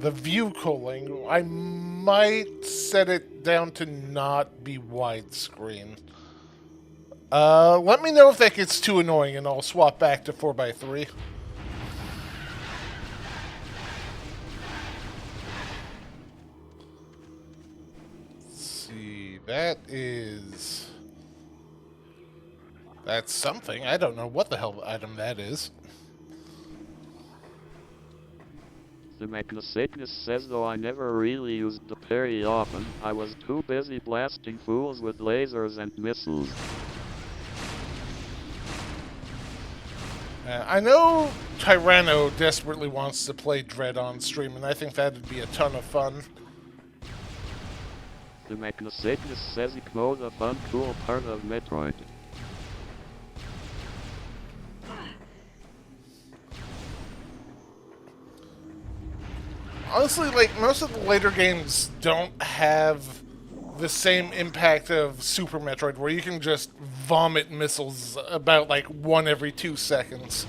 The view culling, I might set it down to not be widescreen. Let me know if that gets too annoying and I'll swap back to 4x3. Let's see, that's something. I don't know what the hell item that is. The Mechanosicness says though I never really used the parry often, I was too busy blasting fools with lasers and missiles. I know Tyranno desperately wants to play Dread on stream, and I think that'd be a ton of fun. The Mechanosicness says Ep01 a fun cool part of Metroid. Honestly, like, most of the later games don't have the same impact of Super Metroid, where you can just vomit missiles about, like, 1 every 2 seconds.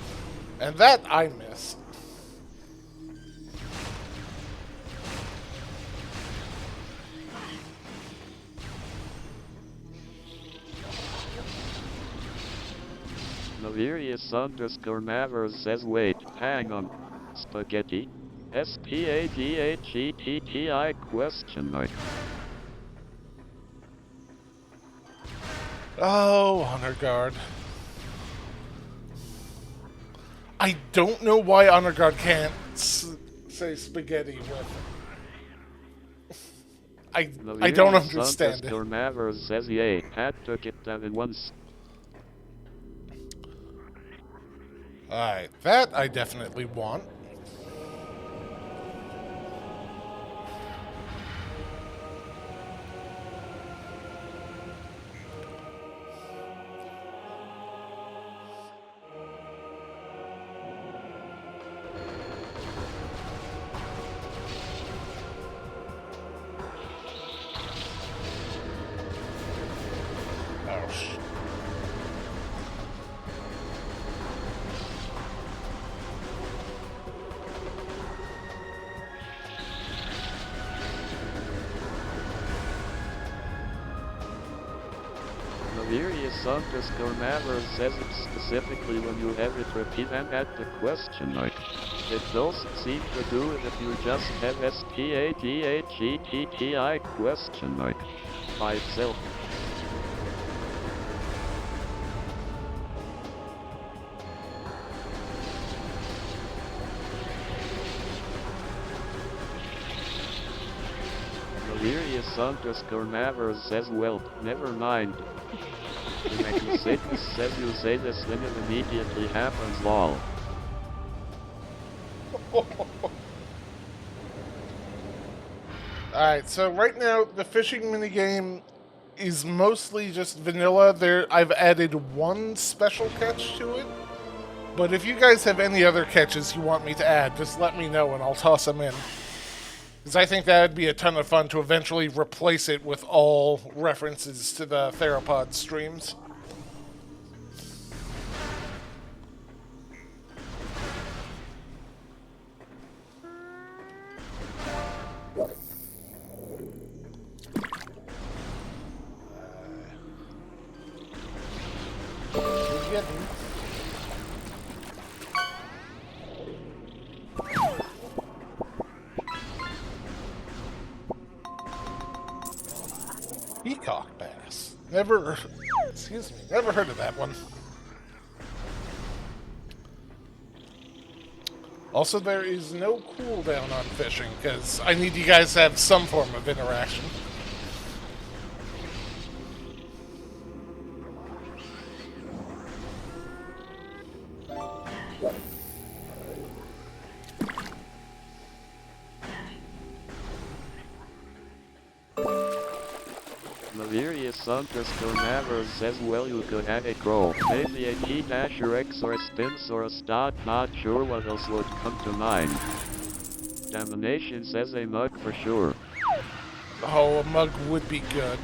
And that I miss. Navirius_Mavers says wait, hang on. Spaghetti? S-P-A-G-H-E-T-T-I question mark. Oh, Honor Guard. I don't know why Honor Guard can't say spaghetti with it. I don't understand it. Mavers says yay, Pat took it down in once. Alright, that I definitely want. Mavers says it specifically when you have it repeat and add the question mark. It doesn't seem to do it if you just have S-P-A-G-H-E-T-T-I question mark by itself. Mavers says well, never mind. The Mechanosicness says you say this then it immediately happens lol. Alright, so right now the fishing minigame is mostly just vanilla. I've added one special catch to it. But if you guys have any other catches you want me to add, just let me know and I'll toss them in. Because I think that would be a ton of fun to eventually replace it with all references to the Theropod streams. Peacock bass. Never heard of that one. Also, there is no cooldown on fishing, because I need you guys to have some form of interaction. Mavers says well you could add a grow, maybe a T-Dasher X or a Spins or a Stot, not sure what else would come to mind. Domination says a mug for sure. Oh, a mug would be good.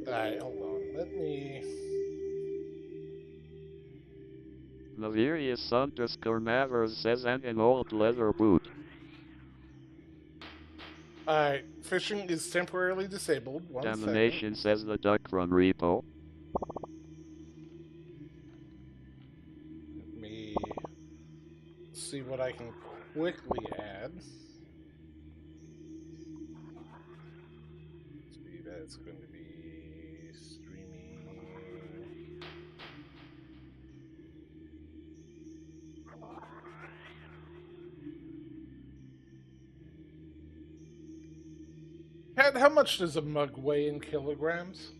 Alright, hold on. Navirius underscore Mavers says, and an old leather boot. Alright, fishing is temporarily disabled. One Domination second. says the Duck Run repo. Let me see what I can quickly add. See, that's going to be streaming. Pat, how much does a mug weigh in kilograms?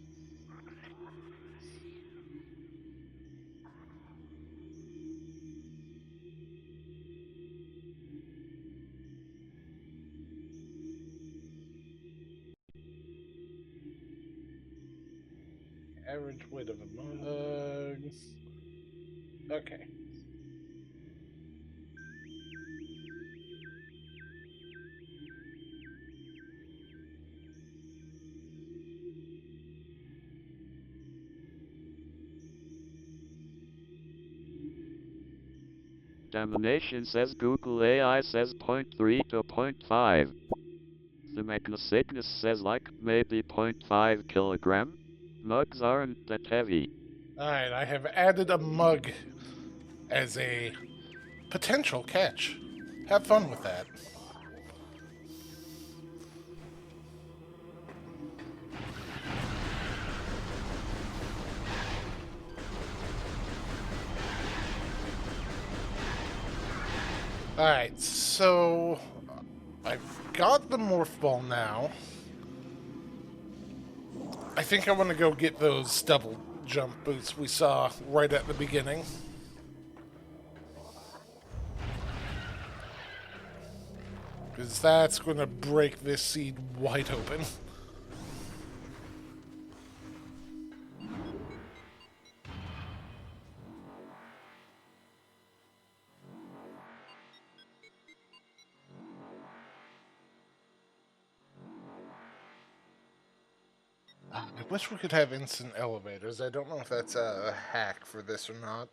Average weight of a mug. Okay. Domination says Google AI says 0.3 to 0.5. The Sickness says like maybe 0.5 kilogram. Mugs aren't that heavy. Alright, I have added a mug as a potential catch. Have fun with that. Alright, so I've got the morph ball now. I think I want to go get those double jump boots we saw right at the beginning. Because that's going to break this seed wide open. I wish we could have instant elevators. I don't know if that's a hack for this or not.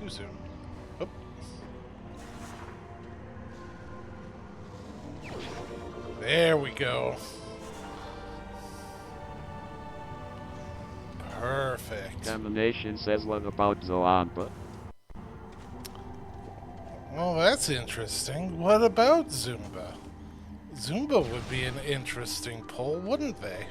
Too soon. Oh. There we go. Perfect. Domination says what about Zoanpa? Well, that's interesting. What about Zumba? Zumba would be an interesting poll, wouldn't they?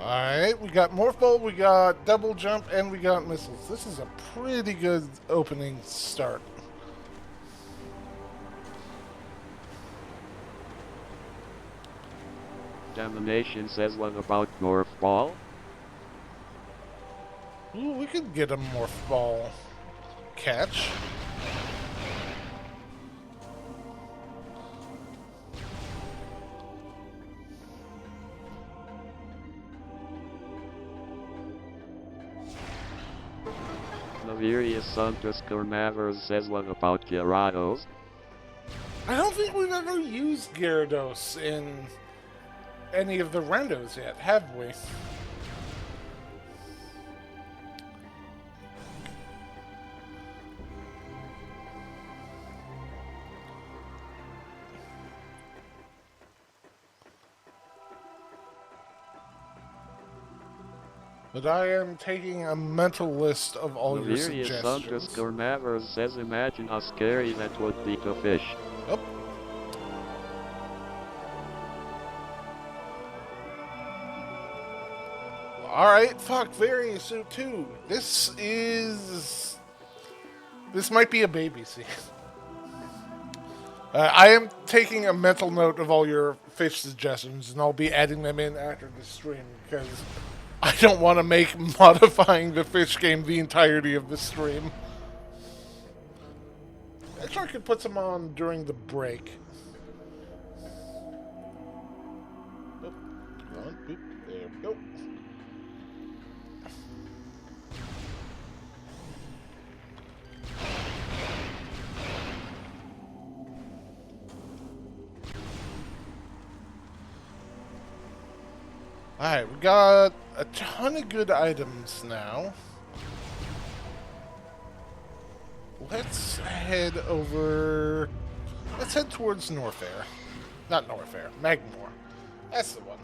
Alright, we got Morph Ball, we got Double Jump, and we got Missiles. This is a pretty good opening start. Domination says what about Morph Ball? Ooh, we could get a Morph Ball catch. Navirius underscore Mavers says what about Gyarados? I don't think we've ever used Gyarados in any of the randos yet, have we? But I am taking a mental list of all your Navirius suggestions. underscore Mavers says imagine how scary that would be to fish. Oh. Alright, fuck, Various Suit 2. This is This might be a baby scene. I am taking a mental note of all your fish suggestions, and I'll be adding them in after the stream because I don't want to make modifying the fish game the entirety of the stream. Actually, I could put some on during the break. Oh, come on. Boop. There we go. Alright, we got a ton of good items now. Let's head over... Let's head towards Norfair. Not Norfair, Magmore. That's the one.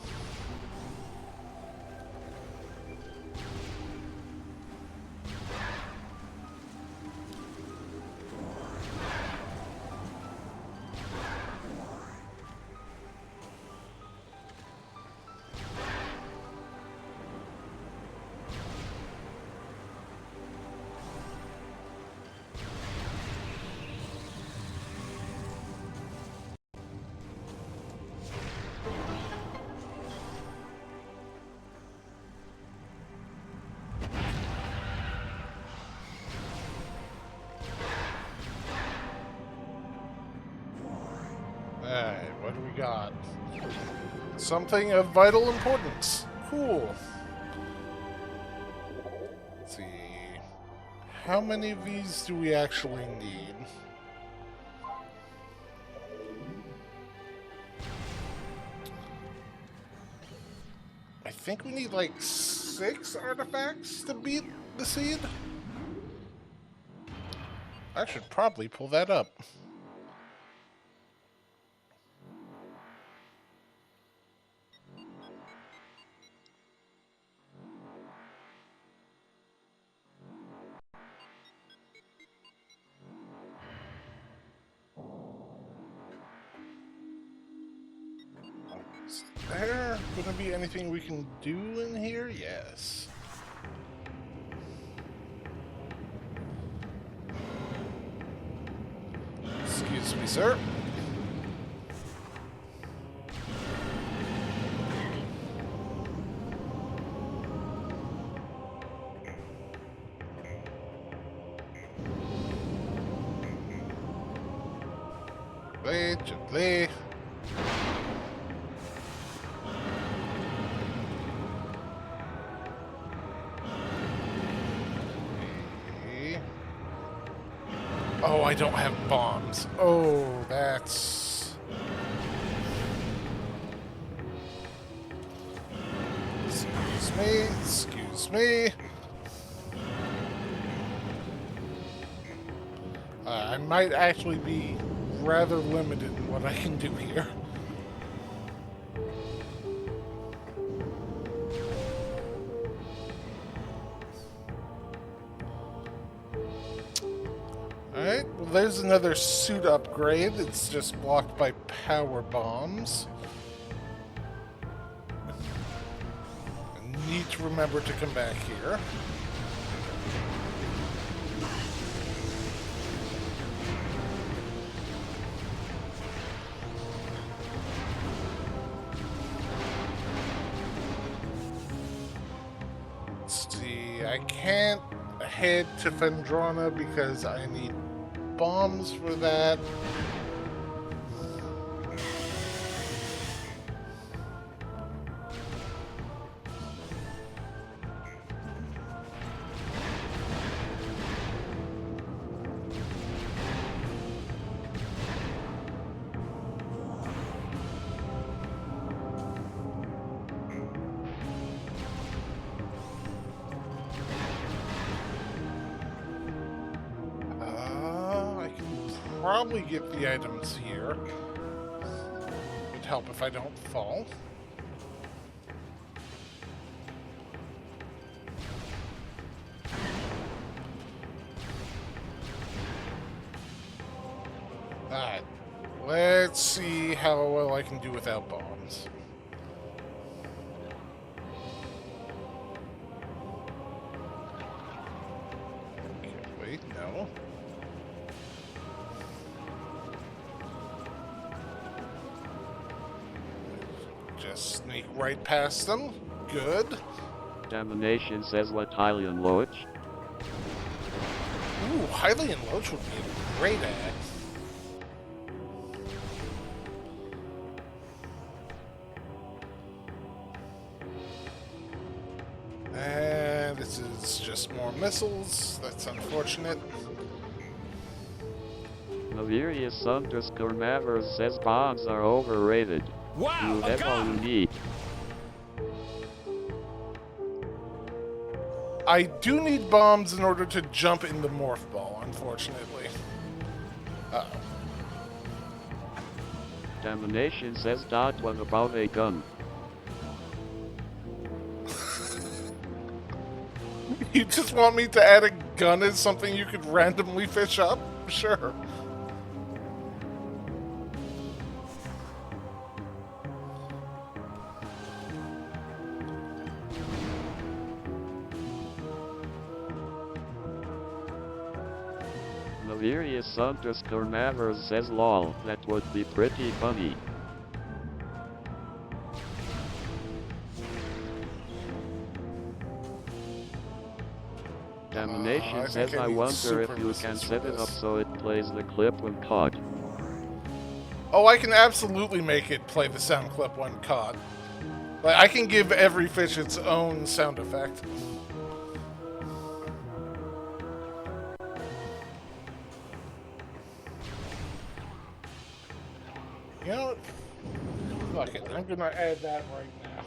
Alright, what do we got? Something of vital importance. Cool. Let's see. How many of these do we actually need? I think we need like 6 artifacts to beat the seed. I should probably pull that up. Is there gonna be anything we can do in here? Yes. Excuse me, sir. Gently. Oh, I don't have bombs. Oh, that's... Excuse me, excuse me. I might actually be rather limited in what I can do here. Alright, well there's another suit upgrade. It's just blocked by power bombs. I need to remember to come back here. Let's see, I can't head to Fendrana because I need bombs for that. Probably get the items here. Would help if I don't fall. Alright. Let's see how well I can do without bombs. Okay, wait, no. Just sneak right past them. Good. Domination says what Hylian Loach? Ooh, Hylian Loach would be a great ad. And this is just more missiles. That's unfortunate. Navirius_Mavers says bombs are overrated. Wow, You a have all you gun! need. I do need bombs in order to jump in the morph ball, unfortunately. Uh-oh. Domination says dot one about a gun. You just want me to add a gun as something you could randomly fish up? Sure. Navirius_Mavers says lol, that would be pretty funny. Domination I says think I I need wonder super if you can missiles set for it up this. so it plays the clip when caught. Oh, I can absolutely make it play the sound clip when caught. Like, I can give every fish its own sound effect. You know what? Fuck it. I'm gonna add that right now.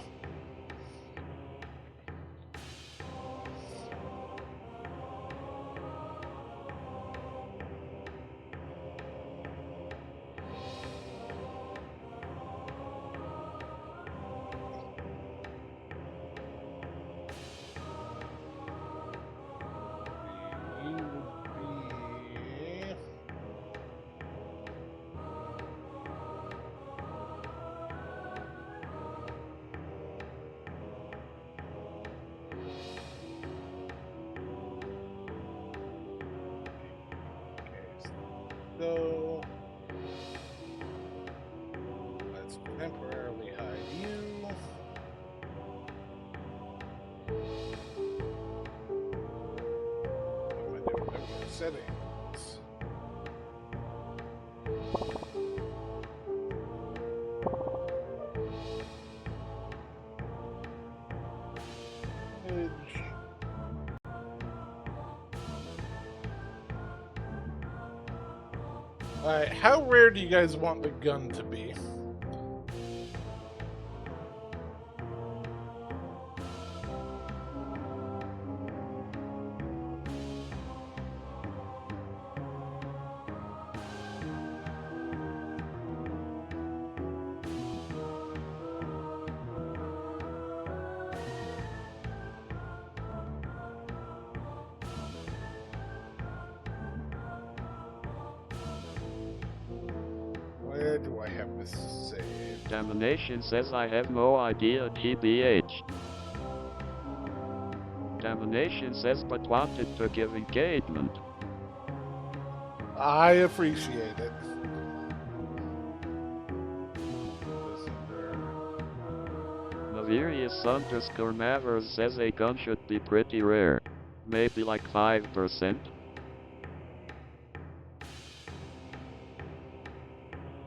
You would be... So let's temporarily hide you. What am I doing? Okay, settings. Image. Alright, how rare do you guys want the gun to be? Where do I have this saved? Domination says I have no idea TBH. Domination says but wanted to give engagement. I appreciate it. Navirius_Mavers says a gun should be pretty rare. Maybe like 5%.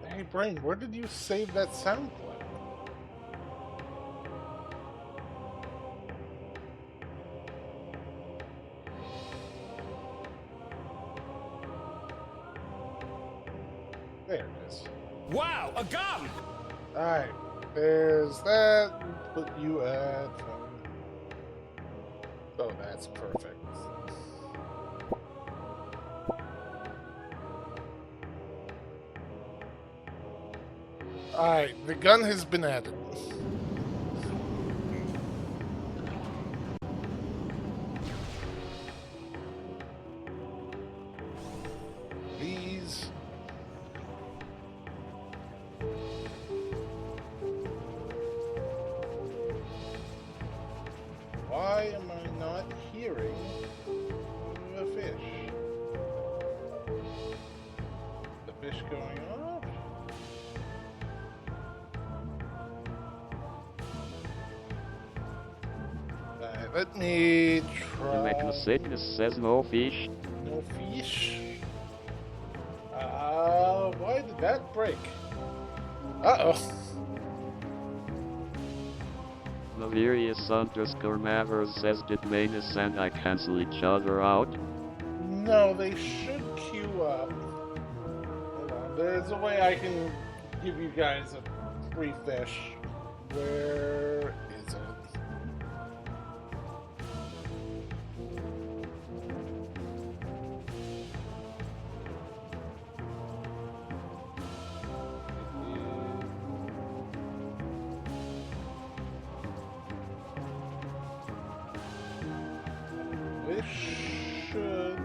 Hey, Brain, where did you save that sound clip? There it is. Wow, a gun! Alright, there's that. Put you at... Oh, that's perfect. Alright, the gun has been added. These... Why am I not hearing the fish? The fish going off? Let me The try. Mechanosicness says no fish. No fish. Why did that break? Uh-oh. Laverius underscore Mavers says did Manus and I cancel each other out? No, they should queue up. Hold on. There's a way I can give you guys a free fish. Where is it?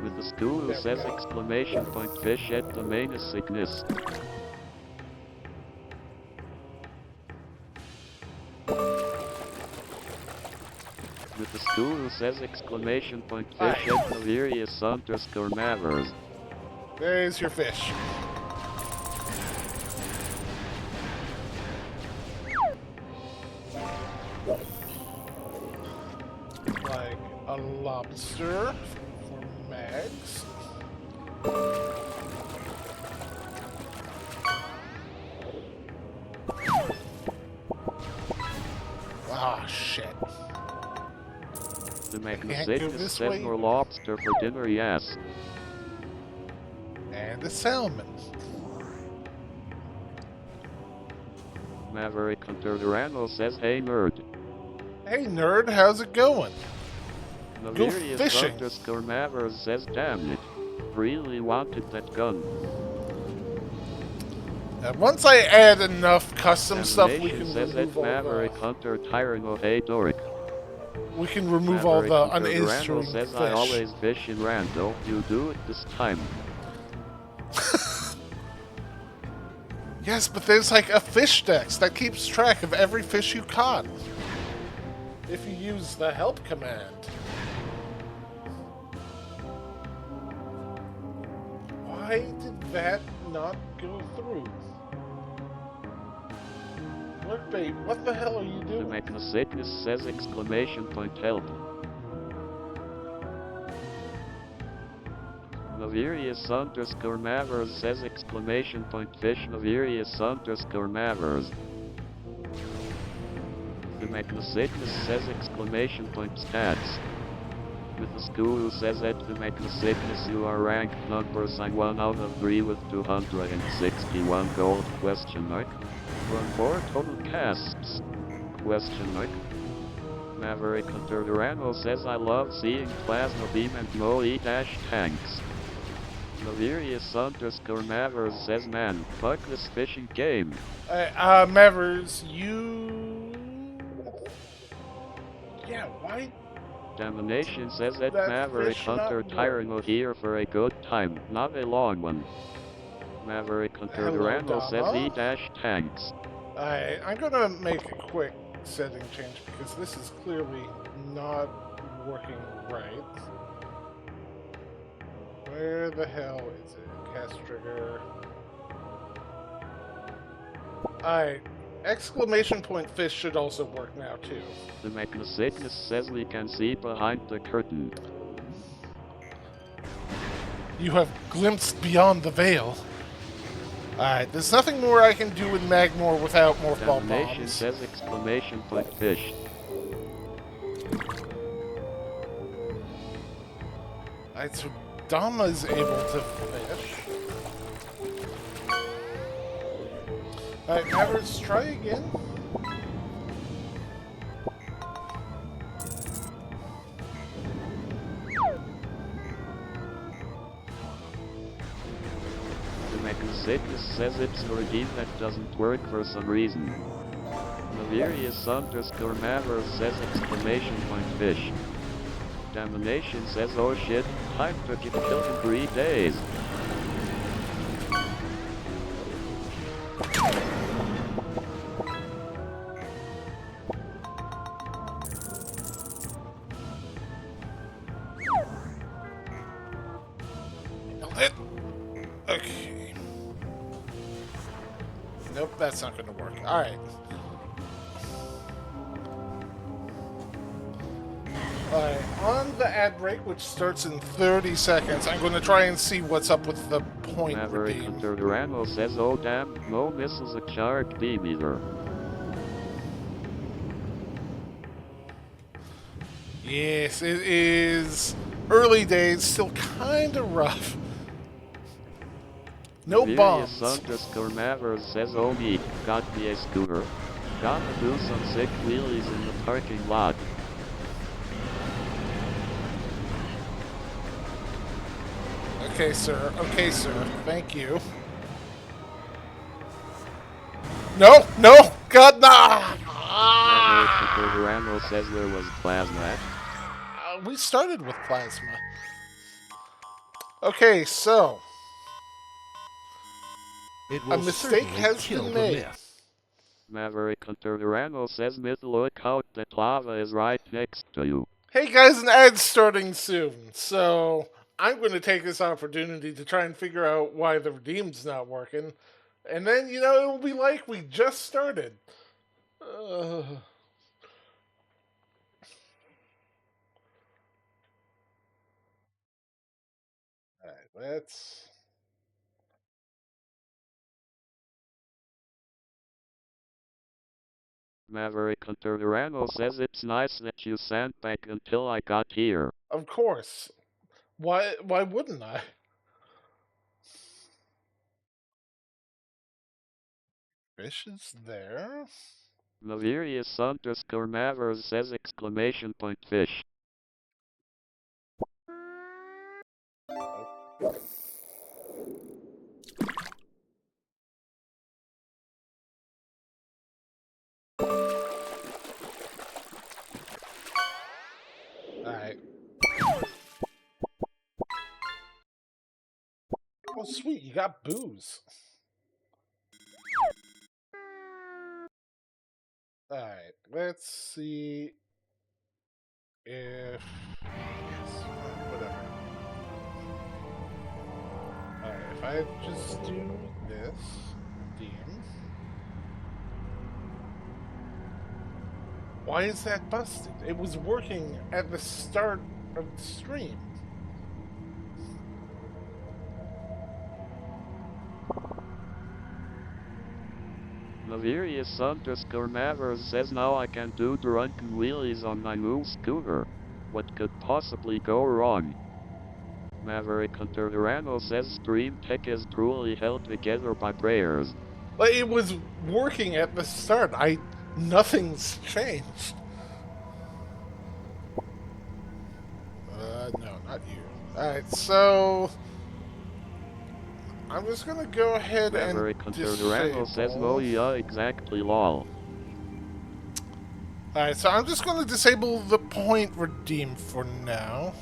With the school who says exclamation point fish at the Manus sickness. With the school who says exclamation point fish at Laverius underscore Mavers. There's your fish. Like a lobster for Mags. Ah, shit. The Mechanosicness says more lobster for dinner, yes. And a salmon. Maverick Hunter Durano says, hey nerd. Hey nerd, how's it going? Go Laverius fishing. underscore Mavers says, damn it. Really wanted that gun. Once I add enough custom stuff, we Damnation can says remove that all Maverick the... Hunter Tyranno hey Doric. We can remove all Maverick the Hunter Durano unissuing says fish. I always fish in Rando. You do it this time. Yes, but there's like a fish dex that keeps track of every fish you caught. If you use the help command. Why did that not go through? Workbait, what the hell are you The doing? Mechanosicness says exclamation point help. Laverius underscore Mavers says exclamation point fish. Laverius underscore Mavers. The Mechanosicness says exclamation point stats. With the school who says at the Mechanosicness you are ranked number sign 1 out of 3 with 261 gold question mark. Run 4 total casts question mark. Maverick Hunter Durano says I love seeing plasma beam and moe dash tanks. Laverius underscore Mavers says man, fuck this fishing game. Mavers, you... Yeah, why... Damnation says that That Maverick fish Hunter not Tyranno here for a good time, not a long one. Maverick Hunter Hello, Durano says Dama. he dash tanks. I'm gonna make a quick setting change because this is clearly not working right. Where the hell is it? Cast trigger. Alright. Exclamation point fish should also work now too. The Mechanosicness says we can see behind the curtain. You have glimpsed beyond the veil. Alright, there's nothing more I can do with Magmor without Morph Ball Damnation Bombs. says exclamation point fish. Alright, so Dama is able to fish. Alright, Mavers, try again. The Mechanosicness says it's a regime that doesn't work for some reason. Laverius underscore Mavers says exclamation point fish. Damnation says oh shit, time to get killed in 3 days. Okay. Nope, that's not gonna work. Alright. the ad break, which starts in 30 seconds, I'm going to try and see what's up with the point Maverick redeem. Hunter Durango says, oh damn, no missiles a shark beam either. Yes, it is early days, still kind of rough. No bombs. underscore Mavers says, oh me, got me a scooter. Gotta do some sick wheelies in the parking lot. Okay, sir. Okay, sir. Thank you. No, no, God, nah. Maverick Hunter Durango says there was plasma. We started with plasma. Okay, so It a will mistake certainly has kill been the made. myth. Maverick Hunter Durango says, Mith, look out, that lava is right next to you. Hey guys, an ad's starting soon, so I'm going to take this opportunity to try and figure out why the redeem's not working, and then it'll be like we just started. Alright, let's. Maverick Hunter Durango says, it's nice that you sandbagged until I got here. Of course. Why wouldn't I? Fish is there. Navirius underscore Mavers says, exclamation point fish. Alright. Oh, sweet, you got booze. Alright, let's see if. Yes, whatever. Alright, if I just do this, redeem. Why is that busted? It was working at the start of the stream. Navirius underscore Mavers says, now I can do drunken wheelies on my new scooter. What could possibly go wrong? Maverick Hunter Durango says, stream tech is truly held together by prayers. Like, it was working at the start. Nothing's changed. No, not you. Alright, so I'm just gonna go ahead Maverick and Hunter Durango says, oh yeah, exactly lol. Alright, so I'm just gonna disable the point redeem for now.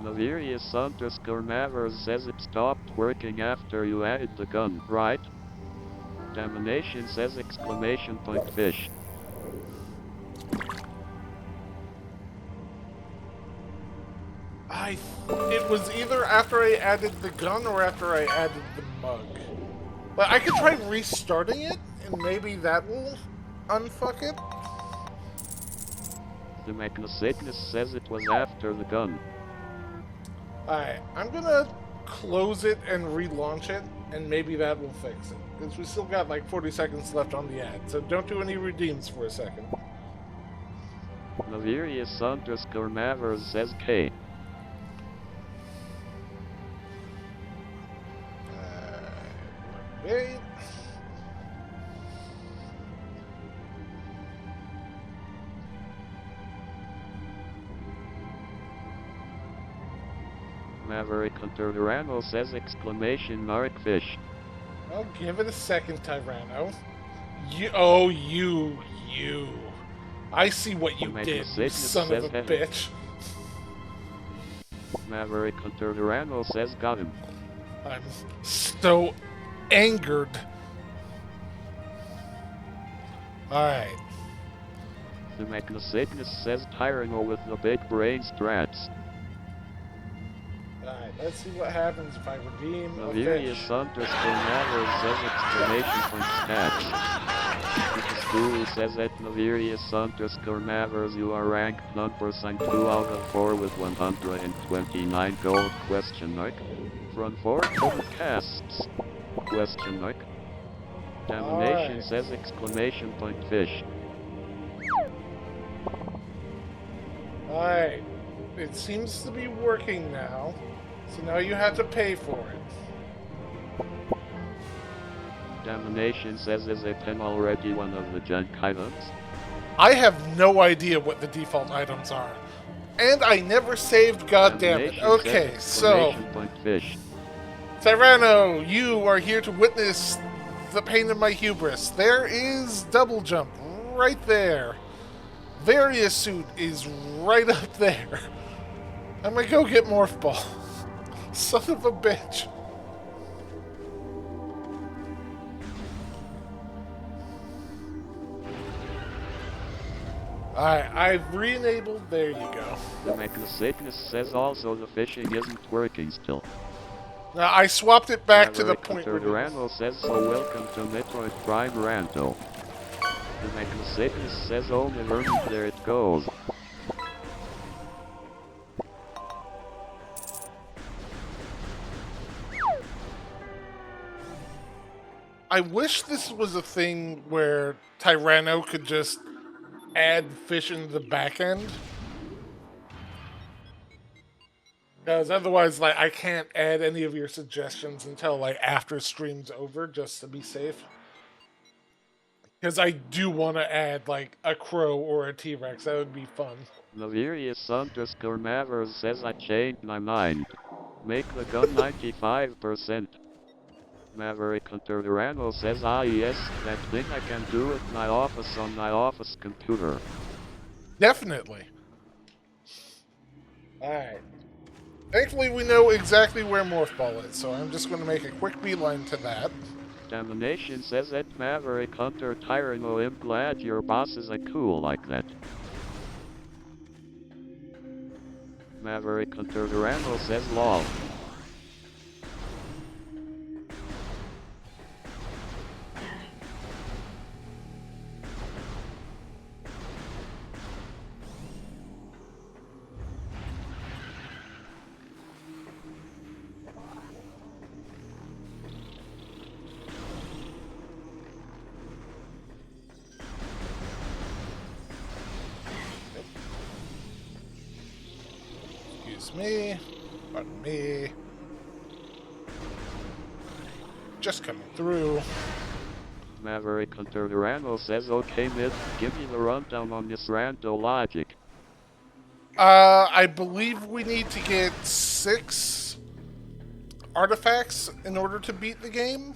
Navirius underscore Mavers says it stopped working after you added the gun, right? Domination says exclamation point fish. It was either after I added the gun or after I added the mug. But I could try restarting it, and maybe that will unfuck it. The Magnacygnus says it was after the gun. Alright, I'm gonna close it and relaunch it, and maybe that will fix it. Because we still got like 40 seconds left on the ad, so don't do any redeems for a second. Navirius underscore Mavers says K. Wait. Maverick Hunter Durango says exclamation mark fish. I'll give it a second, Tyranno. You. I see what you did, you son of a bitch. Maverick Hunter Durango says got him. I'm so angered. Alright. The Magnacygnus says Tyranno with the big brain strats. Alright, let's see what happens if I redeem a Navirius fish. underscore Mavers says exclamation point stats. Guru says at Navirius_Mavers you are ranked number sign 2 out of 4 with 129 gold question mark. From 4 total casts question mark. Domination Alright. says exclamation point fish. Alright. It seems to be working now. So now you have to pay for it. Domination says is a pen already one of the junk items? I have no idea what the default items are. And I never saved, goddammit. Domination Okay, says so exclamation point fish. Tyranno, you are here to witness the pain of my hubris. There is double jump right there. Various suit is right up there. I'm gonna go get Morph Ball. Son of a bitch. Alright, I've re-enabled. There you go. The Mechnosickness says also the fishing isn't working still. Now, I swapped it back to the point where... Randall says so welcome to Metroid Prime Rando. The Mechnosickness says oh never there it goes. I wish this was a thing where Tyranno could just add fish into the back end. Because otherwise, like, I can't add any of your suggestions until, like, after stream's over, just to be safe. Because I do want to add, like, a crow or a T-Rex. That would be fun. Navirius_Mavers says I changed my mind. Make the gun 95%. Maverick Hunter Durano says ah yes, that thing I can do at my office on my office computer. Definitely. Alright. Thankfully we know exactly where Morph Ball is, so I'm just going to make a quick beeline to that. Domination says at Maverick Hunter Tyranno I'm glad your boss is a cool like that. Maverick Hunter Durano says lol. Me, pardon me. Just coming through. Maverick Hunter Durano says okay Mith, give me the rundown on this rando logic. I believe we need to get 6 artifacts in order to beat the game.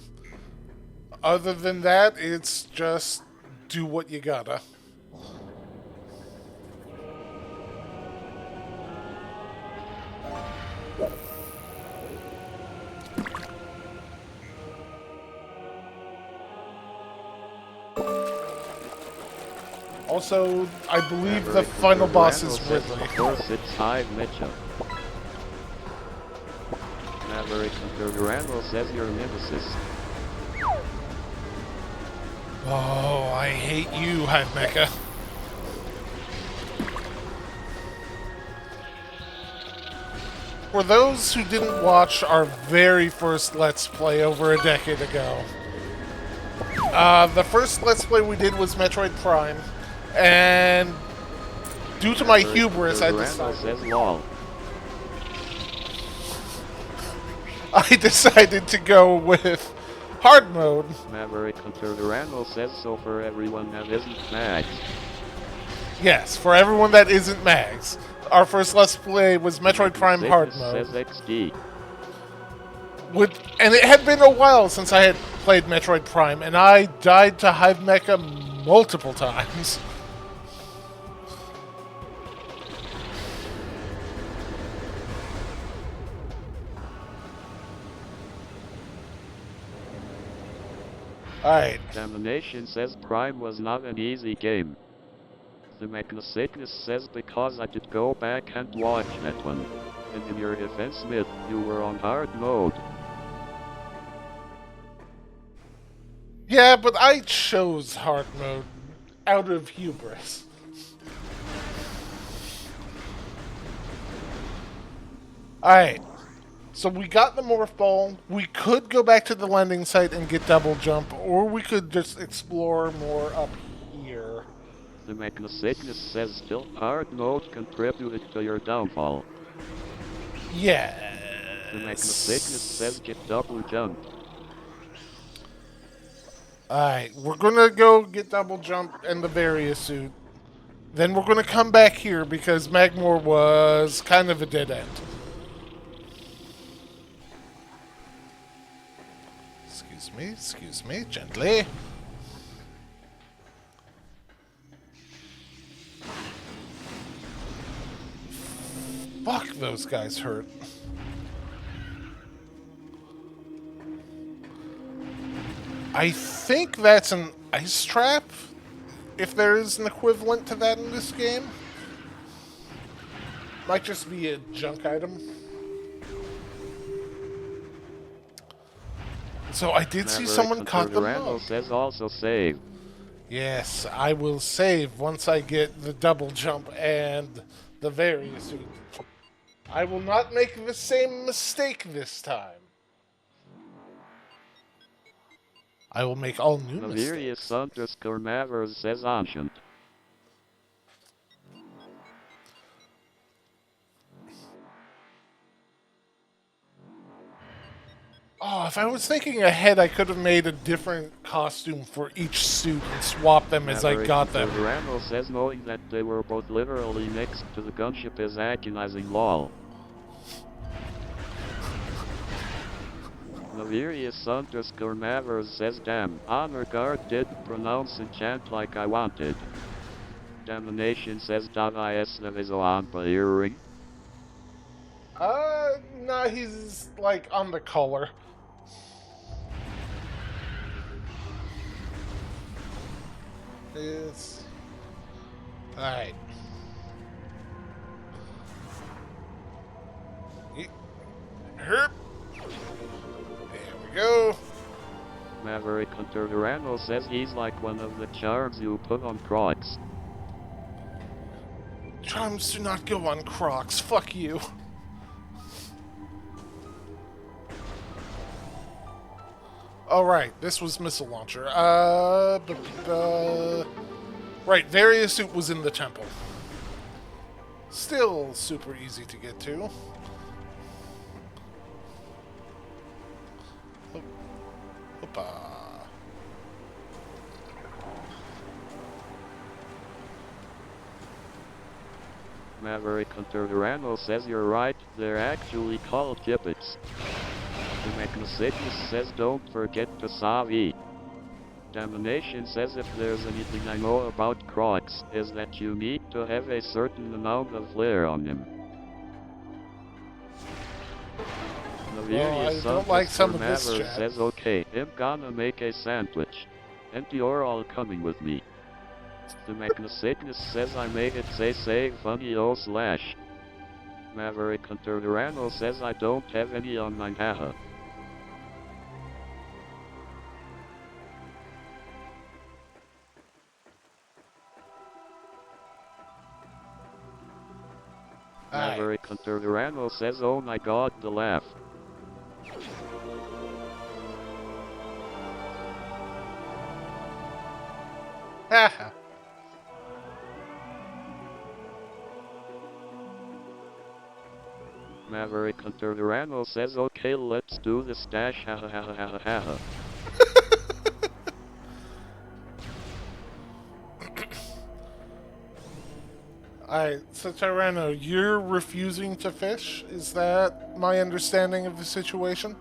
Other than that, it's just do what you gotta. Also, I believe the final boss is Ridley. Of course, it's Hive Mitchell. Maverick Hunter Randall says your nemesis. Oh, I hate you, Hive Mecha. For those who didn't watch our very first Let's Play over a decade ago, the first Let's Play we did was Metroid Prime, and due to my hubris, I decided to go with hard mode. Maverick Hunter Randall says so for everyone that isn't Mags. Yes, for everyone that isn't Mags. Our first Let's Play was Metroid Prime hard mode. Says XD. And it had been a while since I had played Metroid Prime, and I died to Hive Mecha multiple times. Alright. Domination says Prime was not an easy game. The Mechnosickness says because I did go back and watch that one. And in your defense, Mith, you were on hard mode. Yeah, but I chose hard mode. out of hubris. Alright. So we got the morph ball. We could go back to the landing site and get double jump, or we could just explore more up here. The Mechnosickness says still hard mode contributed to your downfall. Yeah. The Mechnosickness says get double jump. Alright, we're gonna go get double jump and the various suit. Then we're gonna come back here because Magmore was kind of a dead end. Excuse me, gently. Fuck, those guys hurt. I think that's an ice trap, if there is an equivalent to that in this game. Might just be a junk item. So I did see someone caught the mug. Says also save. Yes, I will save once I get the double jump and the various suit. I will not make the same mistake this time. I will make all new mistakes. _Mavers says ancient. Oh, if I was thinking ahead, I could have made a different costume for each suit and swap them as I got them. Randall says knowing that they were both literally next to the gunship is agonizing lol. Navirius _Mavers says damn, Honor Guard didn't pronounce enchant like I wanted. Damnation says is on hearing. No, he's like on the collar. Yes. Alright. Herp. There we go. Maverick Hunter Randall says he's like one of the charms you put on Crocs. Charms do not go on Crocs. Fuck you. Alright, this was missile launcher. Right, various suit was in the temple. Still super easy to get to. Hoppa. Maverick Hunter Randall says you're right, they're actually called gibbets. The Mechnosickness says don't forget to Savi. Damnation says if there's anything I know about Crocs, is that you need to have a certain amount of flair on them. Well, I don't like some of this chat. Says okay, I'm gonna make a sandwich. And you're all coming with me. The Mechnosickness says I made it say funny /. Maverick Hunter Randall says I don't have any on mine haha. Maverick Hunter Randall says oh my god the laugh. Haha. Maverick Hunter Randall says okay let's do the stash haha haha haha haha. Alright, so Tyranno, you're refusing to fish? Is that my understanding of the situation?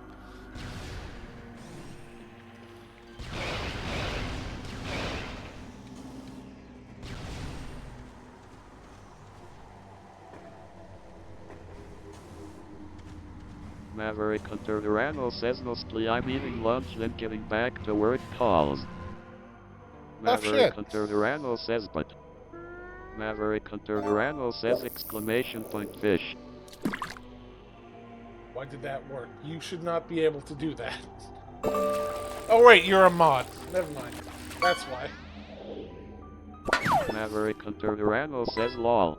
Maverick Hunter Randall says mostly I'm eating lunch then getting back to work calls. Maverick Hunter Randall says but. Maverick Hunter Randall says exclamation point fish. Why did that work? You should not be able to do that. Oh wait, you're a mod. Never mind. That's why. Maverick Hunter Durano says lol.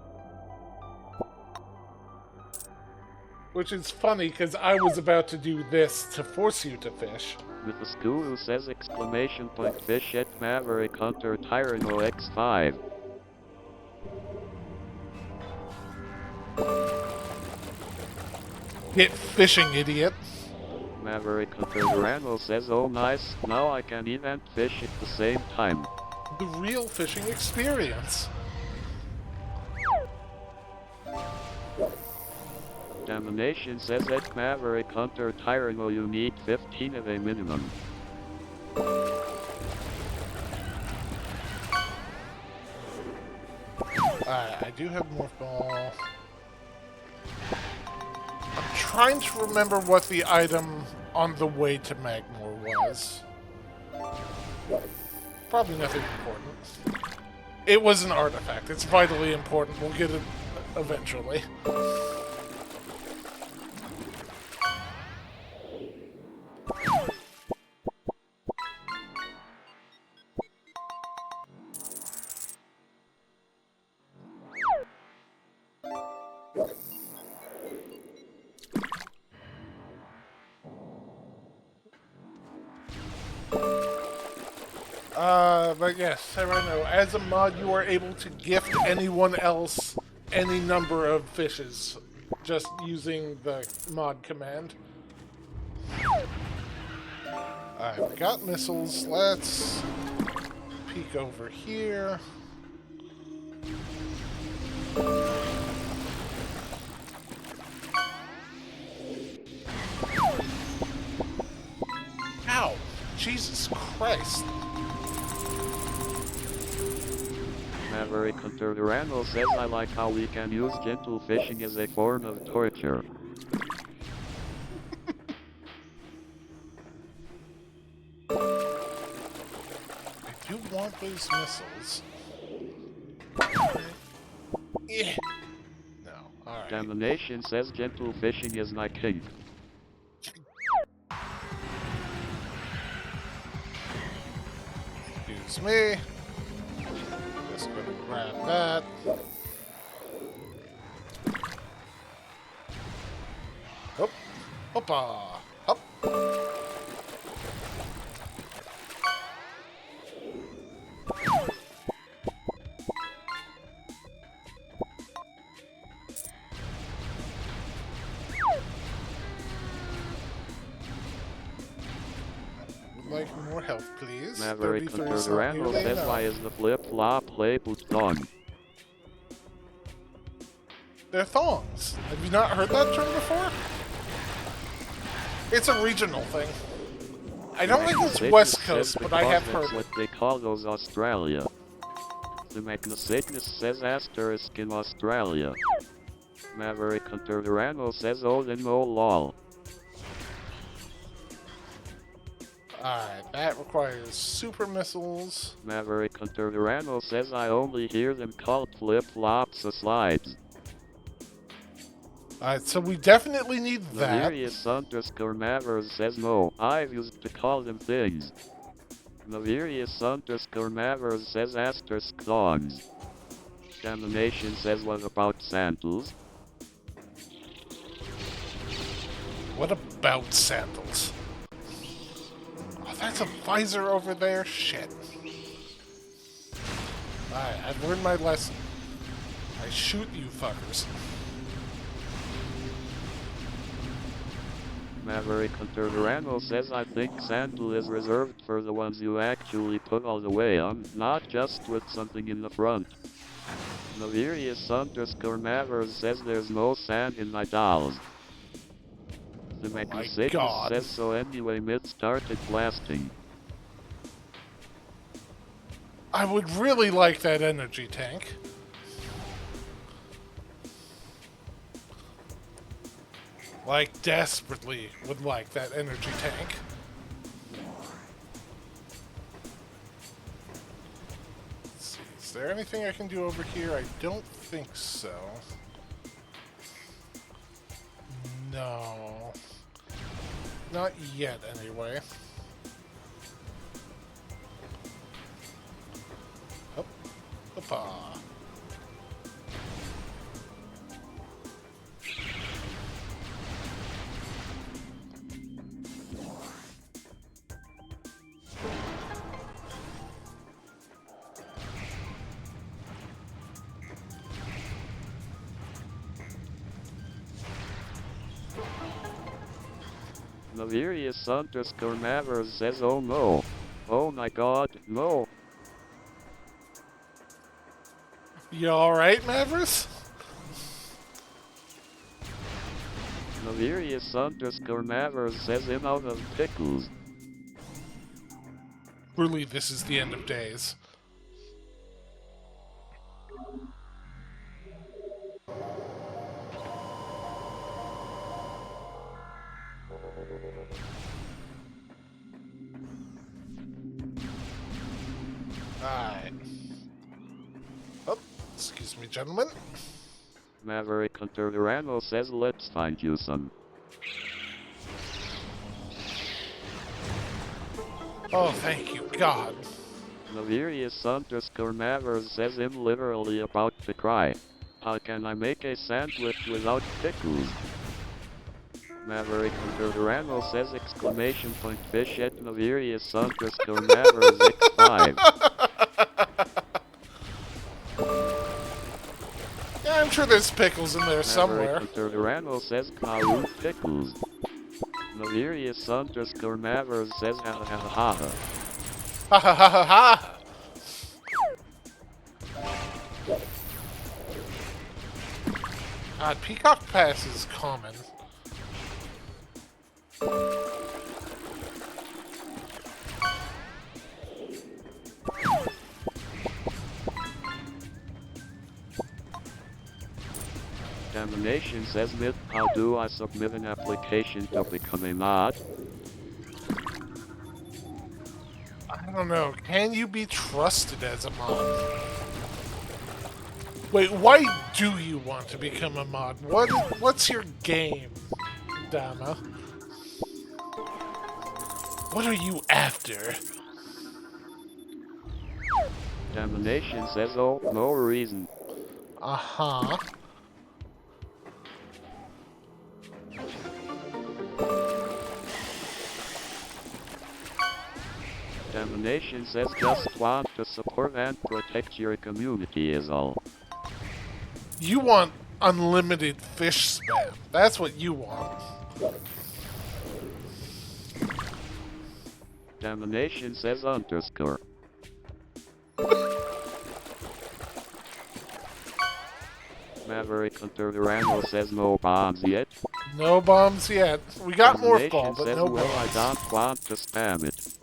Which is funny, because I was about to do this to force you to fish. With the school who says exclamation point fish at Maverick Hunter Tyranno X5. Get fishing, idiot. Maverick Hunter Durano says oh nice, now I can event fish at the same time. The real fishing experience. Domination says at Maverick Hunter Tyranno you need 15 of a minimum. Alright, I do have Morph Ball. I'm trying to remember what the item on the way to Magmore was. Probably nothing important. It was an artifact. It's vitally important. We'll get it eventually. But yes, Sereno, as a mod, you are able to gift anyone else any number of fishes just using the mod command. Alright, we got missiles. Let's peek over here. Ow! Jesus Christ. Maverick Hunter Durano says I like how we can use gentle fishing as a form of torture. I do want those missiles. Yeah. No. Alright. Domination says gentle fishing is my king. Excuse me. Just gonna grab that. Hop. Hoppa. Hop. Like more health, please. Maverick 33 Hunter is not Durano nearly says enough. why is the flip-flop playbook on? They're thongs. Have you not heard that term before? It's a regional thing. I don't think it's West Coast, but I have heard That's it. what they call those Australia. The Magnacygnus says asterisk in Australia. Maverick Hunter Durano says oh then oh lol. Alright, that requires super missiles. Maverick Hunter Durano says I only hear them called flip-flops or slides. Alright, so we definitely need that. Navirius_Mavers says no, I've used to call them things. Navirius_Mavers says asterisk thongs. Domination says what about sandals? What about sandals? Oh, that's a visor over there? Shit. Alright, I've learned my lesson. I shoot you fuckers. Maverick Hunter Durano says I think sandal is reserved for the ones you actually put all the way on, not just with something in the front. Navirius_Mavers says there's no sand in my dolls. The Magnacygnus God. says so anyway Mith started blasting. I would really like that energy tank. Like, desperately would like that energy tank. Let's see, is there anything I can do over here? I don't think so. No. Not yet, anyway. Up, Hoppa. Navirius_Mavers says, oh no. Oh my god, no. You alright, Mavericks? Navirius_Mavers says, I'm out of pickles. Really, this is the end of days. Alright. Oh, excuse me, gentlemen. Maverick Hunter Rano says, let's find you some. Oh, thank you, God. Navirius_Mavers says, I'm literally about to cry. How can I make a sandwich without pickles? Maverick Hunter Rano says, exclamation point fish at Navirius_Mavers X5. Yeah, I'm sure there's pickles in there somewhere. Maverick Hunter Rano says, Karu pickles. Navirius_Mavers says, ha ha ha ha ha. Ha ha ha ha ha! Peacock Pass is common. Domination says, Mith, how do I submit an application to become a mod? I don't know. Can you be trusted as a mod? Wait, why do you want to become a mod? What's your game, Dama? What are you after? Domination says, oh, no reason. Uh-huh. Domination says, just want to support and protect your community is all. You want unlimited fish spam. That's what you want. Domination says, underscore. Maverick Hunter Rano says, no bombs yet. No bombs yet. We got Morph Ball, Domination but says, no well, bombs. I don't want to spam it.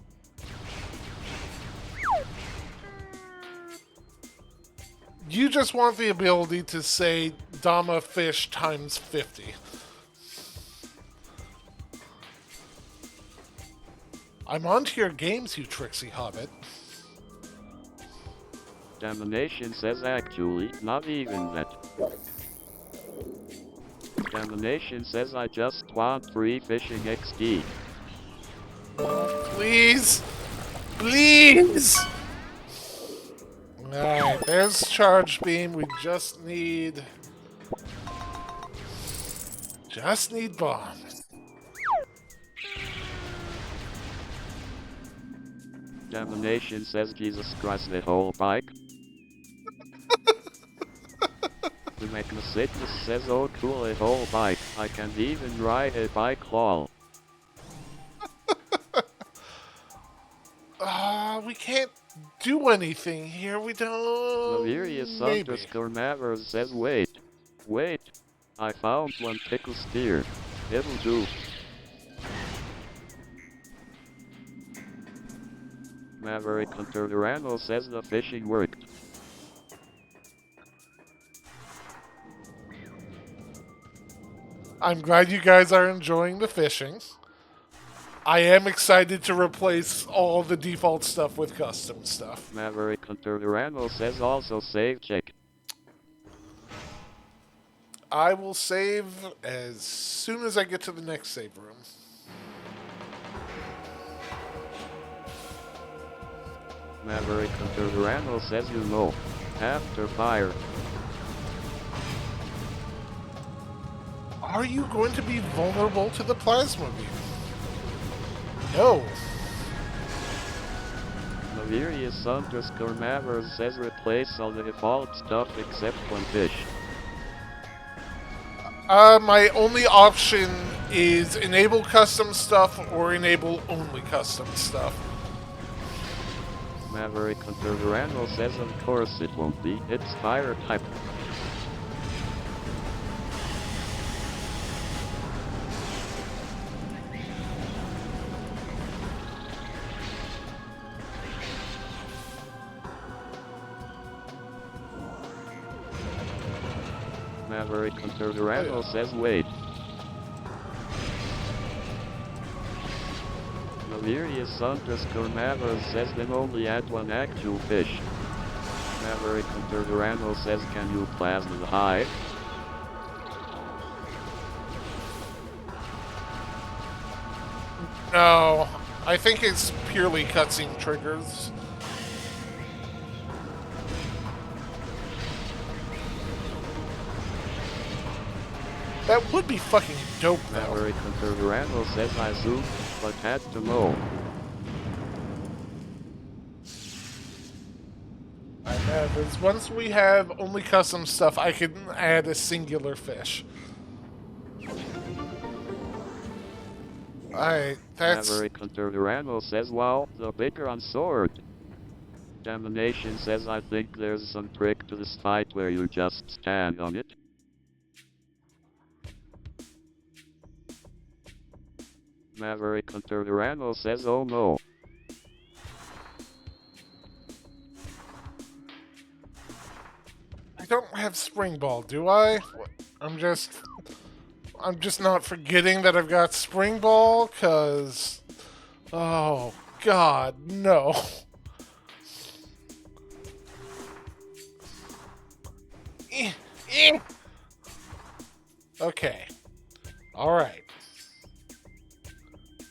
You just want the ability to say Dama fish times 50. I'm onto your games, you tricksy hobbit. Domination says, actually, not even that. Domination says, I just want free fishing XD. Please! Please! Alright, there's Charge Beam. We just need bombs. Domination says, Jesus Christ, the whole bike. The Magnificent says, oh cool, a whole bike. I can even ride a bike lol. We can't do anything here. We don't. Navirius_Mavers says, wait. I found one pickle spear. It'll do. Maverick Hunter Rano says the fishing worked. I'm glad you guys are enjoying the fishing. I am excited to replace all the default stuff with custom stuff. Maverick Hunter Rano says also save check. I will save as soon as I get to the next save room. Maverick Hunter Rano says, you know. After fire. Are you going to be vulnerable to the plasma beam? No. Navirius underscore Mavers says replace all the default stuff except one fish. My only option is enable custom stuff or enable only custom stuff. Maverick Hunter Randall says of course it won't be, it's fire type. Maverick Hunter Randall says wait. Navirius underscore Maverick says then only add one actual fish. Maverick Hunter Randall says can you plasma the hive? No, I think it's purely cutscene triggers. That would be fucking dope, though. Maverick Hunter Randall says I zoomed, but had to mow. I have is once we have only custom stuff, I can add a singular fish. Alright, that's... Maverick Hunter Randall says wow, the bigger on sword. Domination says I think there's some trick to this fight where you just stand on it. Maverick Hunter Randall says oh no. I don't have Spring Ball, do I? I'm just not forgetting that I've got Spring Ball, cause... Oh, God, no. Okay. Alright.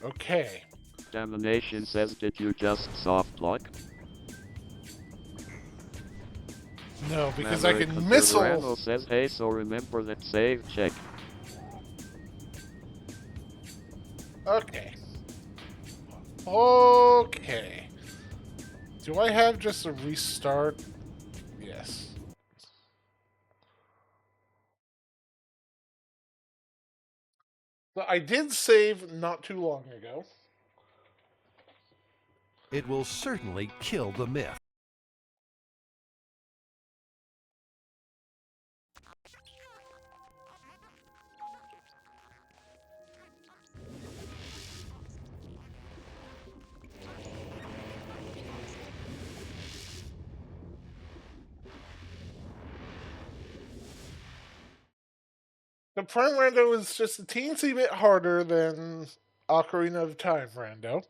Okay. Domination says did you just soft lock? No, because Maverick I can Hunter missile... Randall says hey so remember that save check. Okay. Okay. Do I have just a restart? Yes. So I did save not too long ago. It will certainly kill the myth. The Prime Rando is just a teensy bit harder than Ocarina of Time Rando.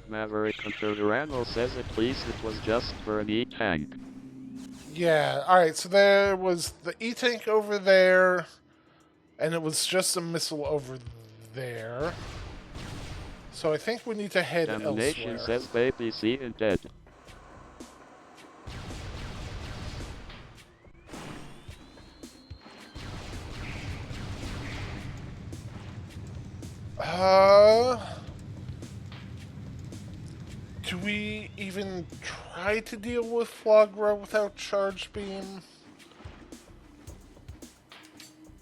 Maverick Hunter Randall says at least it was just for an E-tank. Yeah, alright, so there was the E-Tank over there, and it was just a missile over there. So I think we need to head Domination elsewhere. says baby C and dead. Do we even try to deal with Flogra without Charge Beam?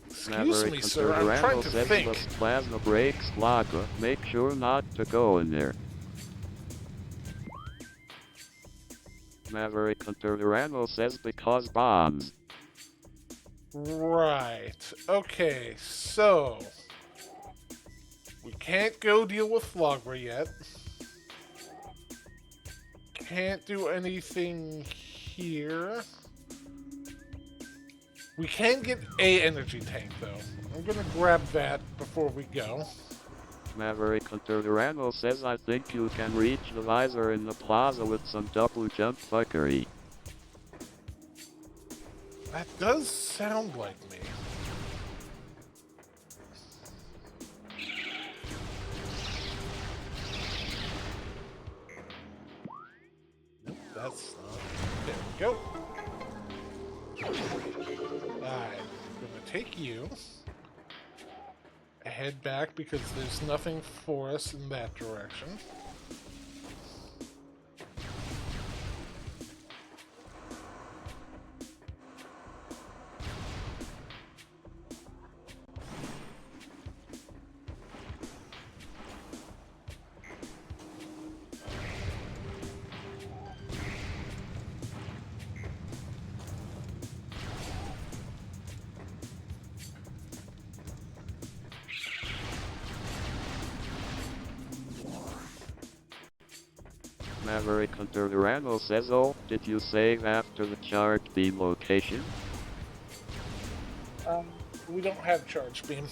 Excuse me, sir, I'm trying to think. Says plasma breaks Laga. Make sure not to go in there. Maverick Hunter Randall says because bombs. Right. Okay, so... we can't go deal with Flogra yet. Can't do anything here. We can get a energy tank, though. I'm gonna grab that before we go. Maverick Hunter Randall says I think you can reach the visor in the plaza with some double jump fuckery. That does sound like me. Nope, that's not. There we go. Alright, I'm gonna take you. Head back because there's nothing for us in that direction. Maverick Hunter Durano says, oh, did you save after the charge beam location? We don't have charge beam.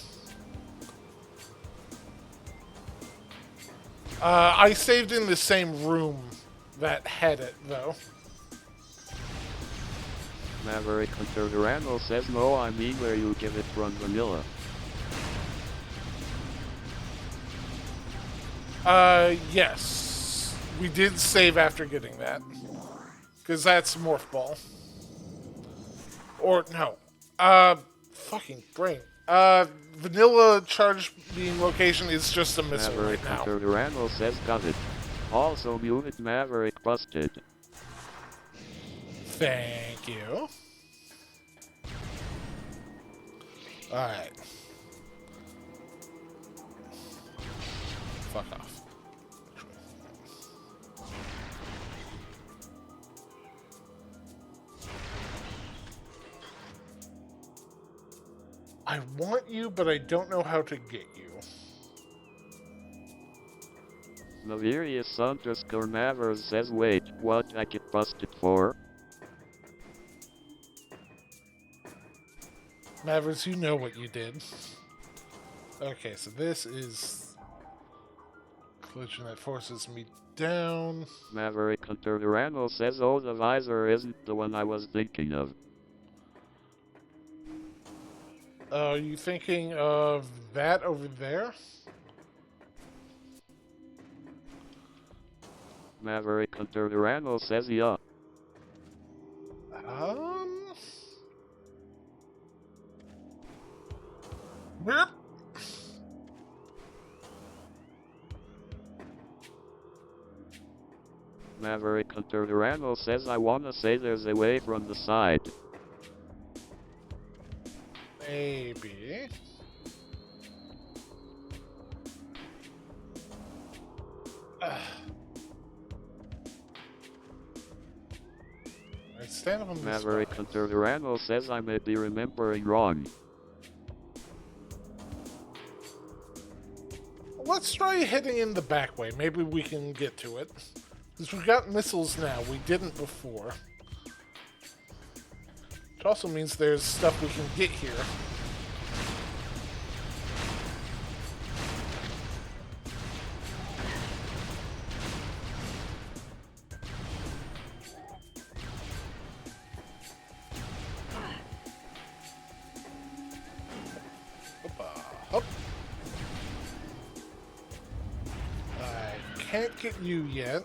I saved in the same room that had it, though. Maverick Hunter Durano says, no, I mean where you give it from vanilla. Yes. We did save after getting that. Because that's Morph Ball. Or, no. Fucking brain. Vanilla charge beam location is just a missile Maverick right now. Hunter Durano says, got it. Also muted Maverick busted. Thank you. Alright. Fuck off. I want you, but I don't know how to get you. Navirius underscore Mavers says, wait, what I get busted for? Mavers, you know what you did. Okay, so this is collision that forces me down. Maverick Hunter Durano says, oh, the visor isn't the one I was thinking of. Are you thinking of that over there? Maverick Hunter Durano says, yeah. Yep. Maverick Hunter Durano says, I wanna say there's a way from the side. Maybe. Alright, stand up on this Maverick spot. Hunter Durano says, I may be remembering wrong. Let's try heading in the back way. Maybe we can get to it. Because we've got missiles now. We didn't before. Which also means there's stuff we can get here. Hop. I can't get you yet.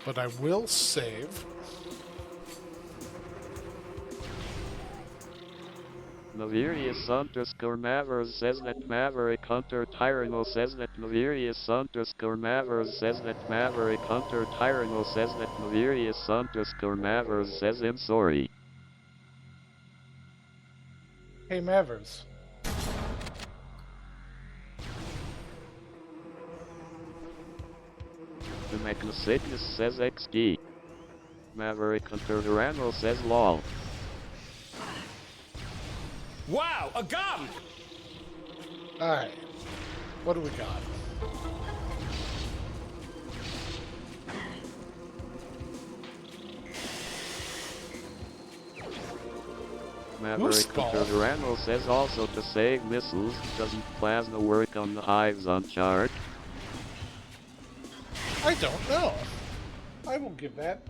But I will save. Navirius underscore Mavers says that Maverick Hunter Tyranno says that Navirius underscore Mavers says that Maverick Hunter Tyranno says that Navirius underscore Mavers says I'm sorry. Hey, Mavers. The Magnacygnus says XD. Maverick Hunter Durano says lol. Wow, a gun! Alright. What do we got? Maverick Hunter Durano says also to save missiles, doesn't plasma work on the hives on charge? I don't know. I will give that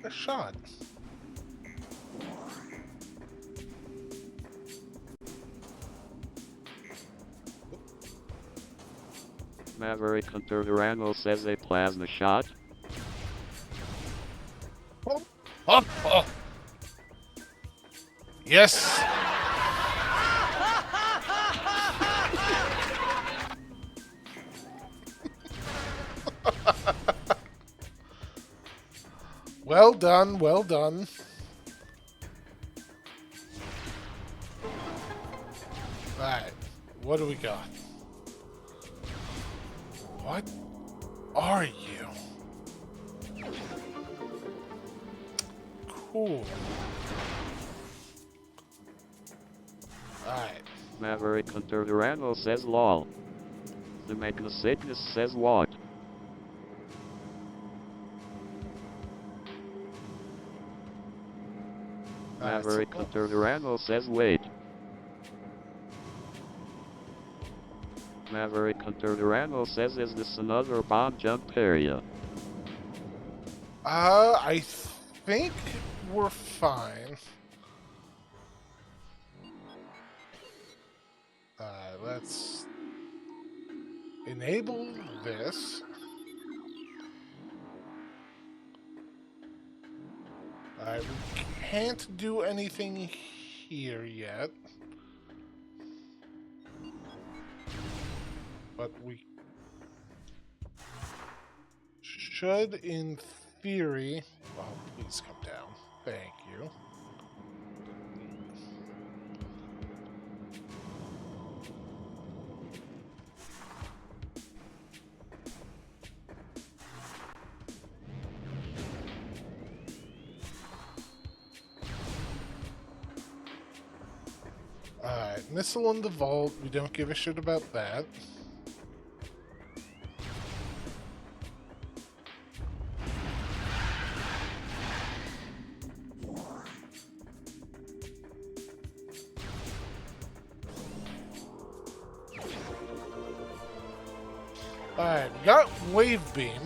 a shot. Maverick Hunter Durango says a plasma shot. Oh, oh, oh. Yes. Well done, well done. Alright, what do we got? What are you? Cool. Alright. Maverick Hunter Durango says lol. The Magnasatanus says what? Maverick Hunter Durango says wait. Maverick Hunter Durango says is this another bomb jump area? I think we're fine. Let's enable this. We can't do anything here yet. But we should, in theory... Oh, please come down. Thank you. Alright, missile in the vault. We don't give a shit about that. Alright, we got Wave Beam.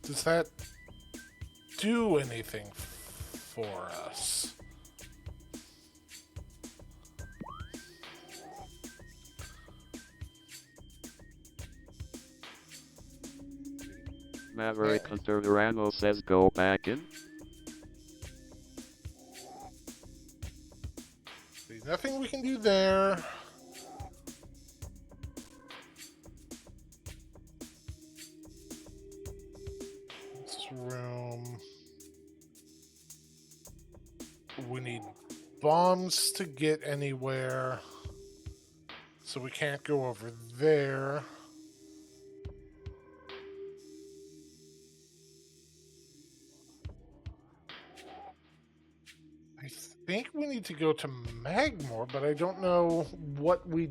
Does that do anything for us? Maverick Hunter Durango says go back in. There's nothing we can do there. This room. We need bombs to get anywhere. So we can't go over there. I think we need to go to Magmore, but I don't know what we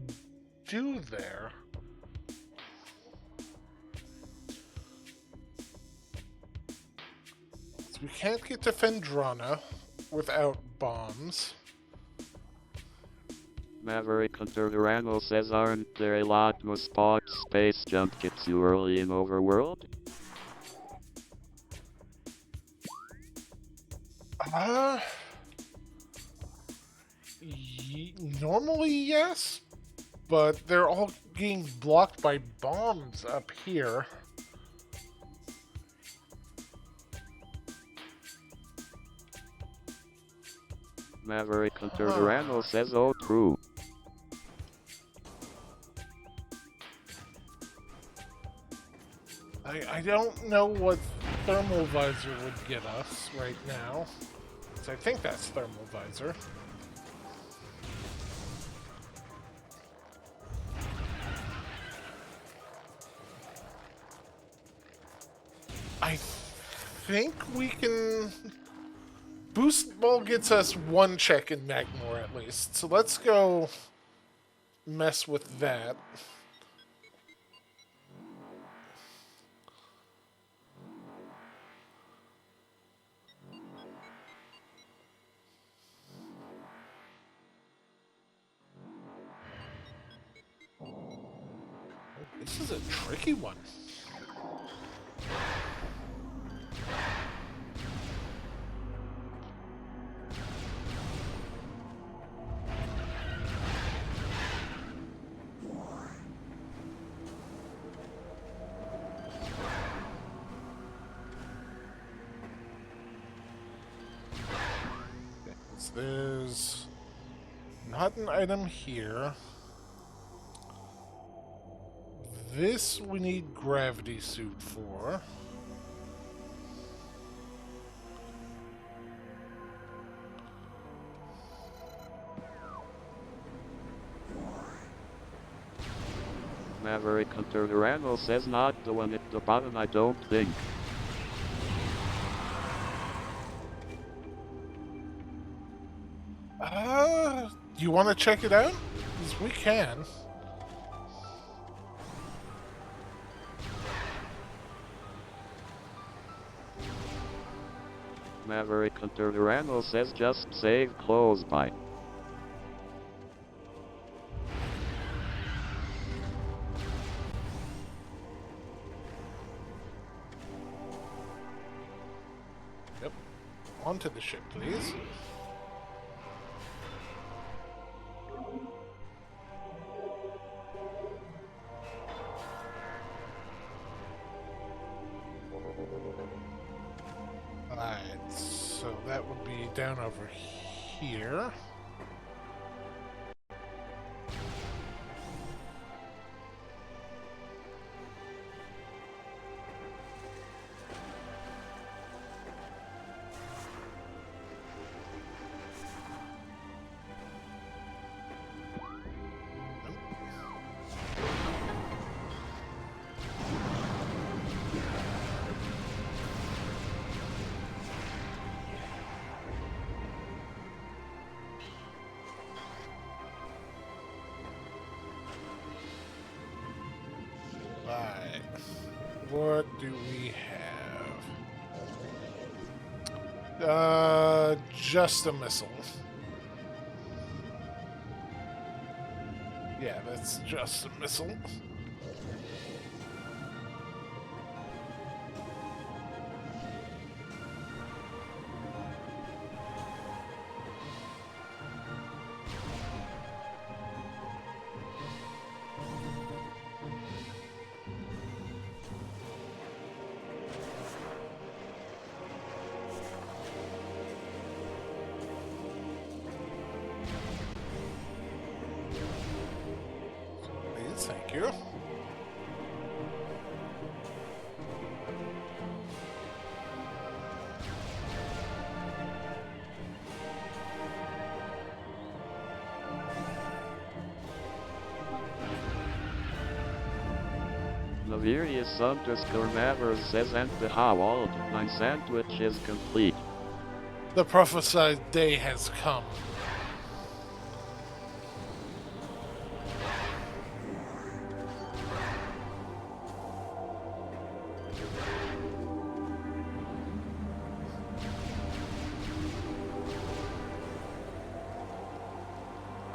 do there. So we can't get to Fendrana without bombs. Maverick Hunter Durango says aren't there a lot more spots space jump gets you early in Overworld? Normally yes, but they're all getting blocked by bombs up here. Maverick Hunter Durango says oh true. I don't know what thermal visor would get us right now. So I think that's thermal visor. I think we can... Boost Ball gets us one check in Magmore at least. So let's go mess with that. This is a tricky one. got an item here. This we need gravity suit for. Maverick Hunter Randall says not the one at the bottom, I don't think. Do you want to check it out? Because we can. Maverick Hunter Randall says just save close by. Yep. Onto the ship, please. Alright, so that would be down over here. Right. What do we have? Just a missile. Yeah, that's just a missile. Please, thank you. Navirius underscore Mavers says and the Howald, my sandwich is complete. The prophesied day has come.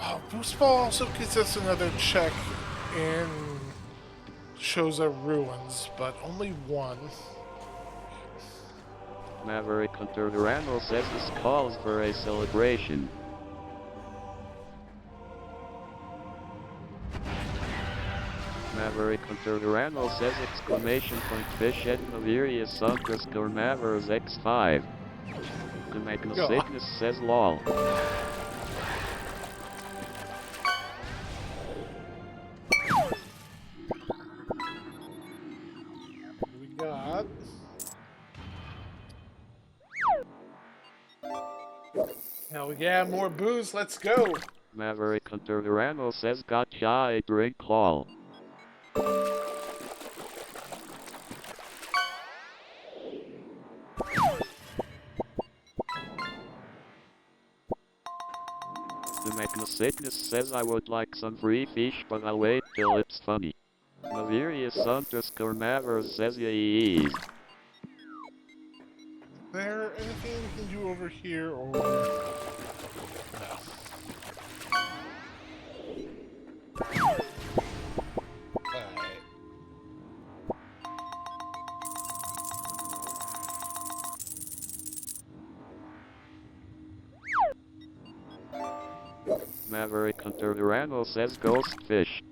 Oh, Boost Ball also gives us another check in Shoza Ruins, but only one. Maverick Hunter Randall says this calls for a celebration. Maverick Hunter Randall says exclamation point fish at Navirius underscore Mavers X5. The Magnosickness says lol. We got. Hell yeah, more booze, let's go! Maverick Hunter Randall says gotcha, I drink lol. The Magnosickness says I would like some free fish, but I'll wait till it's funny. Navirius underscore Mavers says yes. Is there anything we can do over here, or... No. Alright. Maverick Hunter Randall says ghost fish.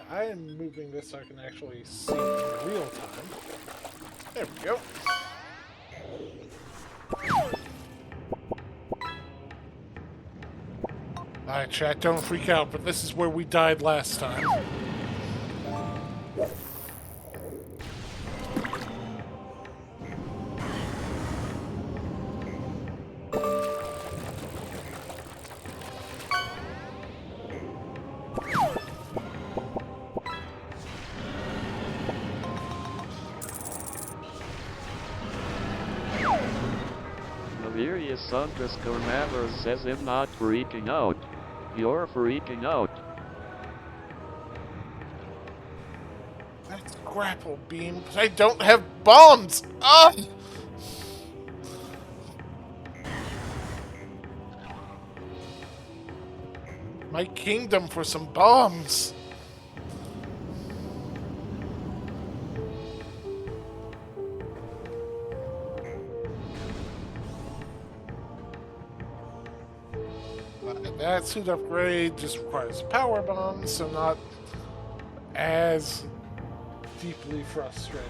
I am moving this so I can actually see in real time. There we go. Alright, chat, don't freak out, but this is where we died last time. Navirius underscore Mavers says I'm not freaking out. You're freaking out. That's grapple beam, but I don't have bombs! Ah! My kingdom for some bombs! That suit upgrade just requires power bombs, so not as deeply frustrating.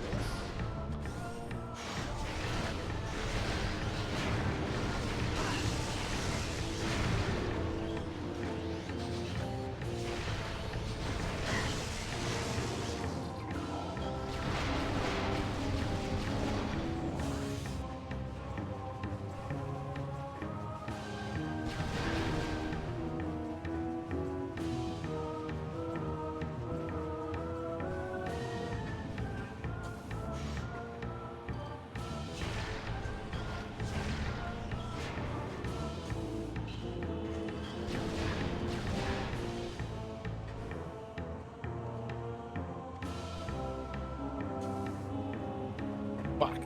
Fuck.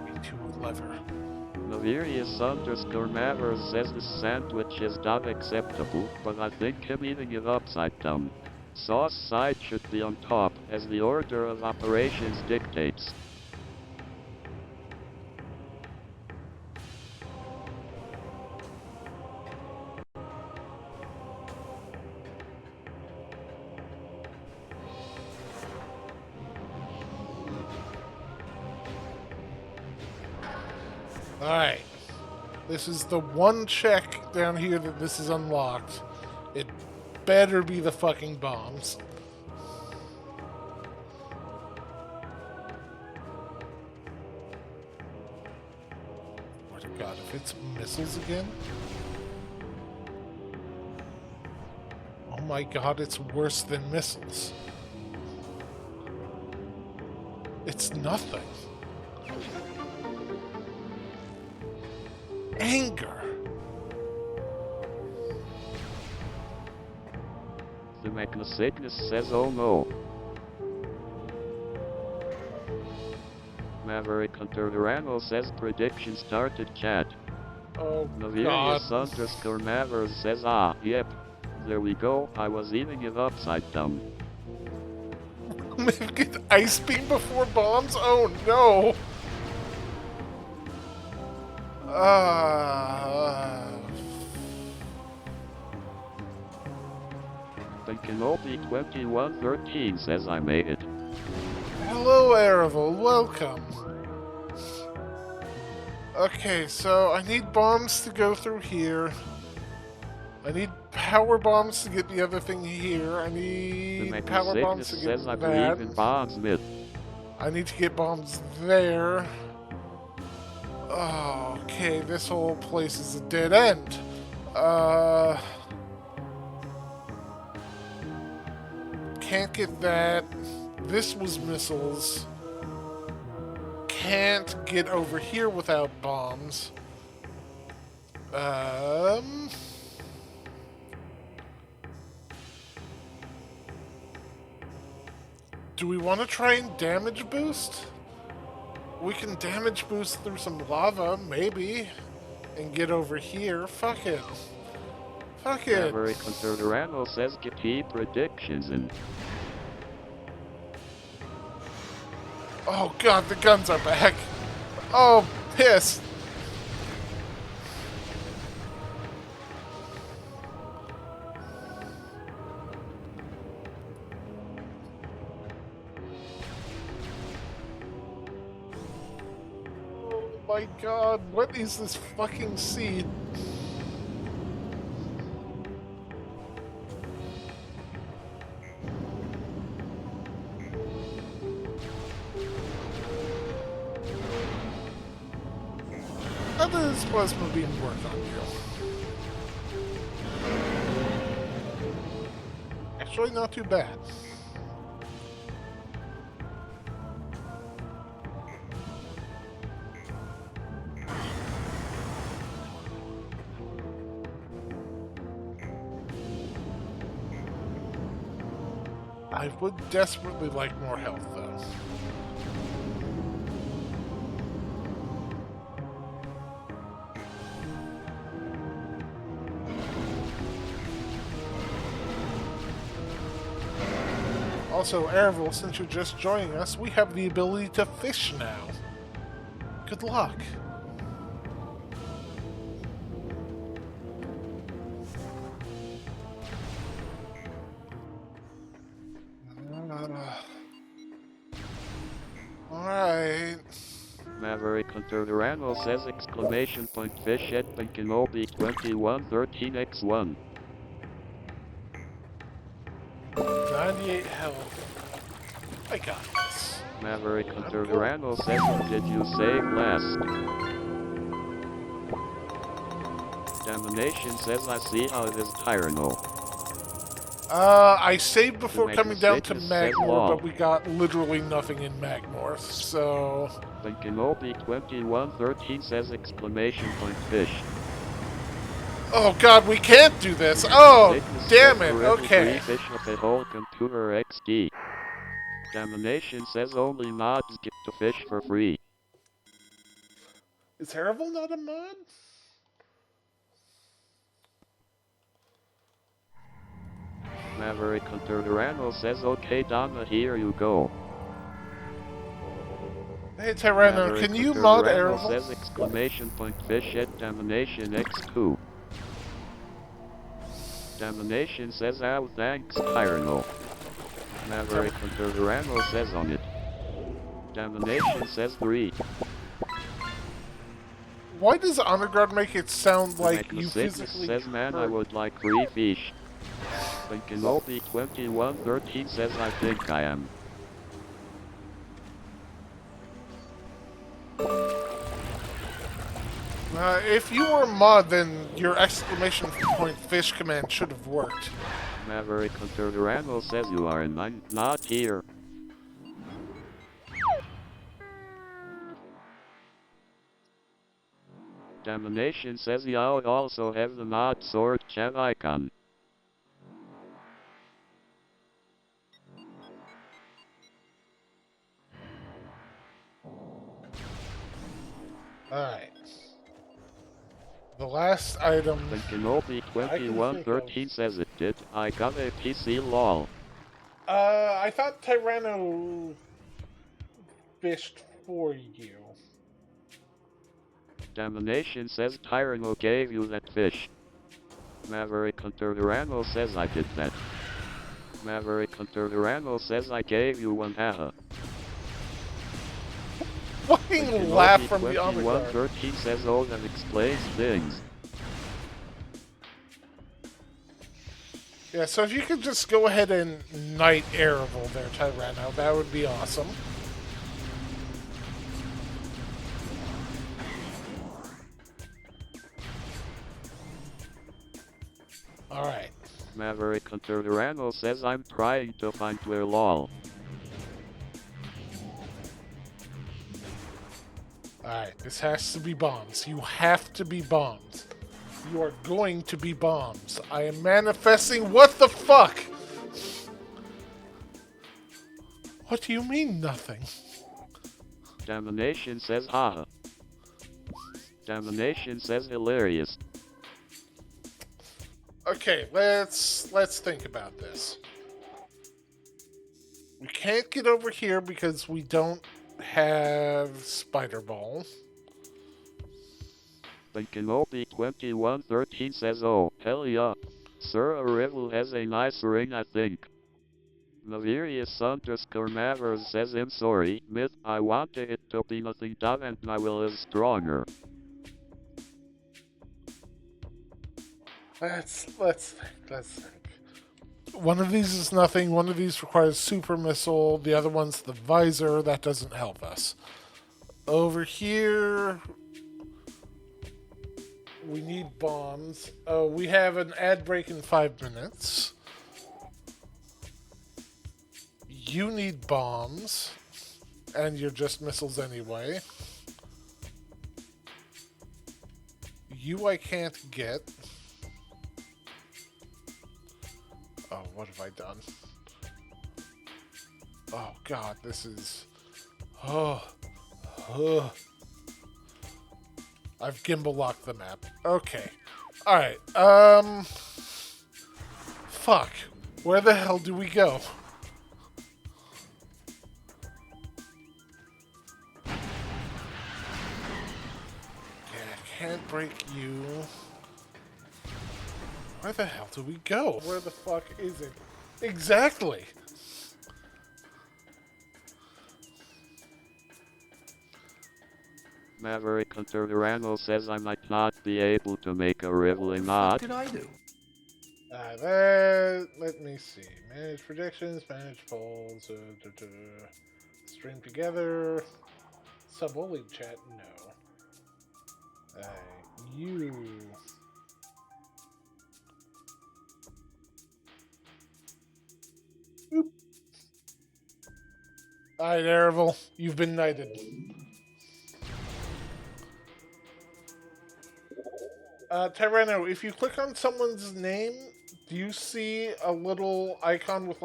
Be too clever. Navirius underscore Mavers says the sandwich is not acceptable, but I think him eating it upside down. Sauce side should be on top, as the order of operations dictates. Alright. This is the one check down here that this is unlocked. It better be the fucking bombs. Oh my god, if it's missiles again? Oh my god, it's worse than missiles. It's nothing. Anger. The Magna-Sickness says oh no. Maverick Hunter Durano says prediction started chat. Oh Navirius god. underscore Mavers says ah, yep. There we go, I was eating it upside down. Get ice beam before bombs? Oh no. Kenobi 2113 says I made it. Hello, Aravel. Welcome. Okay, so I need bombs to go through here. I need power bombs to get the other thing here. I The need power bombs to Magna-Sickness get says I that. believe in bombs, Mith. I need to get bombs there. Oh, okay, this whole place is a dead end. Can't get that. This was missiles. Can't get over here without bombs. Do we want to try and damage boost? We can damage boost through some lava, maybe, and get over here. Fuck it. Fuck it. Maverick Hunter Durano says get key predictions in. Oh god, the guns are back. Oh, piss. Oh my god, what is this fucking seed? How does plasma beam work on you? Actually, not too bad. I would desperately like more health, though. Also, Airville, since you're just joining us, we have the ability to fish now. Good luck. Alright. Maverick Hunter Durano says exclamation point fish at Pinkinobi 2113x1. 98 health. I got this. Maverick Hunter Durano says, who did you save last? Damnation says, I see how it is Tyranno. I saved before The coming down to Metroid says Magmore, law. but we got literally nothing in Magmore, so... Pinkinobi 2113 says exclamation point fish. Oh god, we can't do this! Oh, Sickness damn says it, forever okay. free fish of the whole computer XD. Damnation says only mods get to fish for free. Is Harival not a mod? Maverick Hunter Durano says, okay Donna, here you go. Hey Tyranno, Maverick can you Hunter mod Durano Harival? says exclamation point fish at Damnation X2. Damnation says, oh thanks Tyranno. Maverick Hunter Durano says on it. Damnation says 3. Why does Honor Guard make it sound like you Sickness physically says, man, I hurt? would like free fish. Pinkinobi 2113 says, I think I am. If you were a mod, then your exclamation point fish command should have worked. Maverick Hunter Durano says, you are not here. Damnation says, you also have the mod sword chat icon. Alright. The last item... Pinkinobi 2113 says it did. I got a PC lol. I thought Tyranno fished for you. Damnation says Tyranno gave you that fish. Maverick Hunter Durano says I did that. Maverick Hunter Durano says I gave you one haha. Fucking laugh from the Honor Guard. 2113 says oh that explains things. Yeah, so if you could just go ahead and knight Harival there, Tyranno, that would be awesome. Alright. Maverick Hunter Durano says I'm trying to find where lol. Alright, this has to be bombs. You have to be bombs. You are going to be bombs. I am manifesting. What the fuck? What do you mean, nothing? Damnation says haha. Damnation says hilarious. Okay, let's think about this. We can't get over here because we don't have Spider Ball. Pinkinobi 2113 says oh, hell yeah. Sir Arrival has a nice ring I think. Navirius _Mavers says I'm sorry, Mith, I wanted it to be nothing done and my will is stronger. Let's think. One of these is nothing. One of these requires super missile. The other one's the visor. That doesn't help us. Over here, we need bombs. Oh, we have an ad break in 5 minutes. You need bombs, and you're just missiles anyway. You I can't get. Oh, what have I done? Oh god, this is... Oh. I've gimbal locked the map. Okay. Alright, fuck. Where the hell do we go? Can't break you. Where the hell do we go? Where the fuck is it? Exactly! Maverick Hunter Randall says I might not be able to make a Rivoli mod. What did I do? Let me see. Manage predictions, manage polls, stream together. Sub-only chat, no. You... Oop. Alright, Erevel, you've been knighted. Tyranno, if you click on someone's name, do you see a little icon with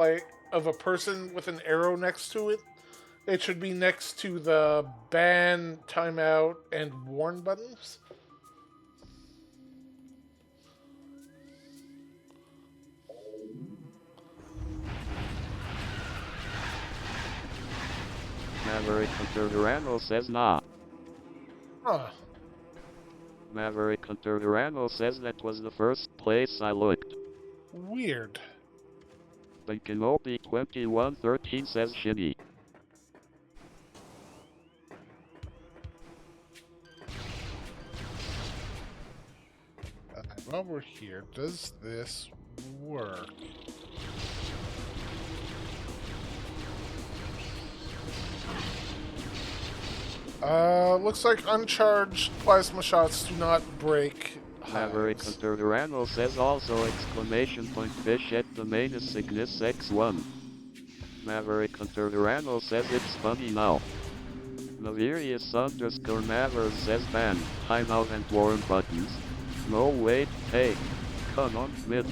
of a person with an arrow next to it? It should be next to the ban, timeout, and warn buttons. Maverick Hunter Randall says nah. Huh. Maverick Hunter Randall says that was the first place I looked. Weird. But Kenobi 2113 says shitty. While we're here, does this work? Looks like uncharged plasma shots do not break Maverick hives. Hunter Randall says also exclamation point fish at the main is Cygnus X1. Maverick Hunter Randall says it's funny now. Navirius_Mavers says ban, timeout and warm buttons. No wait, hey, come on Mith,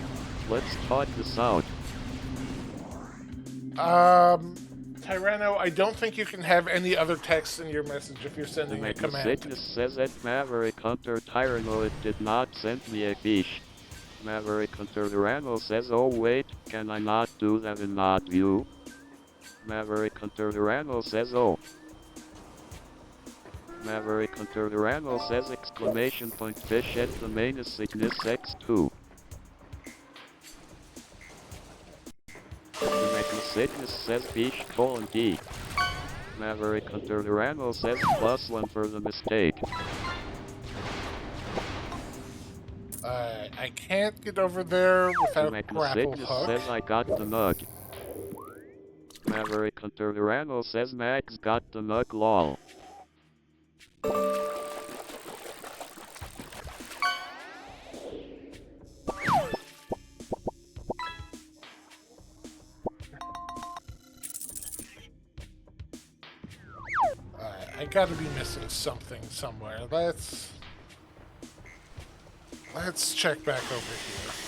let's talk this out. Tyranno, I don't think you can have any other text in your message if you're sending a command. Cygnus says at Maverick Hunter Tyranno it did not send me a fish. Maverick Hunter Randall says oh wait, can I not do that in not view? Maverick Hunter Randall says oh. Maverick Hunter Randall says exclamation point fish at the main is Cygnus X2. Cygnus says fish :D. Maverick Hunter Randall says +1 for the mistake. I can't get over there without grapple hook. Says I got the nug. Maverick Hunter Randall says Max got the nug lol. I gotta be missing something somewhere. Let's check back over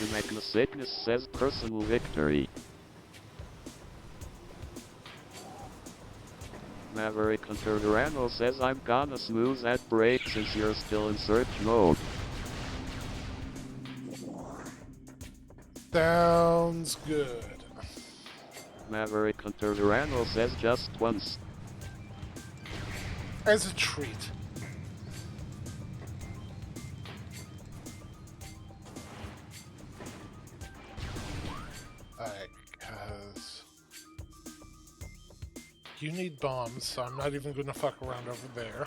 here. The Cygnus says personal victory. Maverick Hunter Randall says I'm gonna smooth that break since you're still in search mode. Sounds good. Maverick Hunter Randall says just once. As a treat. Alright, because You need bombs, so I'm not even going to fuck around over there.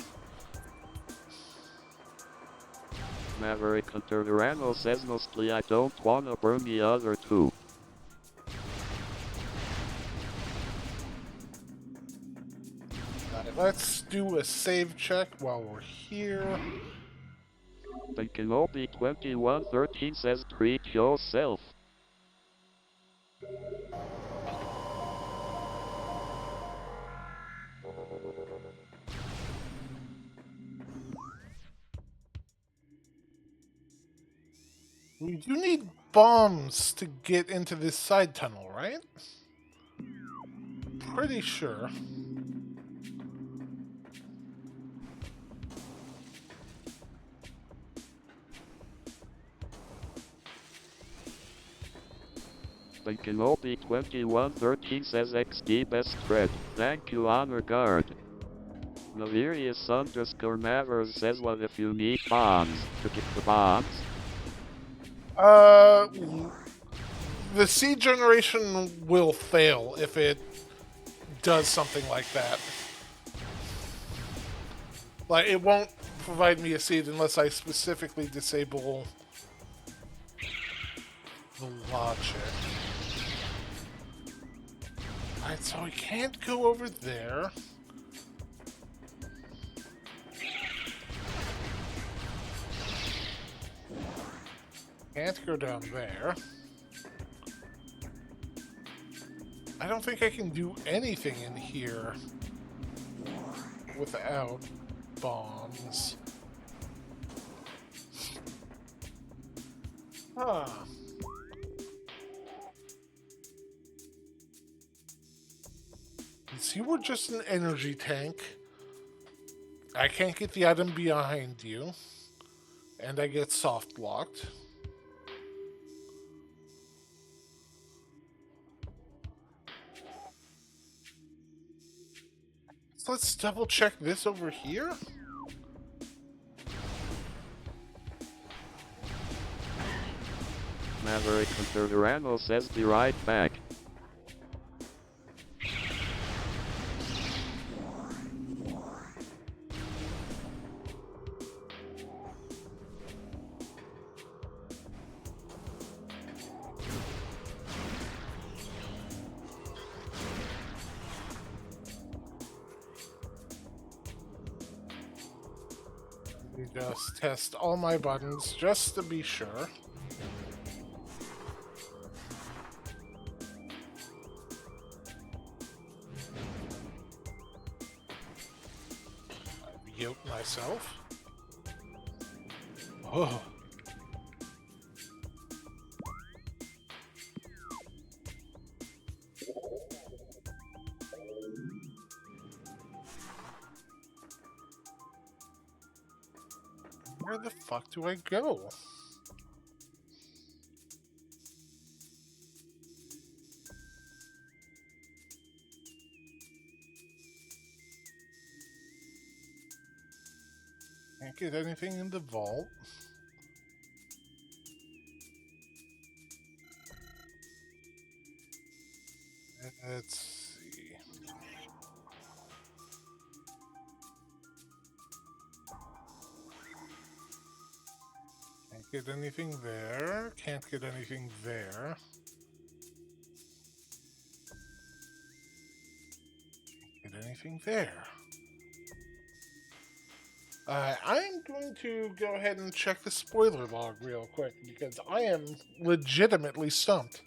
Maverick Hunter Rano says mostly I don't wanna burn the other two. Let's do a save check while we're here. The Kenobi 2113 says treat yourself. We do need bombs to get into this side tunnel, right? Pretty sure. The Kenobi 2113 says XD best spread. Thank you, Honor Guard. Navirius _ Mavers says what if you need bombs to get the bombs? The seed generation will fail if it does something like that. Like, it won't provide me a seed unless I specifically disable the logic. Alright, so I can't go over there. Can't go down there. I don't think I can do anything in here without bombs. Huh. You were just an energy tank. I can't get the item behind you. And I get soft locked. So let's double check this over here. Maverick Hunter Rano says be right back. Let me just test all my buttons just to be sure. I mute myself. Oh. Where the fuck do I go? Can't get anything in the vault. Let's see. Can't get anything there. Can't get anything there. Can't get anything there. I'm going to go ahead and check the spoiler log real quick because I am legitimately stumped.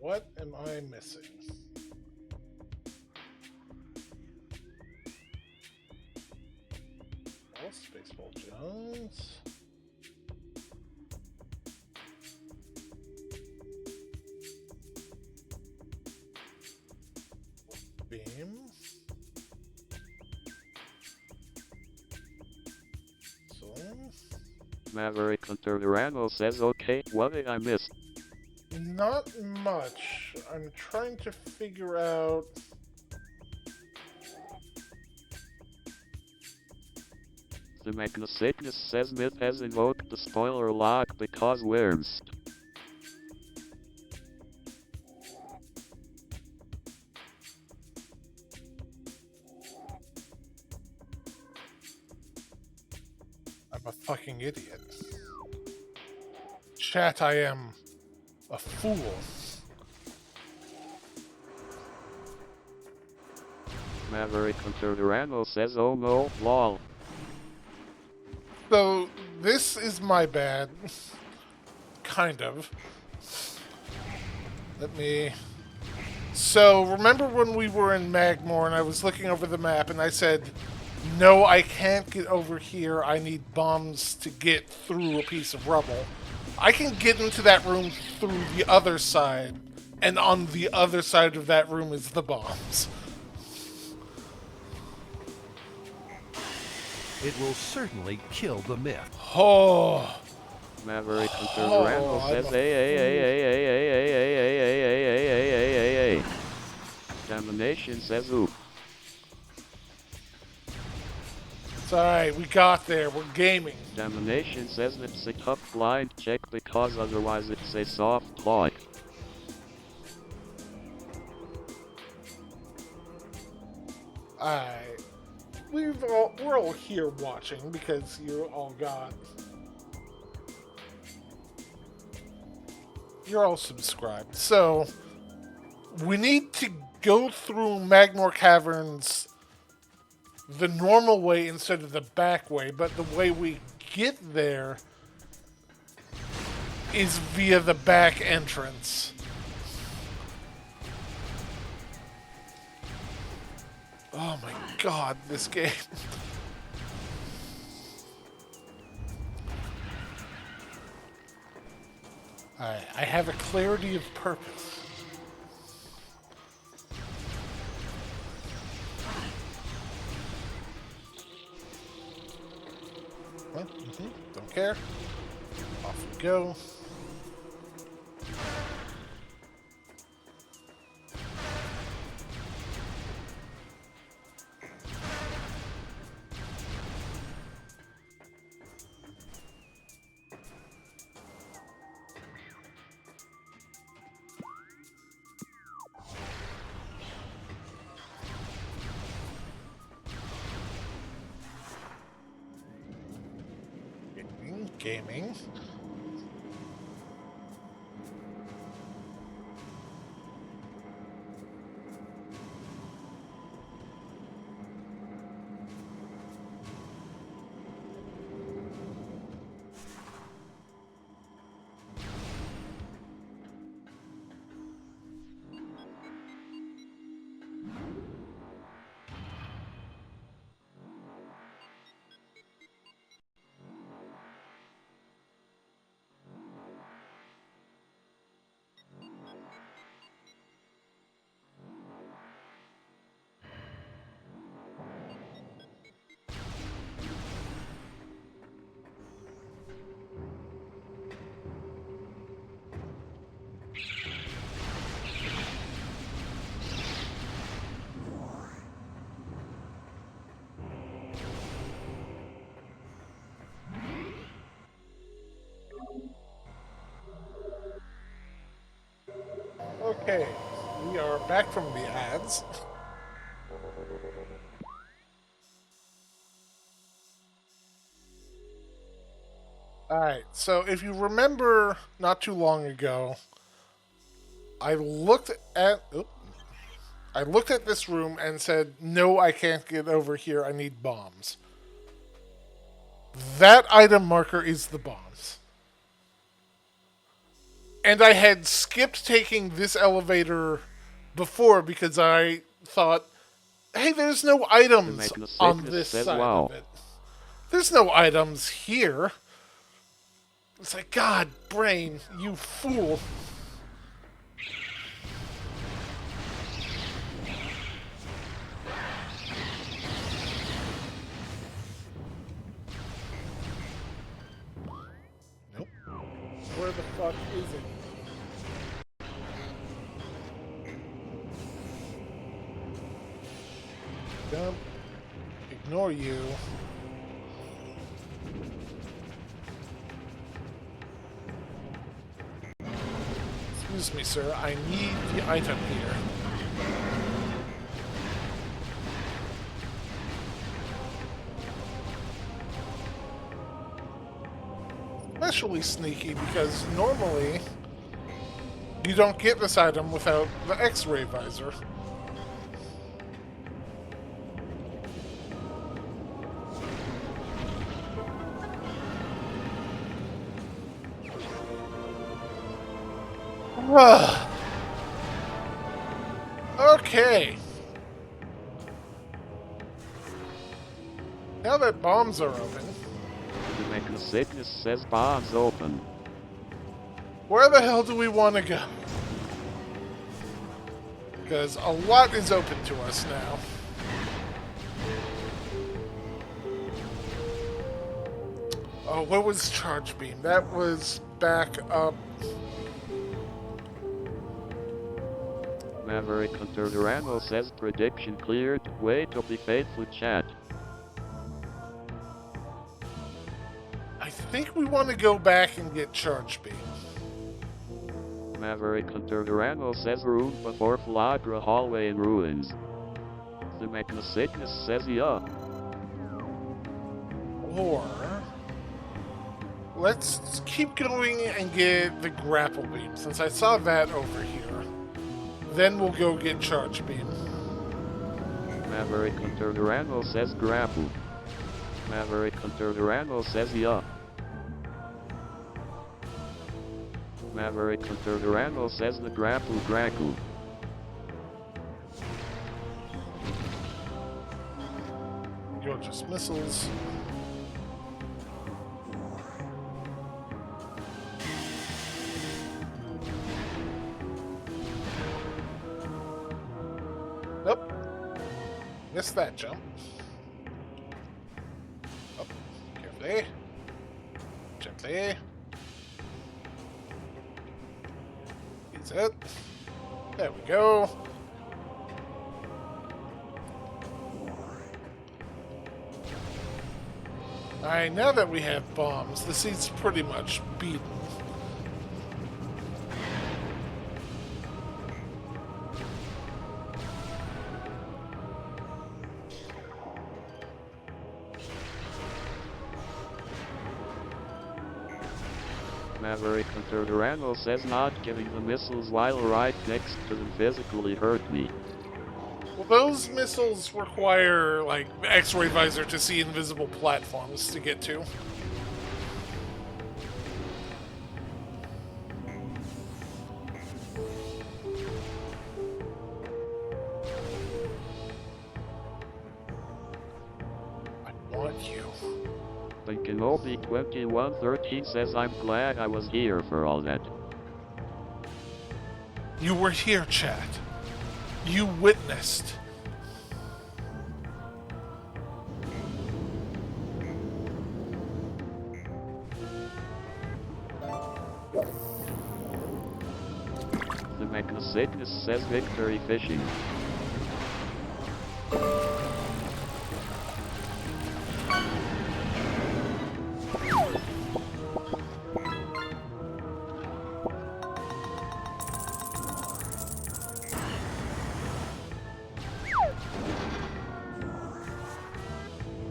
What am I missing? Oh, Spaceball Jones. Beam. Zoom. Maverick Hunter Ramo says, okay, what did I miss? Not much. I'm trying to figure out... The Magnosatness says Mith has invoked the spoiler lock because worms. I'm a fucking idiot. Chat, I am a fool. Maverick Hunter Ramo says, oh no, lol. So, this is my bad. Kind of. Let me... So, remember when we were in Magmore and I was looking over the map and I said, no, I can't get over here. I need bombs to get through a piece of rubble. I can get into that room through the other side, and on the other side of that room is the bombs. It will certainly kill the Myth. Oh... Maverick Hunter Ramo says, Domination says, ooh. It's alright, we got there. We're gaming. Domination says it's a tough blind check because otherwise it's a soft plot. Alright. We're all here watching because you're all subscribed. So, we need to go through Magmore Caverns the normal way instead of the back way, but the way we get there is via the back entrance. Oh my god, this game. Alright, I have a clarity of purpose. Don't care. Off we go. Gaming. Okay, we are back from the ads. Alright, so if you remember not too long ago, I looked at this room and said, no, I can't get over here, I need bombs. That item marker is the bombs. And I had skipped taking this elevator before because I thought, hey, there's no items Making on sickness this says side wow. of it. There's no items here. It's like, God, brain, you fool. Nope. Where the fuck is it? Dump. Ignore you. Excuse me, sir. I need the item here. Especially sneaky because normally you don't get this item without the X-ray visor. Okay. Now that bombs are open, The Making Sickness says bombs open. where the hell do we want to go? Because a lot is open to us now. Oh, what was Charge Beam? That was back up. Maverick Hunter Durango says prediction cleared. Way to be faithful, chat. I think we want to go back and get Charge Beam. Maverick Hunter Durango says room before Flagra hallway in ruins. The Making Sickness says yeah. Or let's keep going and get the Grapple Beam, since I saw that over here. Then we'll go get Charge Beam. Maverick Hunter Durango says grapple. Maverick Hunter Durango says yeah. Maverick Hunter Durango says the grapple grackle. Gorgeous missiles. Nope. Missed that jump. Up. Carefully. Gently. That's it. There we go. Alright, now that we have bombs, the seat's pretty much beaten. Maverick Hunter Durango says not giving the missiles while right next to them physically hurt me. Well, those missiles require, like, X-ray visor to see invisible platforms to get to. I want you. But Kenobi 2113 says I'm glad I was here for all that. You were here, chat. You witnessed. The Making Sickness says victory fishing.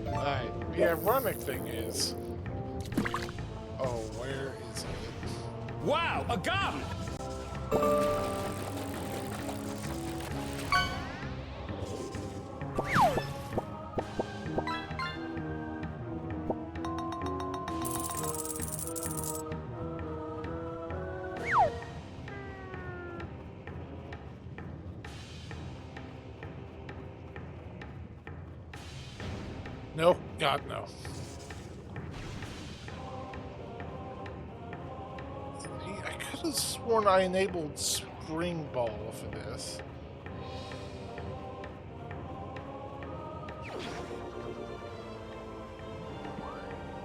Alright, the ironic thing is... Oh, where is it? Wow, a gun! No, God, no. See, I could have sworn I enabled Spring Ball for this.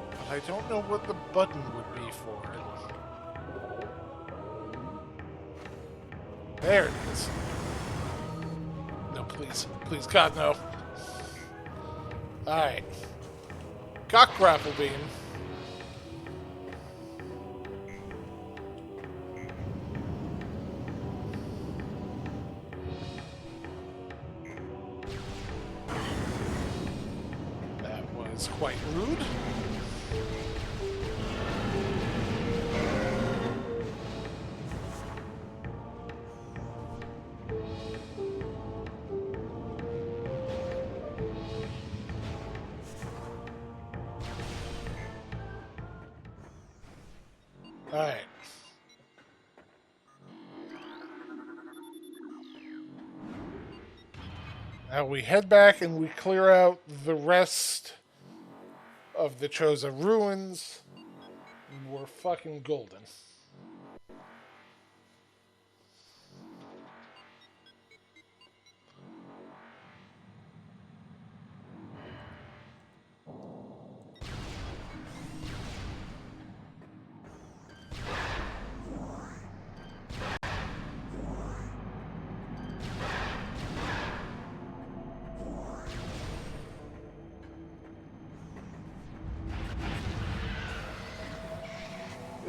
But I don't know what the button would be for it. There it is. No, please. Please, God, no. Alright. Got Grapple Beam. That was quite rude. Alright. Now we head back and we clear out the rest of the Choza ruins. And we're fucking golden.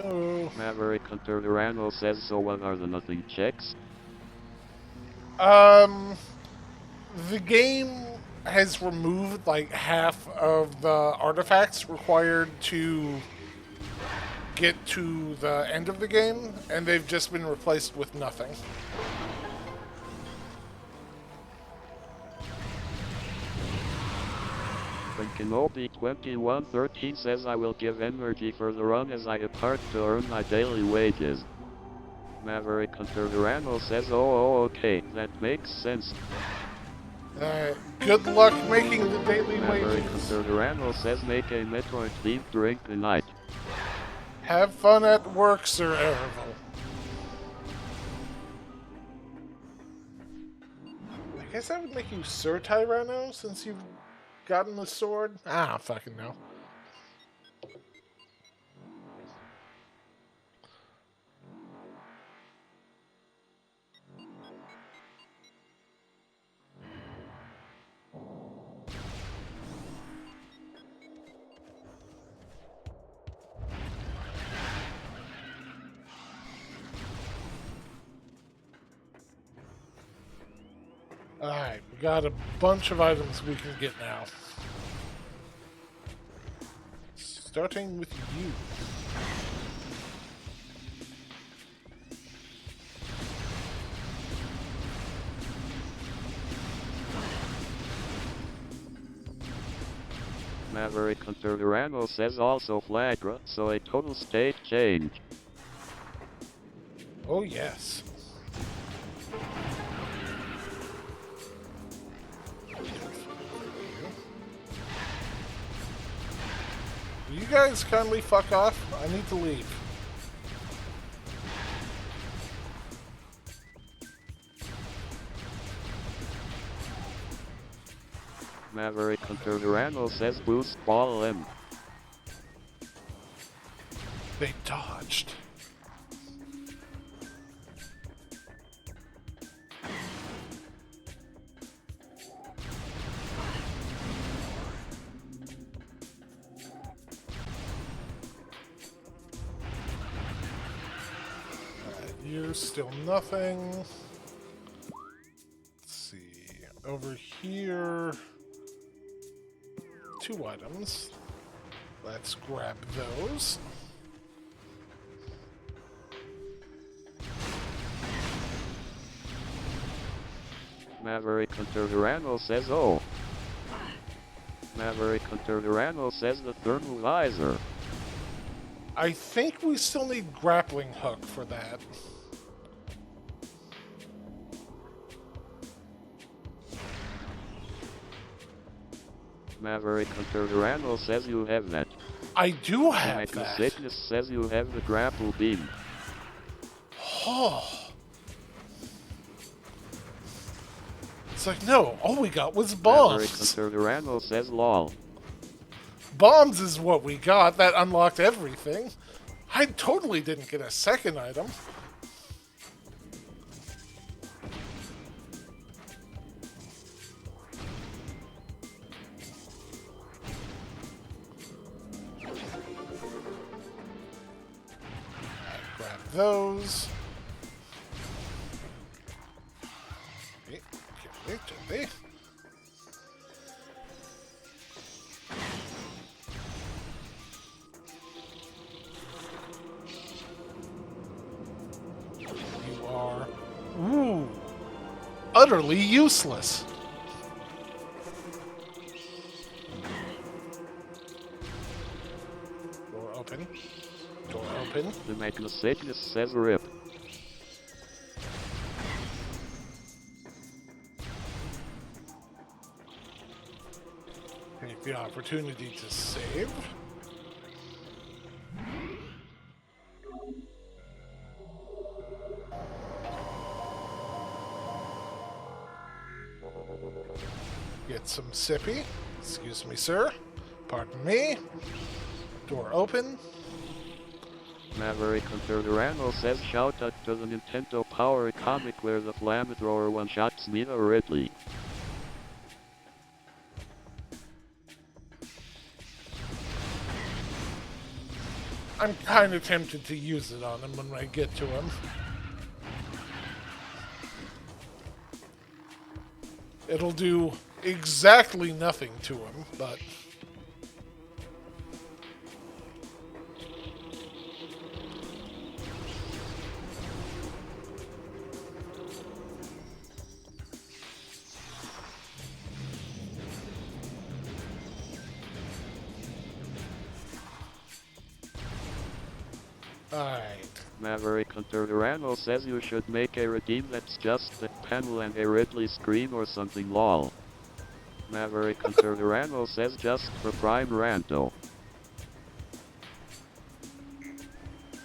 Go. Maverick Hunter Durano says, so what are the nothing checks? The game has removed like half of the artifacts required to get to the end of the game, and they've just been replaced with nothing. When Kenobi 2113 says, I will give energy for the run as I depart to earn my daily wages. Maverick Hunter Durano says, oh, okay, that makes sense. Good luck making the daily Maverick wages. Hunter Durano says, make a Metroid themed drink tonight. Have fun at work, Sir Aravel. I guess that would make you Sir Tyranno since you've gotten the sword. I don't fucking know. Alright, we got a bunch of items we can get now. Starting with you. Maverick Hunter Durano says also Flagra, so a total state change. Oh, yes. Will you guys kindly fuck off? I need to leave. Maverick Hunter Durano says boost ball M. They dodged. You're still nothing. Let's see. Over here. 2 items. Let's grab those. Maverick Hunter Durano says oh. Maverick Hunter Durano says the thermal visor. I think we still need grappling hook for that. Maverick Hunter Randall says you have that. I do have Mecha that. Sickness says you have the grapple beam. Oh. It's like, no, all we got was Maverick bombs. Hunter Randall says lol. Bombs is what we got. That unlocked everything. I totally didn't get a second item. Grab those. Gently. You are, utterly useless. Door open. Door open. The Mecha Sickness says rip. Take the opportunity to save. Get some sippy. Excuse me, sir. Pardon me. Door open. Maverick Hunter Randall says shout out to the Nintendo Power comic where the flamethrower one-shots Mita Ridley. I'm kind of tempted to use it on him when I get to him. It'll do exactly nothing to him, but... Alright. Maverick Hunter Randall says you should make a redeem that's just that panel and a Ridley scream or something lol. Maverick Hunter Randall says just for Prime Rando.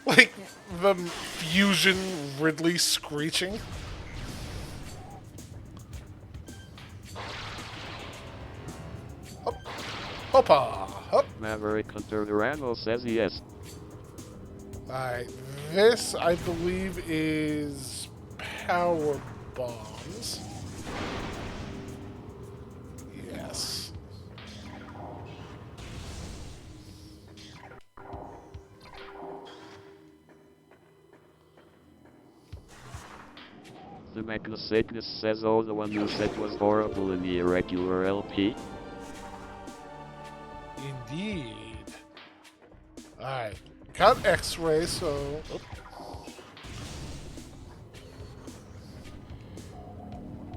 Like, the fusion Ridley screeching. Hop. Hoppa. Hop. Maverick Hunter Randall says yes. Alright, this I believe is power bombs. Yes. The Mecha Sickness says oh the one you said was horrible in the irregular LP. Indeed. Alright. Got X-ray, so... Oop.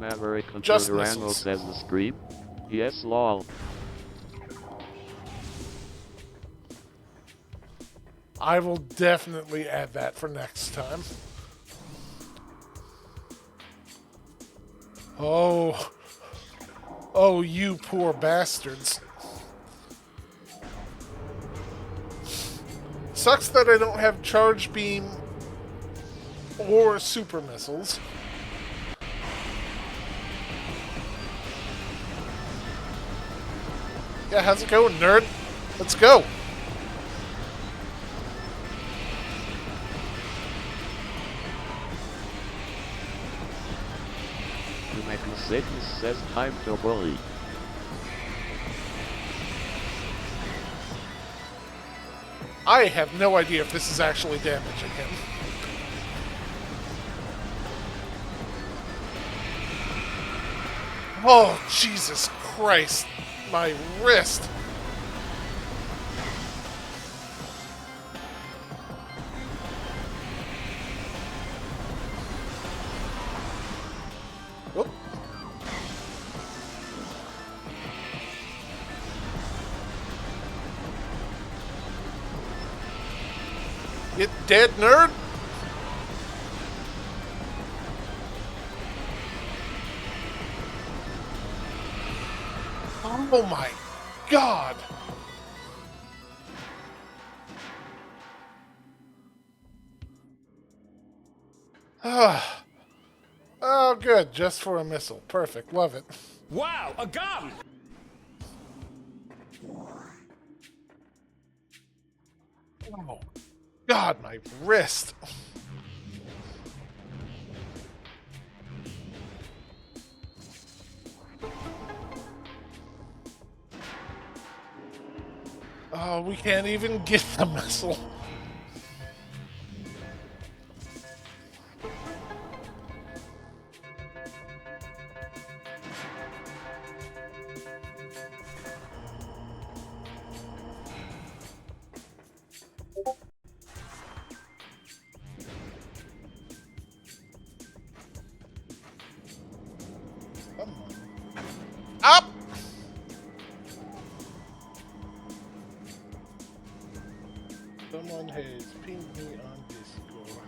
Maverick Hunter Just Randall missiles. says the scream. Yes lol. I will definitely add that for next time. Oh. Oh, you poor bastards. Sucks that I don't have charge beam or super missiles. Yeah, how's it going, nerd? Let's go. The Mecha Sickness says time to bully. I have no idea if this is actually damaging him. Oh, Jesus Christ. My wrist. Whoop. Get dead, nerd. Oh my God! Ah. Oh, good. Just for a missile. Perfect. Love it. Wow, a gun! Oh, God, my wrist. Oh, we can't even get the missile. Come on. Up! Someone has pinged me on Discord.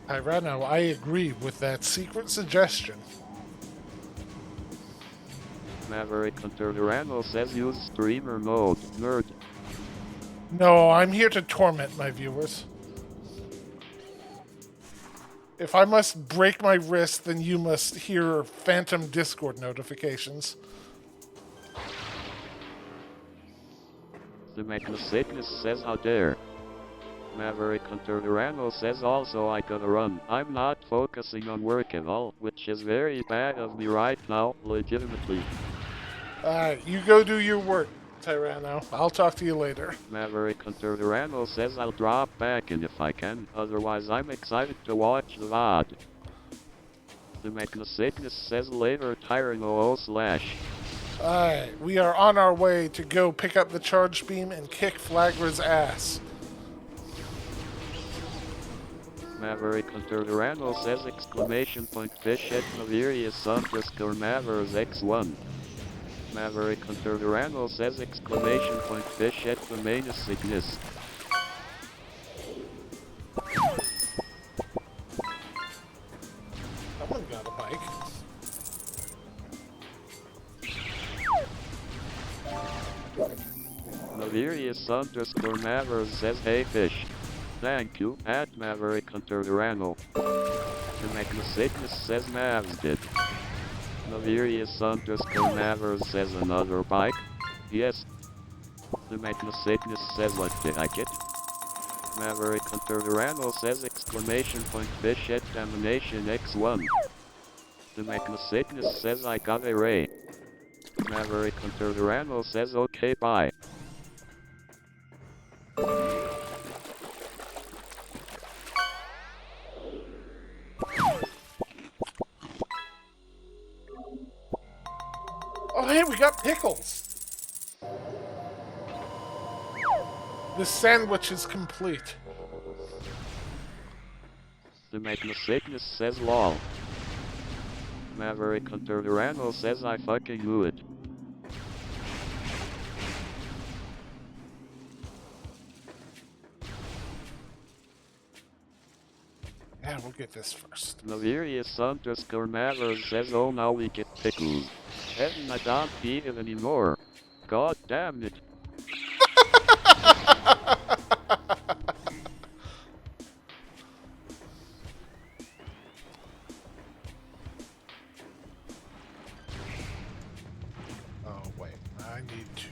Tyrano, I agree with that secret suggestion. Maverick Hunter Durano says use streamer mode. Nerd. No, I'm here to torment my viewers. If I must break my wrist, then you must hear phantom Discord notifications. The Sickness says how dare. Maverick Hunter Durano says also I gotta run. I'm not focusing on work at all, which is very bad of me right now, legitimately. Alright, you go do your work, Tyrano. I'll talk to you later. Maverick Hunter Durano says I'll drop back in if I can, otherwise I'm excited to watch the VOD. The Sickness says later Tyrano /. Alright, we are on our way to go pick up the charge beam and kick Flagra's ass. Maverick Hunter Durano says fish at Navirius _ Mavers X1. Maverick Hunter Durano says fish at the main Cygnus. Someone got a bike. Navirius _ Mavers says hey fish. Thank you, at Maverick Hunter Durano. The Sickness says Mavs did. Navirius _ Mavers says another bike. Yes. The Sickness says what did I get? Maverick Hunter Durano says fish at Domination X1. The Sickness says I got a ray. Maverick Hunter Durano says okay bye. Oh, hey, we got pickles! The sandwich is complete. The Sickness says lol. Maverick Hunter Durano says I fucking knew it. Yeah, we'll get this first. Navirius _ Mavers says oh now we get pickles. Heaven I don't eat it anymore. God damn it. Oh, wait. I need to...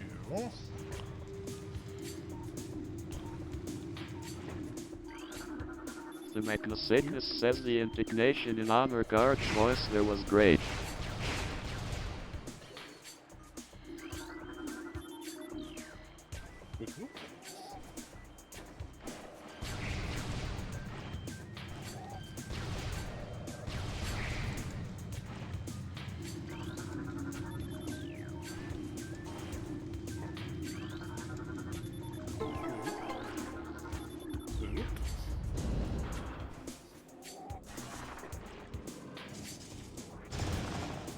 The Sickness says the indignation in Honor Guard's voice there was great.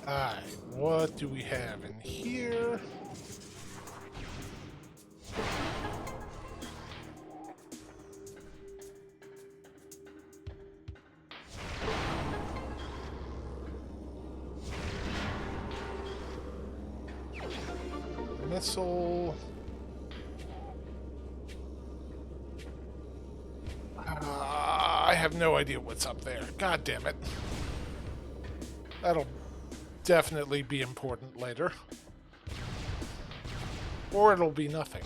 Alright, what do we have in here? missile. I have no idea what's up there. God damn it. That'll definitely be important later. Or it'll be nothing.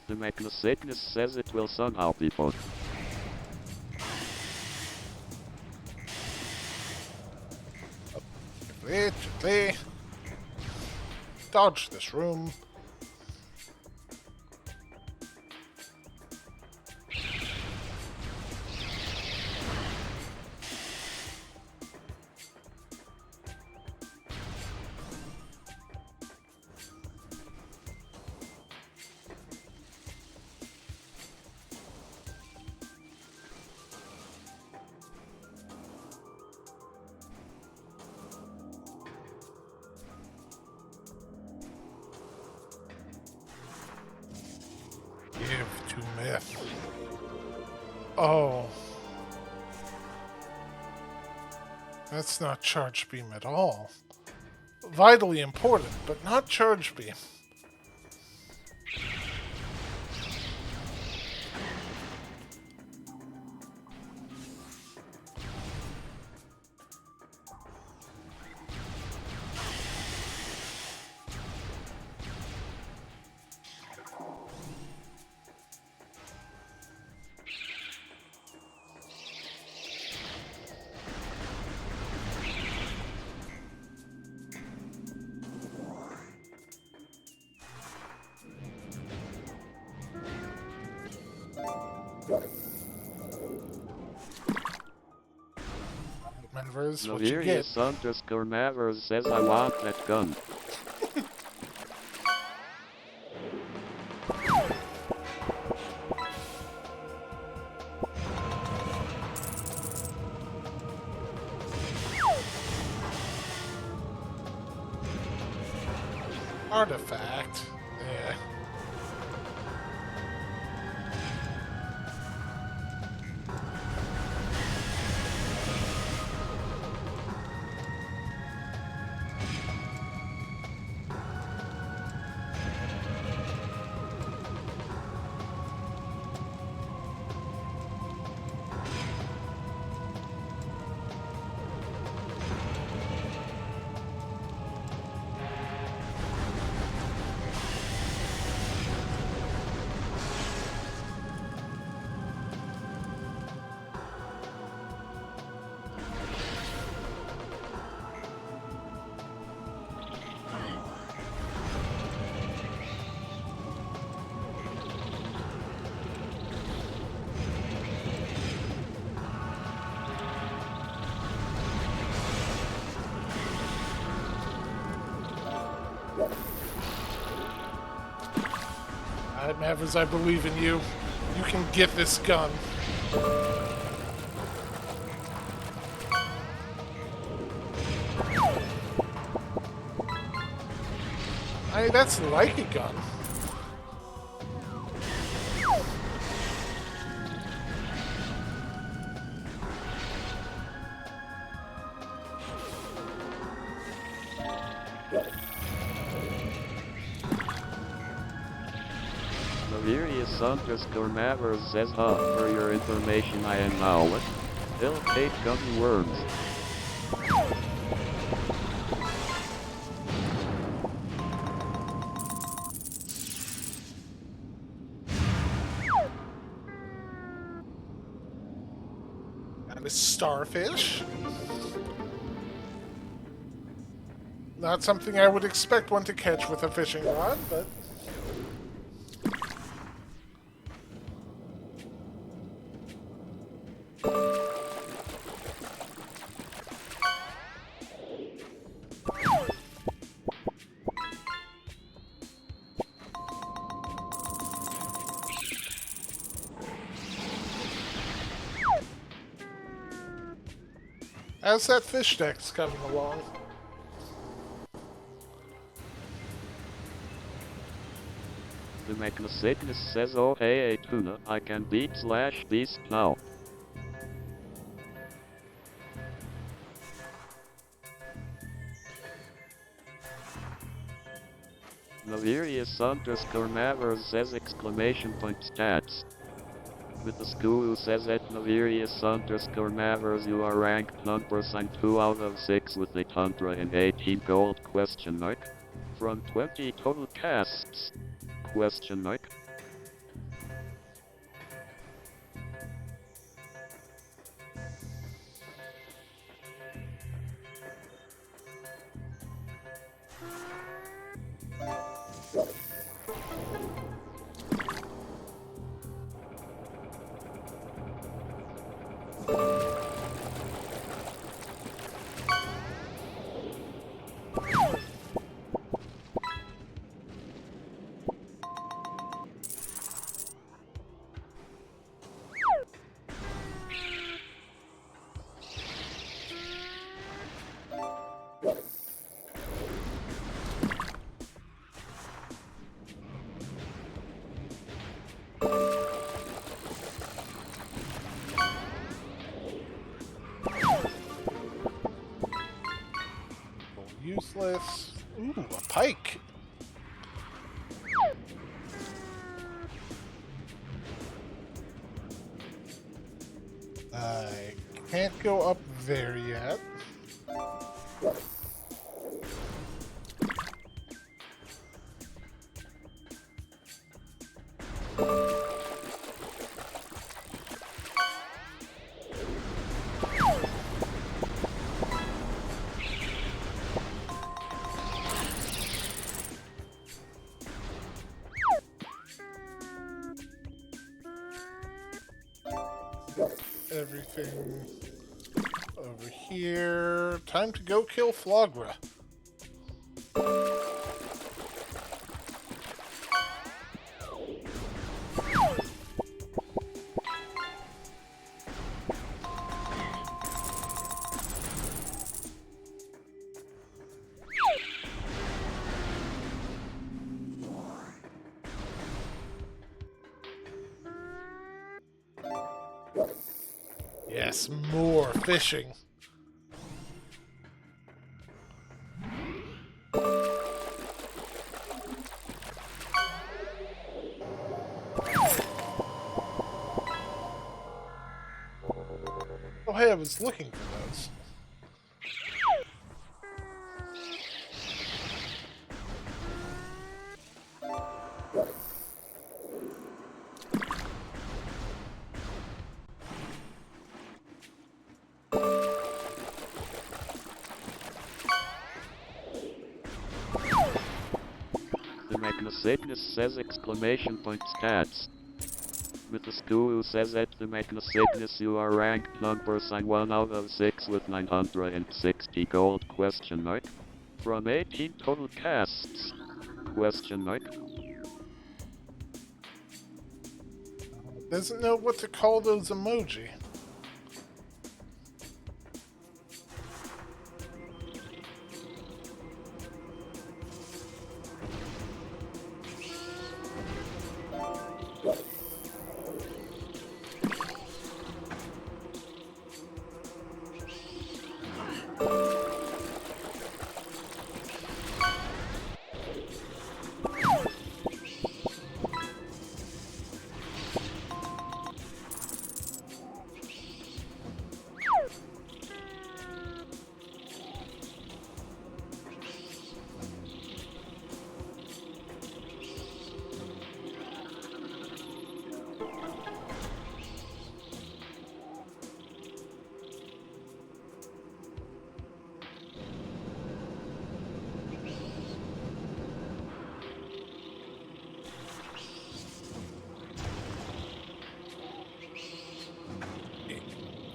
The Mechanosecnus says it will somehow be fun. Gently. Dodge this room. Give to Mith. Oh. That's not charge beam at all. Vitally important, but not charge beam. Mavers, what you get? Novirius_Mavers says I want that gun. Artifact. Yeah. Alright, Mavers, I believe in you. You can get this gun. That's like a gun. Novirius_Mavers says, for your information I am now with ill-paid gummy worms. And a starfish. Not something I would expect one to catch with a fishing rod, but... How's that fish deck's coming along? The Mechnocytness says, oh hey tuna, I can beat / beast now. Navirius_Mavers says stats. With the school says at Navirius_Mavers you are ranked number sign 2 out of 6 with 818 gold question mark. From 20 total casts? Question mark. Useless. Ooh, a pike. I can't go up there yet. Everything over here. Time to go kill Flogra. Yes, more fishing. Oh, hey, I was looking for those. The Mechnocytness says stats. With the school says at the Mechnocytness you are ranked number sign 1 out of 6 with 960 gold question mark. From 18 total casts? Question mark. Doesn't know what to call those emoji.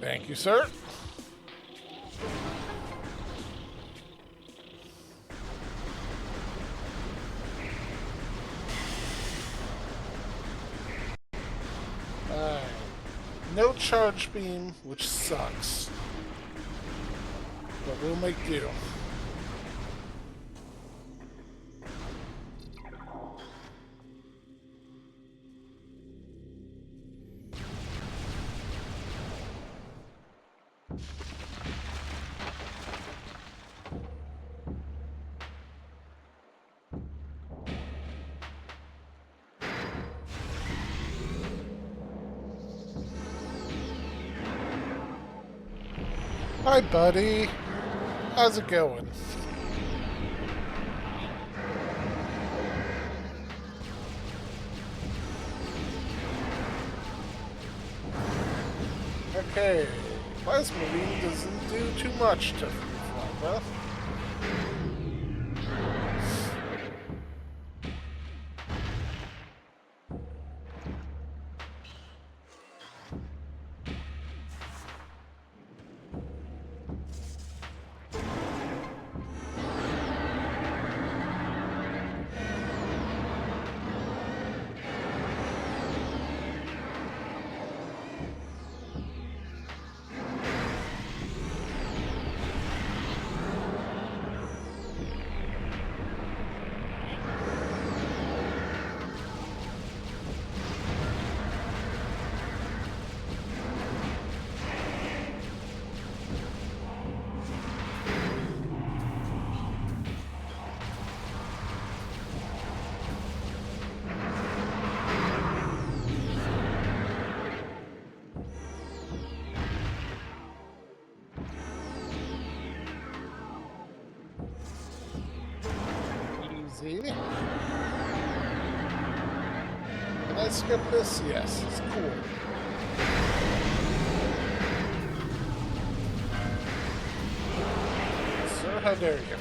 Thank you, sir. No charge beam, which sucks. But we'll make do. Hi, buddy. How's it going? Okay. Plasma beam doesn't do too much to Flabba. Easy. Can I skip this? Yes, it's cool. Sir, how dare you?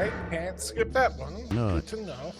I can't skip that one. No. Good to know.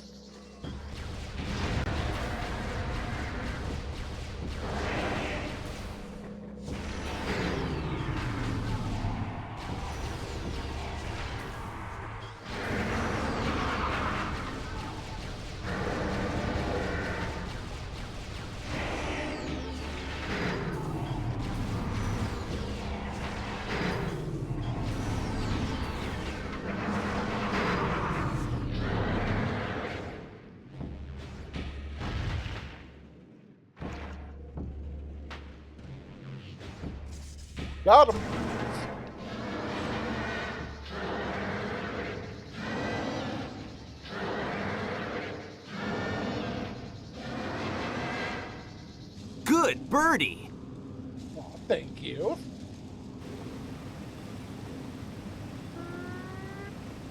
Got him. Good birdie. Oh, thank you.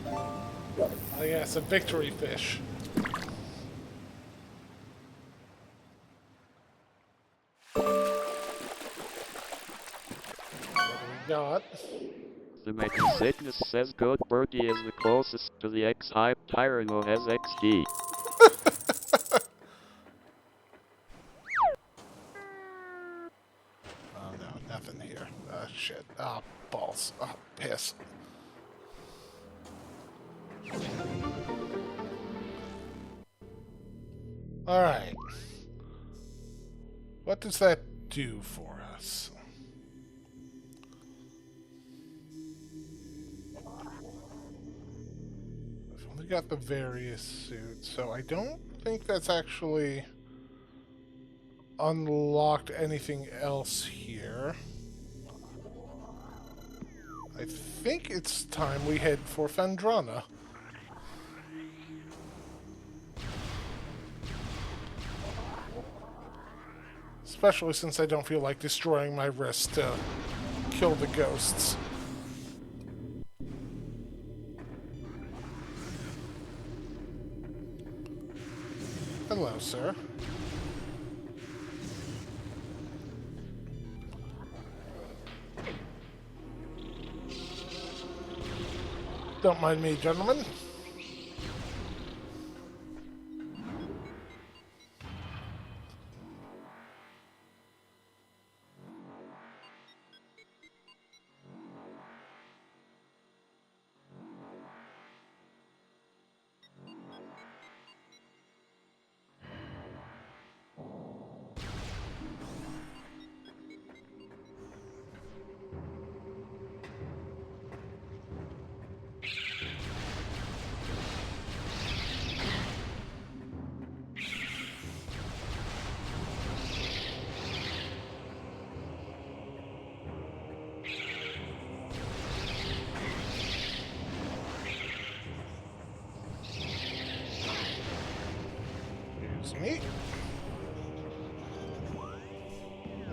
Oh yes, a victory fish. What do we got? The Sickness says Good Birdie is the closest to the X-Hype Tyranno as XD. Oh no, nothing here. Shit. Ah, balls. Ah, piss. Alright. What does that do for us? I've only got the various suits, so I don't think that's actually unlocked anything else here. I think it's time we head for Fendrana. Especially since I don't feel like destroying my wrist to kill the ghosts. Hello, sir. Don't mind me, gentlemen.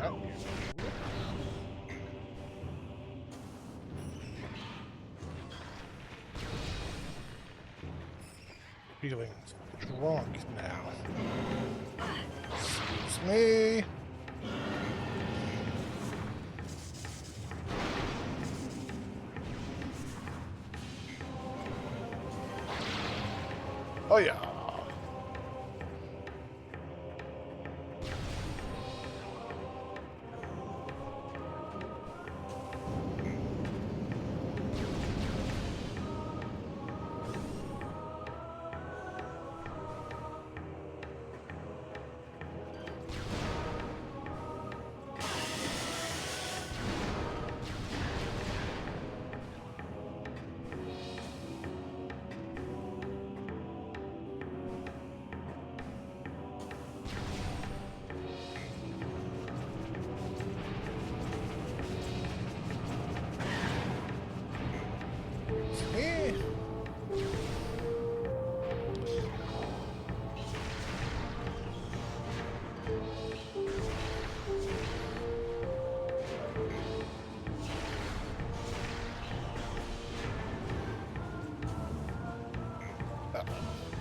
Not you. Feeling drunk now. Excuse me. Oh yeah.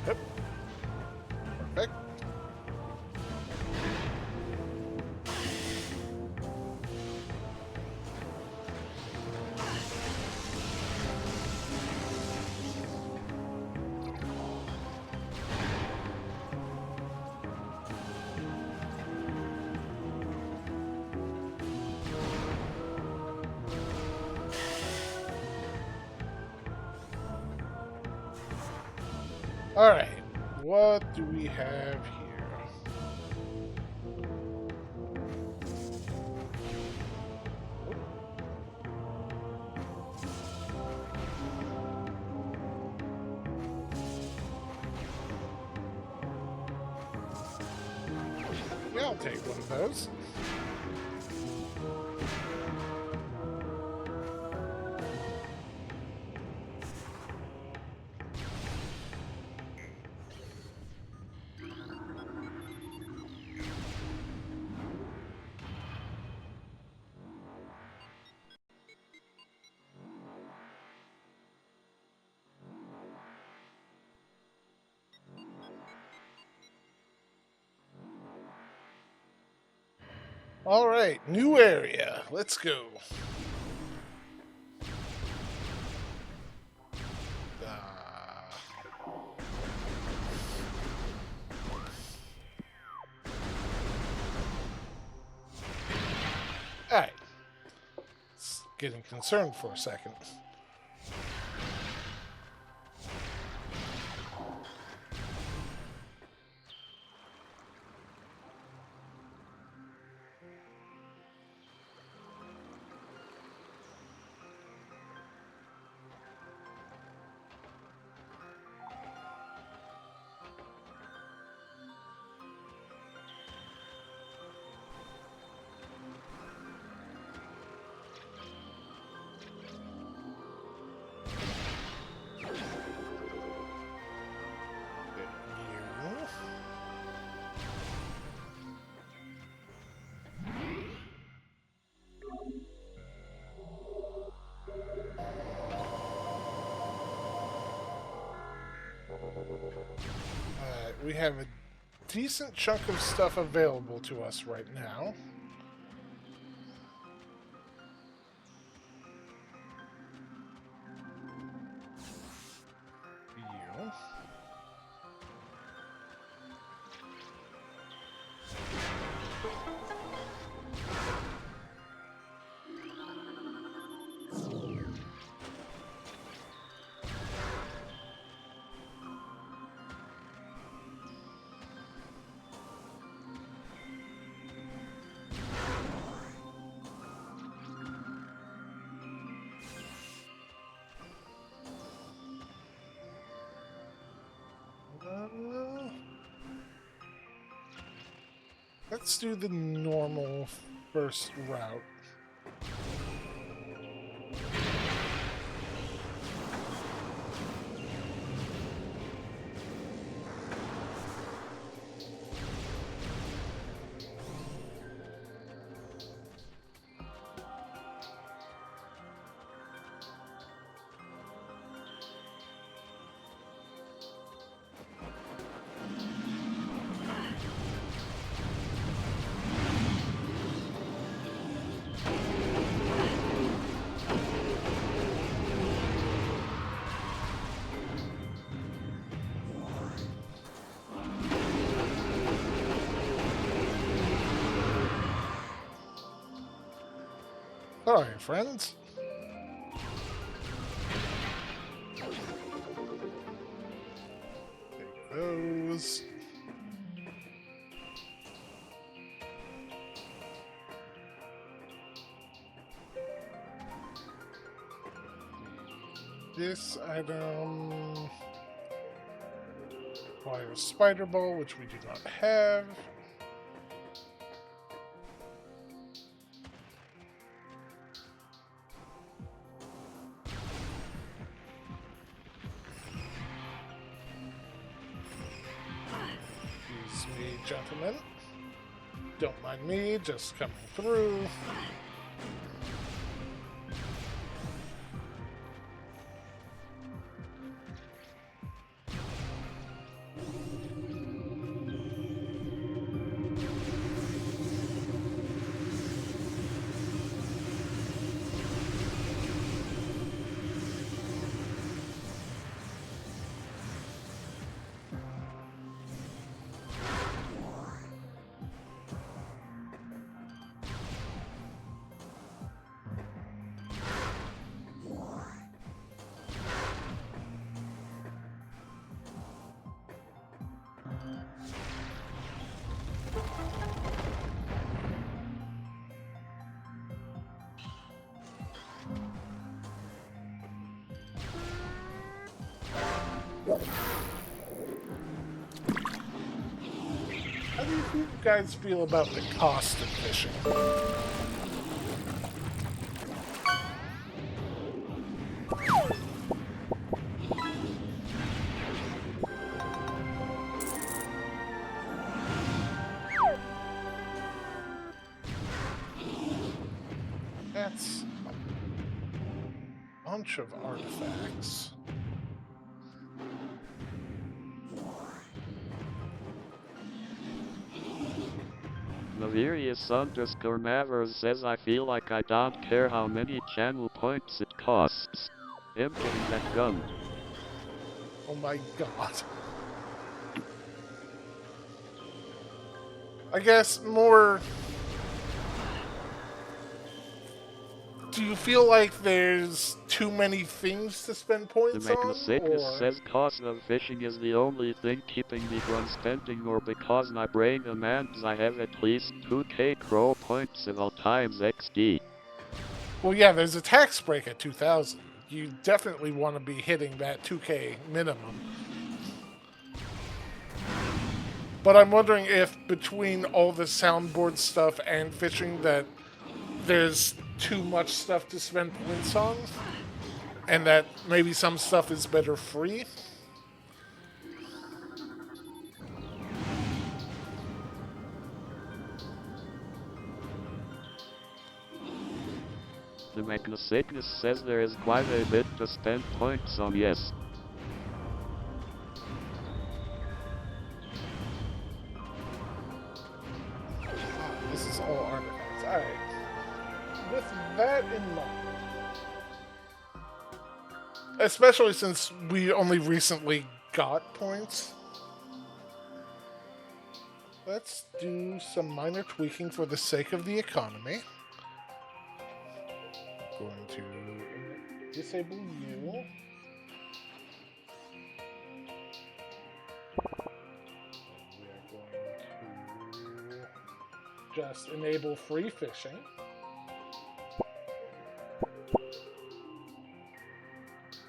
Yep. Perfect. All right, what do we have here? Yeah, I'll take one of those. All right, new area. Let's go. All right. It's getting concerned for a second. We have a decent chunk of stuff available to us right now. You. Let's do the normal first route. Alright, friends. Take those. This item requires spider ball, which we do not have. Excuse me, gentlemen. Don't mind me, just coming through. How do you guys feel about the cost of fishing? That's a bunch of artifacts. Navirius underscore Mavers says I feel like I don't care how many channel points it costs. Emptying that gun. Oh my god. I guess more... Do you feel like there's too many things to spend The points on? Magnacycnus Or... says cost of fishing is the only thing keeping me from spending or because my brain demands I have at least 2k crow points of all times XD. Well, yeah, there's a tax break at 2,000. You definitely want to be hitting that 2k minimum. But I'm wondering if between all the soundboard stuff and fishing that there's too much stuff to spend points on, and that maybe some stuff is better free. The Magnacycnus says there is quite a bit to spend points on, yes. This is all artifacts. Alright. With that in mind, especially since we only recently got points, let's do some minor tweaking for the sake of the economy. Going to disable you. We are going to just enable free fishing.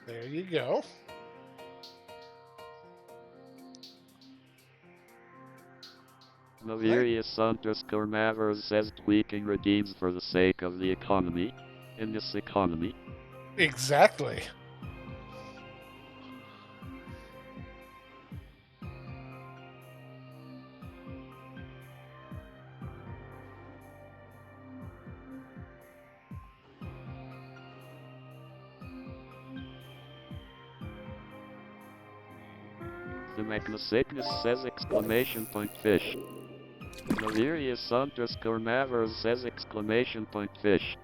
There you go. Navirius underscore Mavers says tweaking redeems for the sake of the economy. In this economy. Exactly. The Magnacycnus says exclamation point fish. Navirius underscore Mavers says exclamation point fish.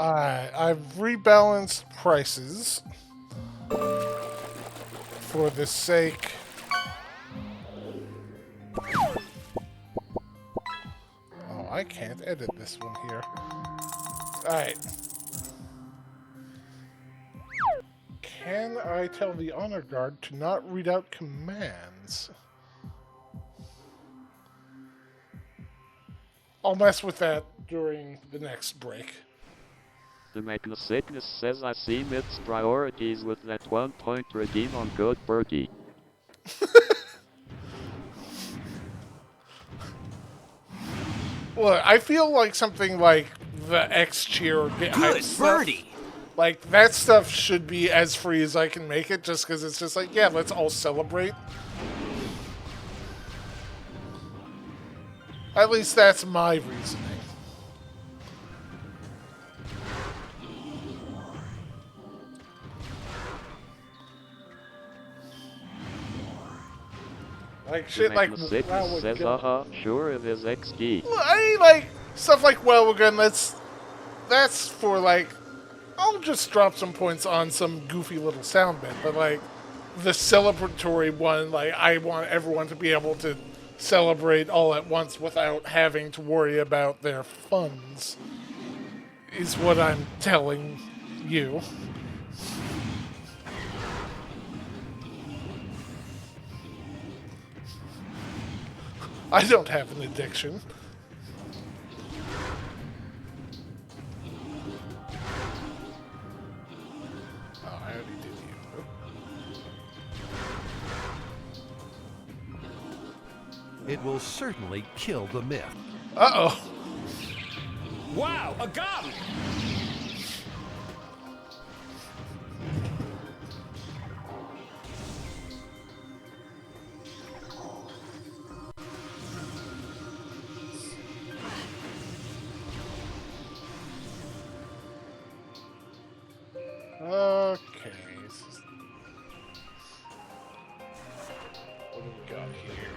I've rebalanced prices for the sake. Oh, I can't edit this one here. Alright. Can I tell the honor guard to not read out commands? I'll mess with that during the next break. The Magnosickness says I see Mith's priorities with that 1 point redeem on Good Birdie. Look, I feel like something like the X cheer or get hype Good stuff, birdie. like that stuff should be as free as I can make it, just because it's just like, yeah, let's all celebrate. At least that's my reasoning. Like shit like Magnosickness says, sure it is XD. I mean, like stuff like well, again, that's for like I'll just drop some points on some goofy little sound bit, but like the celebratory one, like I want everyone to be able to celebrate all at once without having to worry about their funds, is what I'm telling you. I don't have an addiction. Oh, I already did you. It will certainly kill the myth. Uh-oh. Wow, a gun! Okay. What do we got here?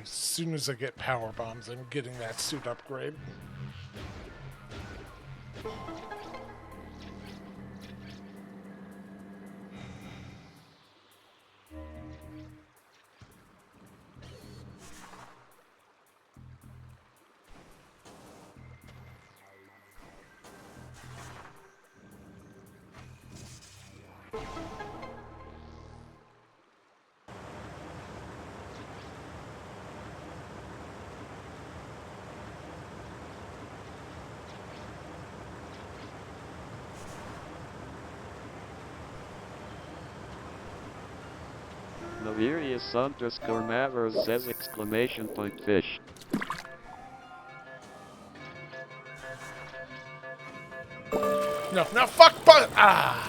As soon as I get power bombs, I'm getting that suit upgrade. Navirius underscore Mavers says exclamation point fish. No, no, fuck, but ah.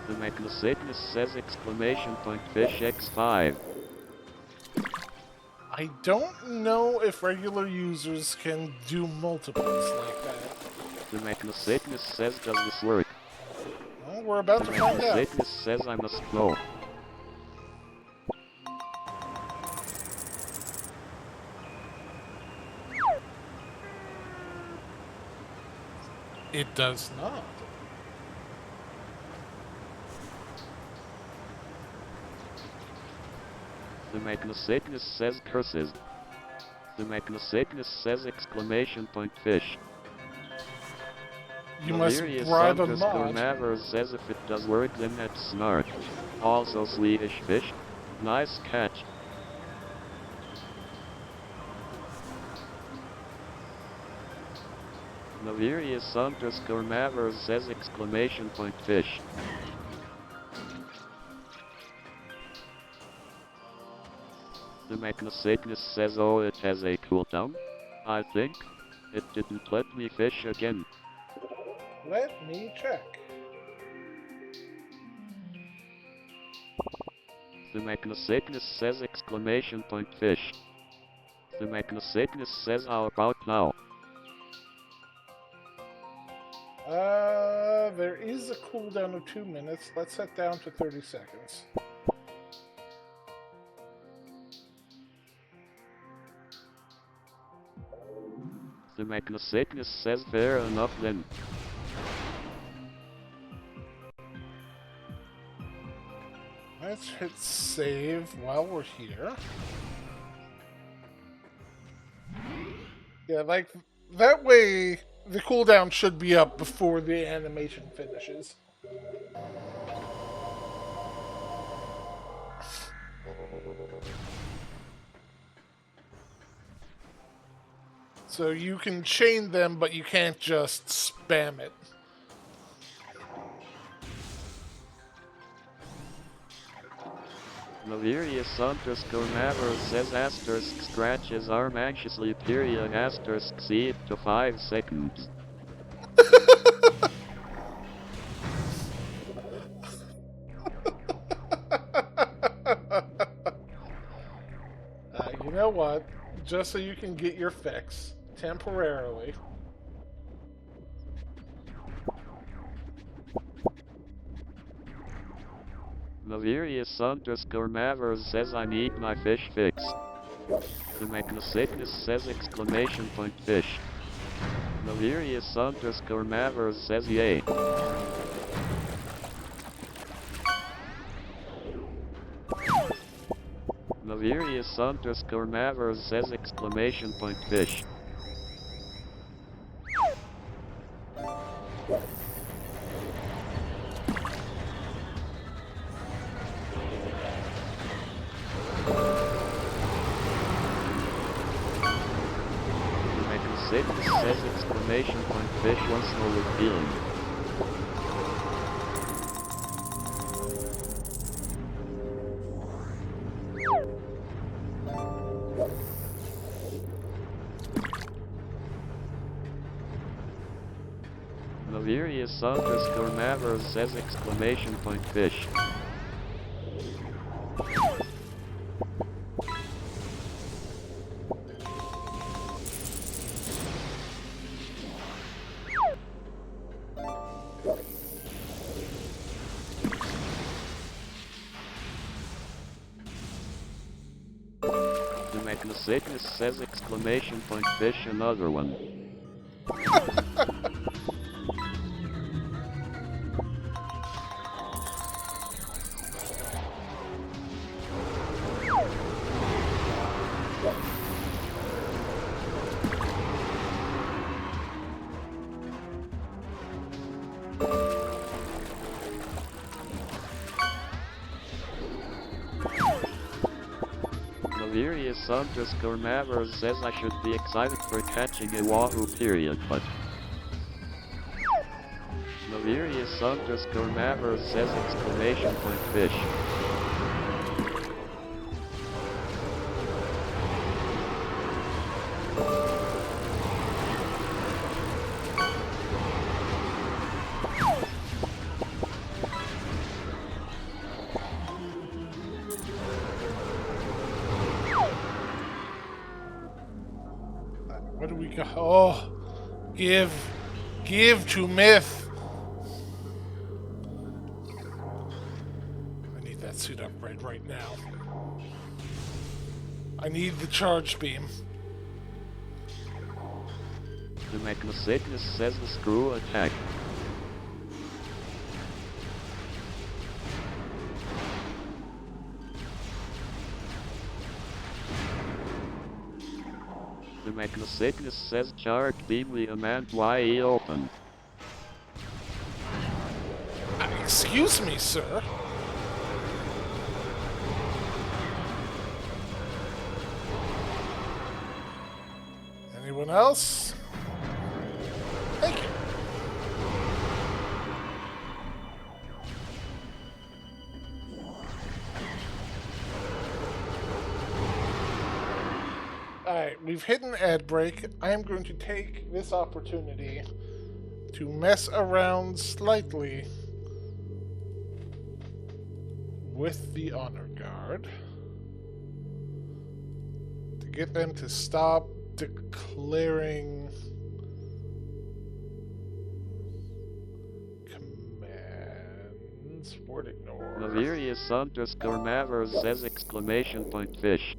The Magnosickness says exclamation point fish X5. I don't know if regular users can do multiples like that. The Magnosickness says, does this work? Well, we're about The to find out. Magnosickness says I must go. It does not. The Magnosickness says curses. The Magnosickness says exclamation point fish. You must Navirius bribe a underscore mod. Mavers says if it does work then that's smart. Also Swedish fish. Nice catch. Navirius underscore Mavers says exclamation point fish. The Magnosickness says oh it has a cooldown? I think. It didn't let me fish again. Let me check. The Mechnosickness says exclamation point fish. The Mechnosickness says how about now? There is a cooldown of 2 minutes. Let's set down to 30 seconds. The Mechnosickness says fair enough then. Let's hit save while we're here. Yeah, like, that way the cooldown should be up before the animation finishes. So you can chain them, but you can't just spam it. Laverius underscore Mavro says asterisk scratches arm anxiously period asterisk see it to 5 seconds. You know what? Just so you can get your fix temporarily. Laverius underscore Mavro says I need my fish fix. The Mechnosickness says exclamation point fish. Laverius underscore Mavro says yay. Laverius underscore Mavro says exclamation point fish. Sickness says exclamation point fish once more with feeling. Laverius underscore Mavro says exclamation point fish. Sickness says exclamation point fish another one. Laverius underscore Mavro says I should be excited for catching a wahoo period, but Laverius underscore Mavro says exclamation point fish. What do we got? Oh, give to Mith. I need that suit upgrade right now. I need the charge beam. The Mechnosickness says the screw attack. The Mechnosickness says Chark deeply amend YE open. Excuse me, sir. Anyone else? Thank you. Alright, we've hit an ad break. I am going to take this opportunity to mess around slightly with the honor gun. guard to get them to stop declaring commands. Word ignore. Navirius_Mavers says exclamation point fish.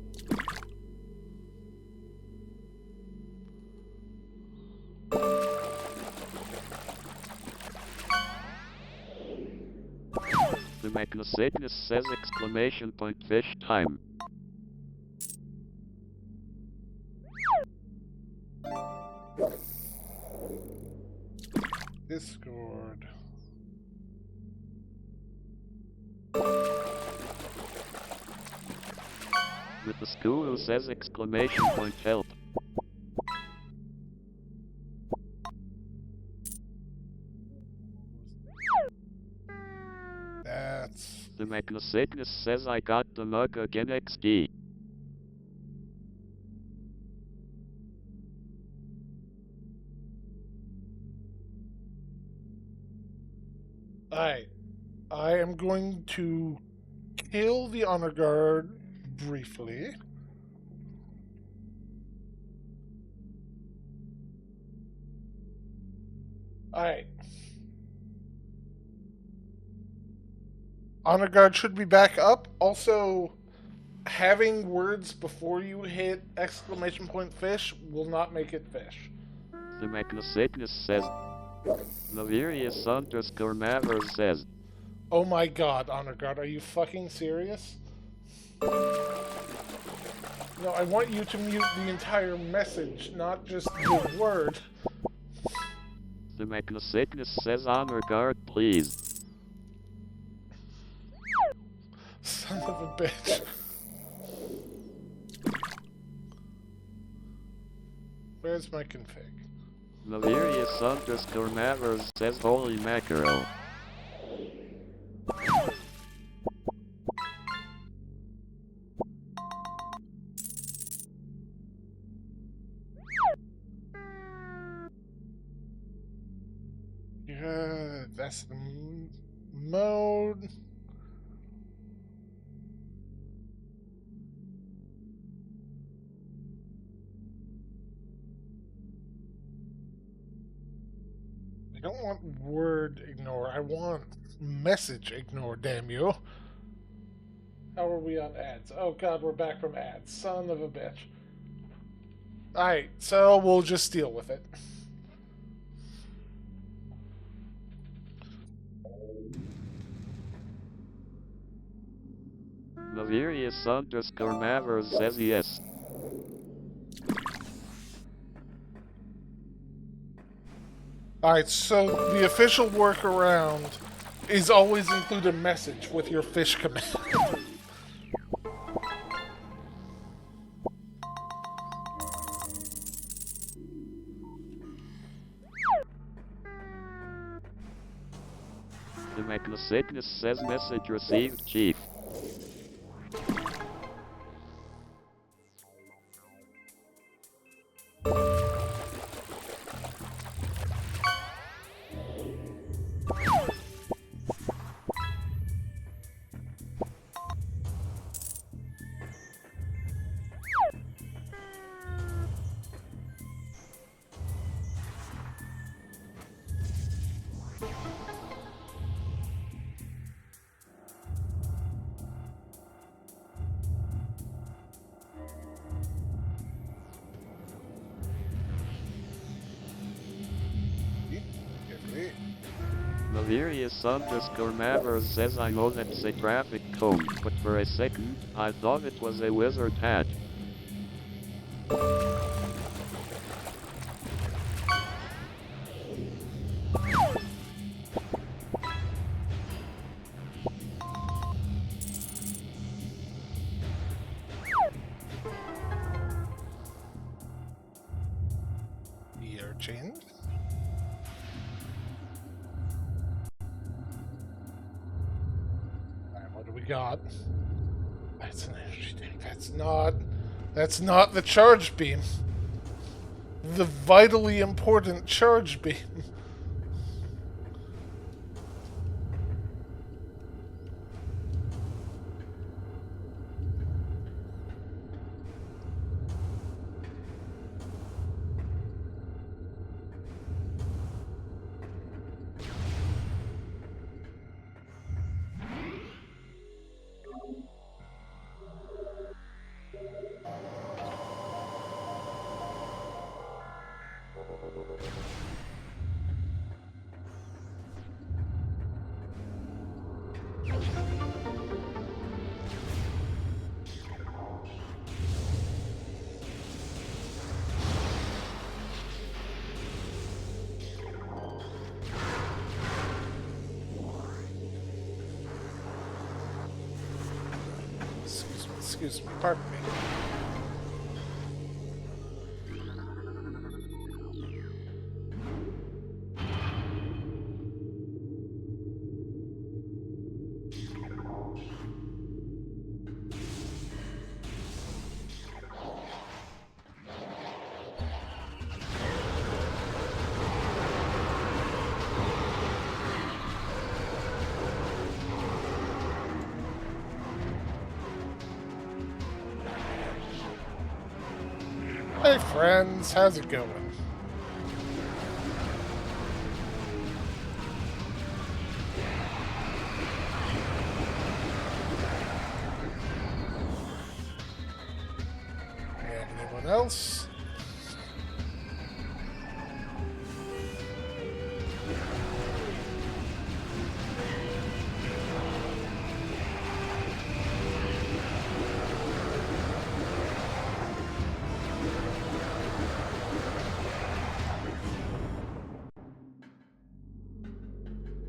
The Magnasagnus says exclamation point fish time. Discord. With the school says exclamation point help. That's... The Magnasagnus says I got the mug again XD. Alright. I am going to kill the honor guard briefly. Alright. Honor guard should be back up. Also, having words before you hit exclamation point fish will not make it fish. The Magnasagnus says. Navirius_Mavers says. Oh my god, honor guard, are you fucking serious? No, I want you to mute the entire message, not just the word. The Magnasagnus says honor guard please. Son of a bitch. Where's my config? Navirius_Mavers says holy mackerel. Yeah, that's the mode. I don't want word ignore. I want message ignore, damn you. How are we on ads? Oh god, we're back from ads. Son of a bitch. Alright, so we'll just deal with it. Navirius_Mavers says yes. Alright, so the official workaround is always include a message with your fish command. The Magnasagnus says message received chief. Navirius_Mavers says I know that's a traffic cone, but for a second, I thought it was a wizard hat. Year change. Alright, what do we got? That's an energy tank. That's not the charge beam. The vitally important charge beam. Excuse me, pardon me. Hey friends, how's it going? And anyone else?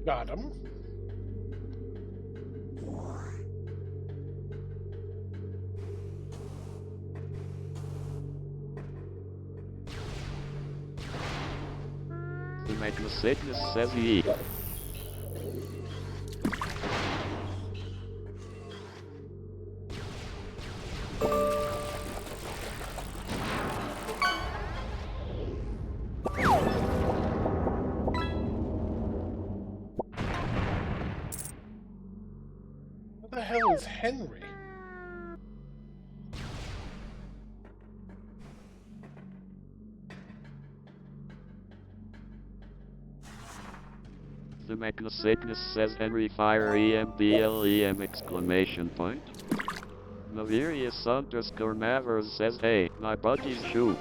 Got him. The Sickness says ye. What the hell is Henry? The Sickness says Henry Fire EMBLEM exclamation point. Navirius underscore Mavers says hey, my buddy's shoe.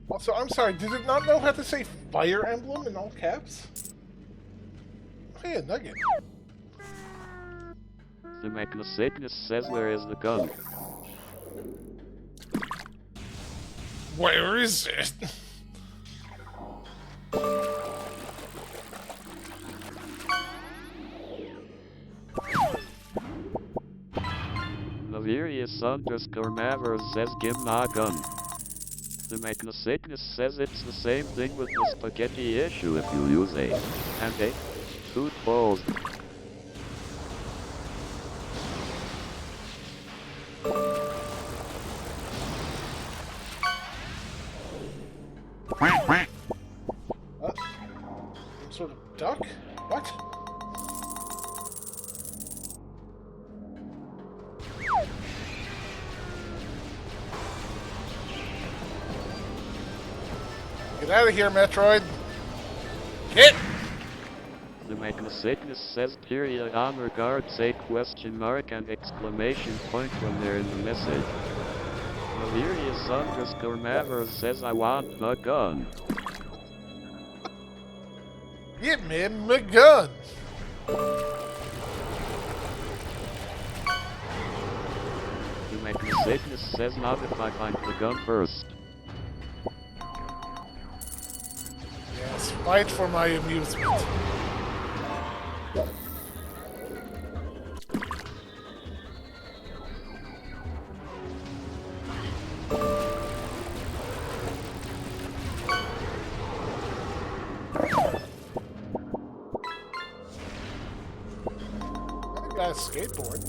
Also, I'm sorry, did it not know how to say Fire Emblem in all caps? Hey, a nugget. The Sickness says where is the gun? Where is it? Navirius underscore Mavers says give na gun. The Sickness says it's the same thing with the spaghetti issue if you use a and a food bowls. Some sort of duck? What? Get out of here, Metroid! Hit! The Sickness says period on regard say question mark and exclamation point when they're in the message. Valerius underscore Mavers says I want the gun. Give me my gun! The Sickness says not if I find the gun first. Yes, fight for my amusement. I got a skateboard.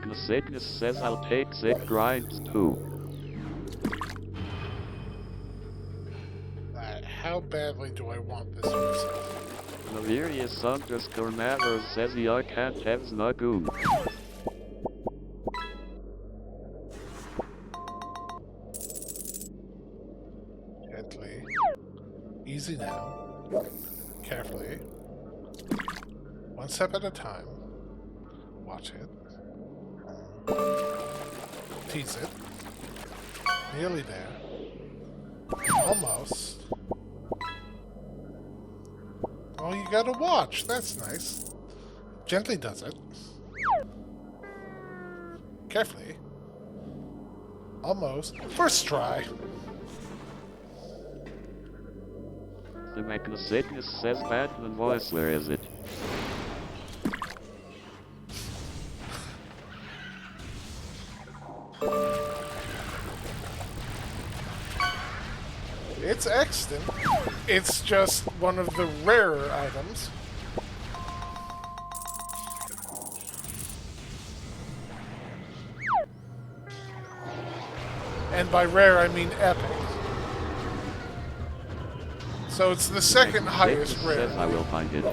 The Sickness says I'll take sick grinds too. How badly do I want this music? Valerius underscore Mavers says I can't have Snagoon. Gently. Easy now. Carefully. One step at a time. Watch it. Tease it. Nearly there. Almost. Oh, you gotta watch. That's nice. Gently does it. Carefully. Almost. First try. The Magna-Sickness says Batman voice, where is it? It's extant. It's just one of the rarer items. And by rare, I mean epic. So it's the second highest rare. Says I will find it.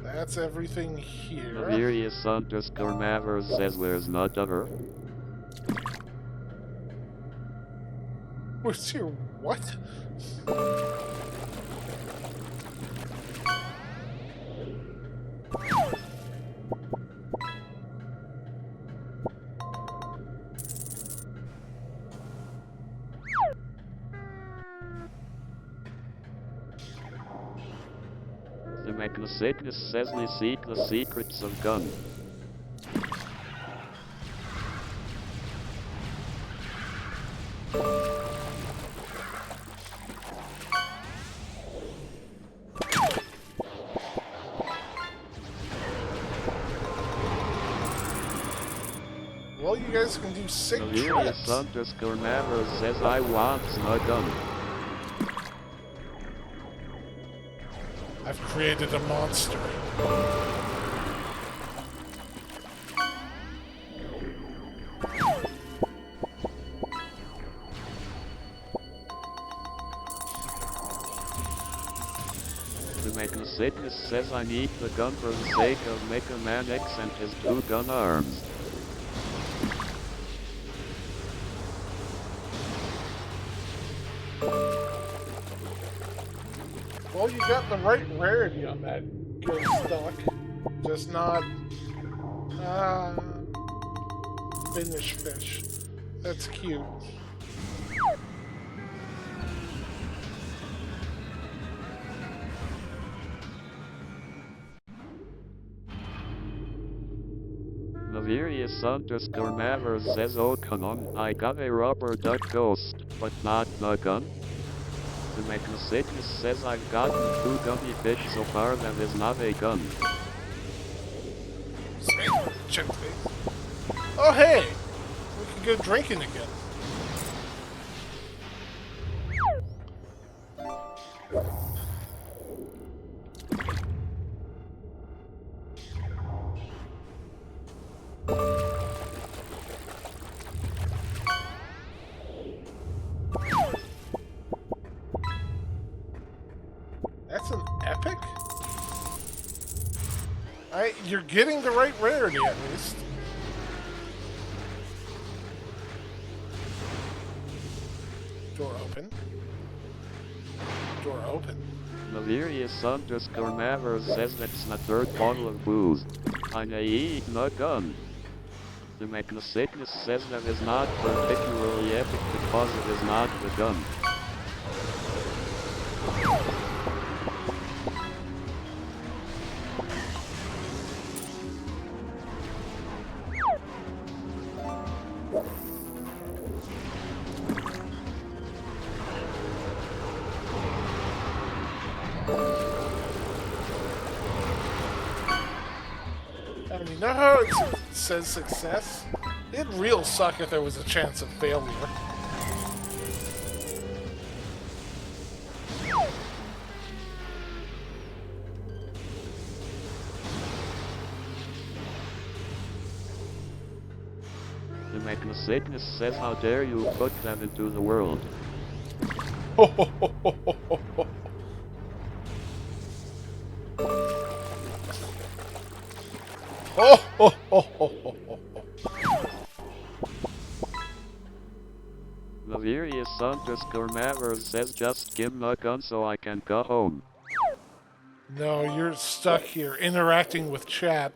That's everything here. Valerius underscore Mavers says where's not ever. Where's your what? The Magna-Sickness says we seek the secrets of gun. Well, you guys can do sick Valerius tricks. underscore Mavers says I want a gun. I've created a monster. The Magna-Sickness says I need the gun for the sake of Mega Man X and his 2 gun arms. Well, you got the right rarity on that good stock. Just not... Finish fish. That's cute. Valerius underscore Mavers says oh come on, I got a rubber duck ghost, but not the gun. The Magna-Sickness says I've gotten 2 gummy fish so far that is not a gun. Sweet. Check please. Oh hey! We can go drinking again. That's an epic? You're getting the right rarity at least. Door open. Door open. Valerius underscore Mavers says that's the 3rd bottle of booze. I need no gun. The Magna-Sickness says that is not particularly epic because it is not the gun. I mean, you know how it says success? It'd real suck if there was a chance of failure. The Magna-Sickness says how dare you put them into the world. Oh, oh, oh, oh, oh, oh, oh. Laverius _Mavers says just give me a gun so I can go home. No, you're stuck here interacting with chat.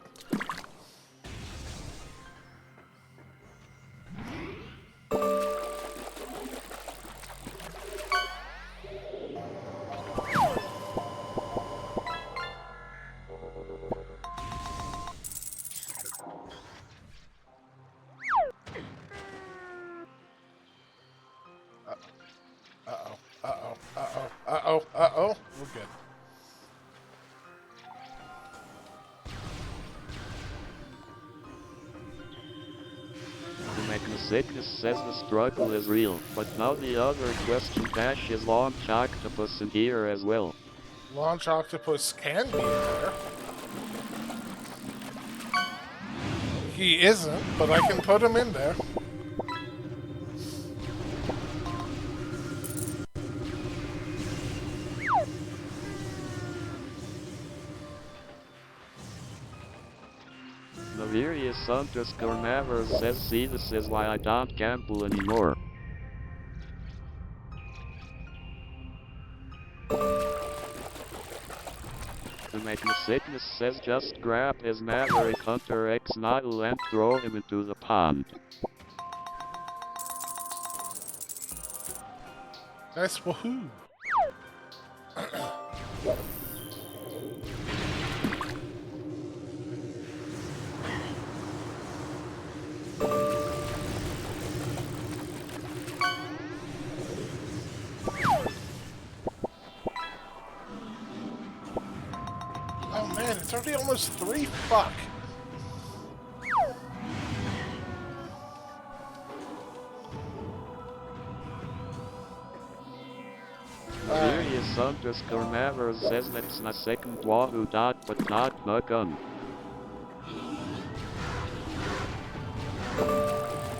Uh-oh, uh-oh, uh-oh, uh-oh, uh-oh. We're good. The Magnacycnus says the struggle is real, but now the other question dash is Launch Octopus in here as well. Launch Octopus can be in there. He isn't, but I can put him in there. Laverius _Mavers says see this is why I don't gamble anymore. The Magnacycnus says just grab his Maverick Hunter X Noddle and throw him into the pond. Nice woohoo. Oh man, it's already almost 3. Fuck. Laverius _Mavers says that's na second wahoo dot but not na gun.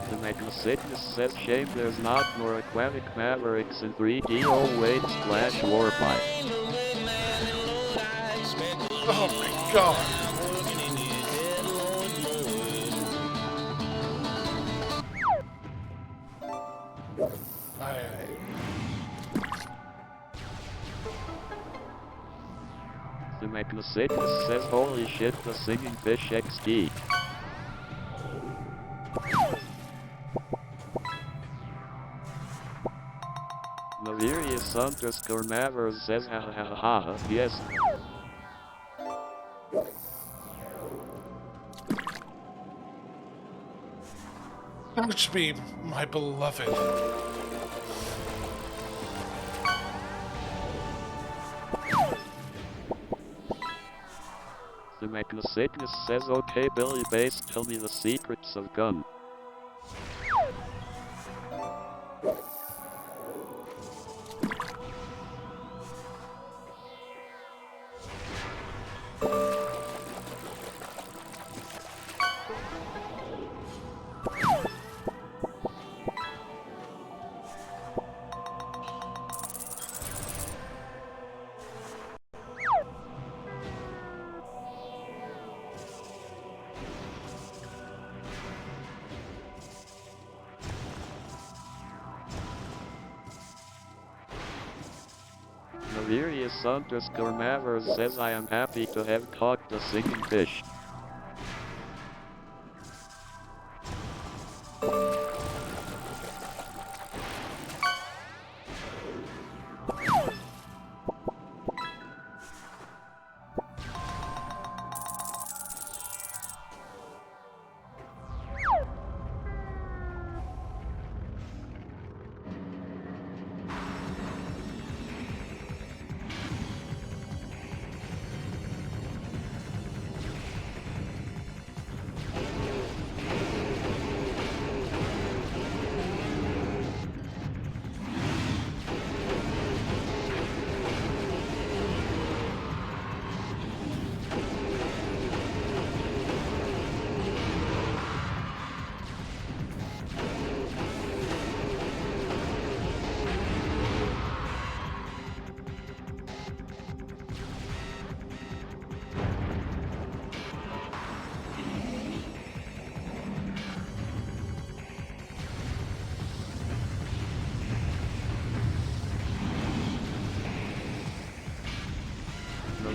The Magnacycnus says shame there's not more aquatic Mavericks in 3D. Oh wait, Splash Warpipe. Oh my god. Aye. The Magnacycnus says holy shit the singing fish XD. Laverius _Mavers says ha ha ha ha, yes. Ouch me, my beloved. The Magnacycnus says okay Billy Bass tell me the secrets of gun. Laverius _Mavers says I am happy to have caught the singing fish.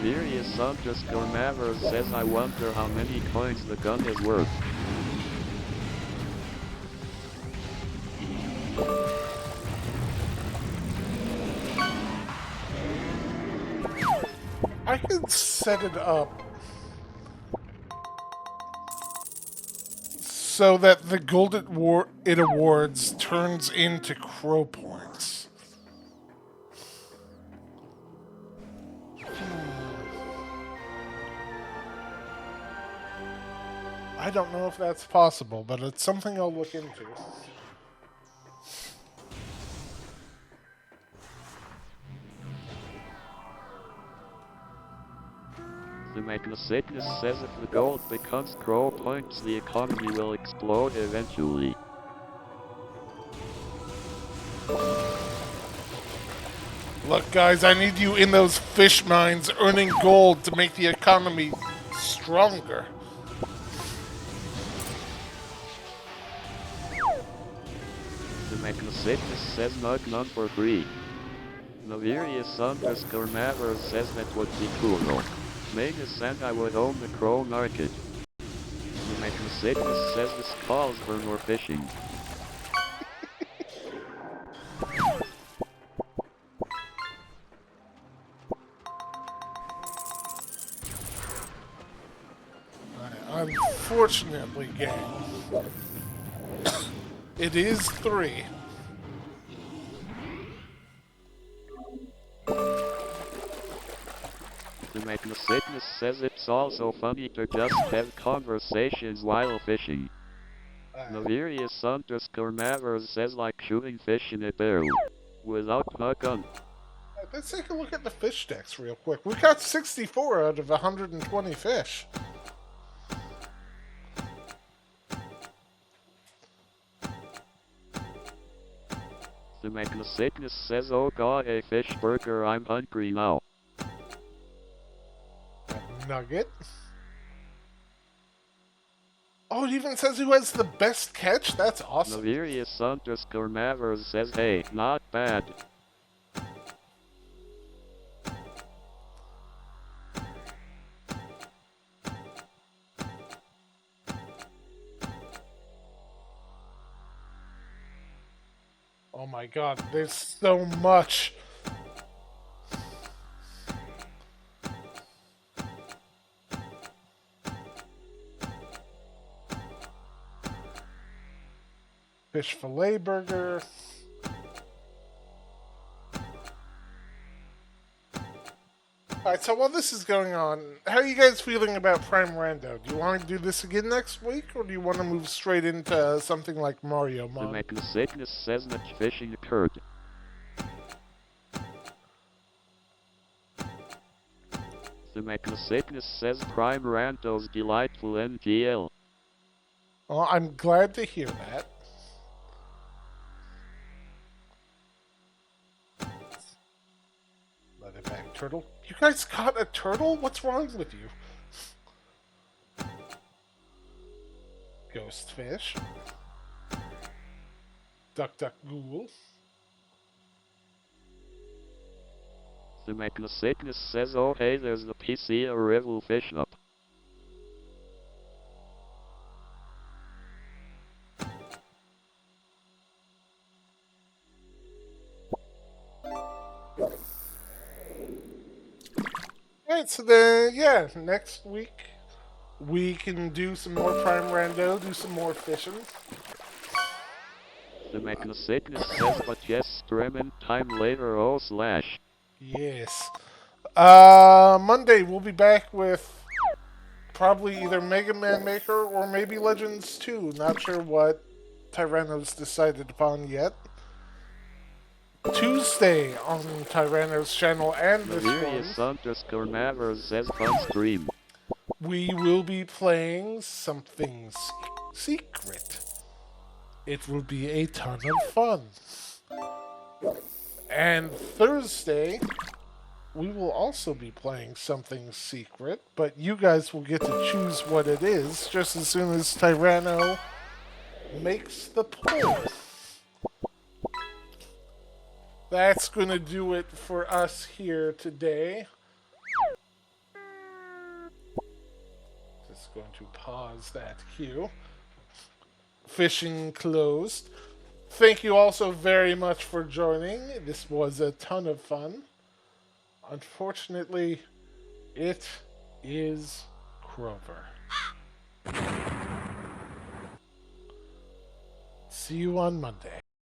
Navirius underscore Mavers says, I wonder how many coins the gun is worth. I could set it up so that the gold it awards turns into crow points. I don't know if that's possible, but it's something I'll look into. The Magnacycnus says if the gold becomes crow points, the economy will explode eventually. Look, guys, I need you in those fish mines earning gold to make the economy stronger. The Magnacycnus says none for free. Navirius underscore Mavers says that would be cool. Magus and I would own the crow market. The Magnacycnus says this calls for more fishing. Unfortunately, gang, it is 3. The Magnacycnus says it's also funny to just have conversations while fishing. Navirius underscore Mavers says like shooting fish in a barrel, without a gun. Let's take a look at the fish decks real quick. We got 64 out of 120 fish. The Magnacycnus says, oh god, a fish burger, I'm hungry now. Nugget. Oh, it even says who has the best catch? That's awesome. Navirius underscore Mavers says, hey, not bad. Oh my god, there's so much. Fish fillet burger. Alright, so while this is going on, how are you guys feeling about Prime Rando? Do you want to do this again next week, or do you want to move straight into something like Mario The Mon? Magnacycnus says that fishing occurred. The Magnacycnus says Prime Rando's delightful NGL. Well, I'm glad to hear that. Leatherback turtle. You guys caught a turtle? What's wrong with you? Ghost fish. Duck duck ghoul. The Magnacycnus says, oh hey, there's the PC Arrival fish up. Alright, so then, yeah, next week we can do some more Prime Rando, do some more fishing. The Magnacycnus says, but yes, streaming time later, oh slash. Yes. Monday we'll be back with probably either Mega Man Maker or maybe Legends 2. Not sure what Tyranno's decided upon yet. Tuesday on Tyranno's channel and this Navirius one, underscore Mavers says fun stream. we will be playing something secret. It will be a ton of fun. And Thursday, we will also be playing something secret, but you guys will get to choose what it is just as soon as Tyranno makes the poll. That's going to do it for us here today. just going to pause that cue. Fishing closed. Thank you also very much for joining. This was a ton of fun. Unfortunately, it is Grover. See you on Monday.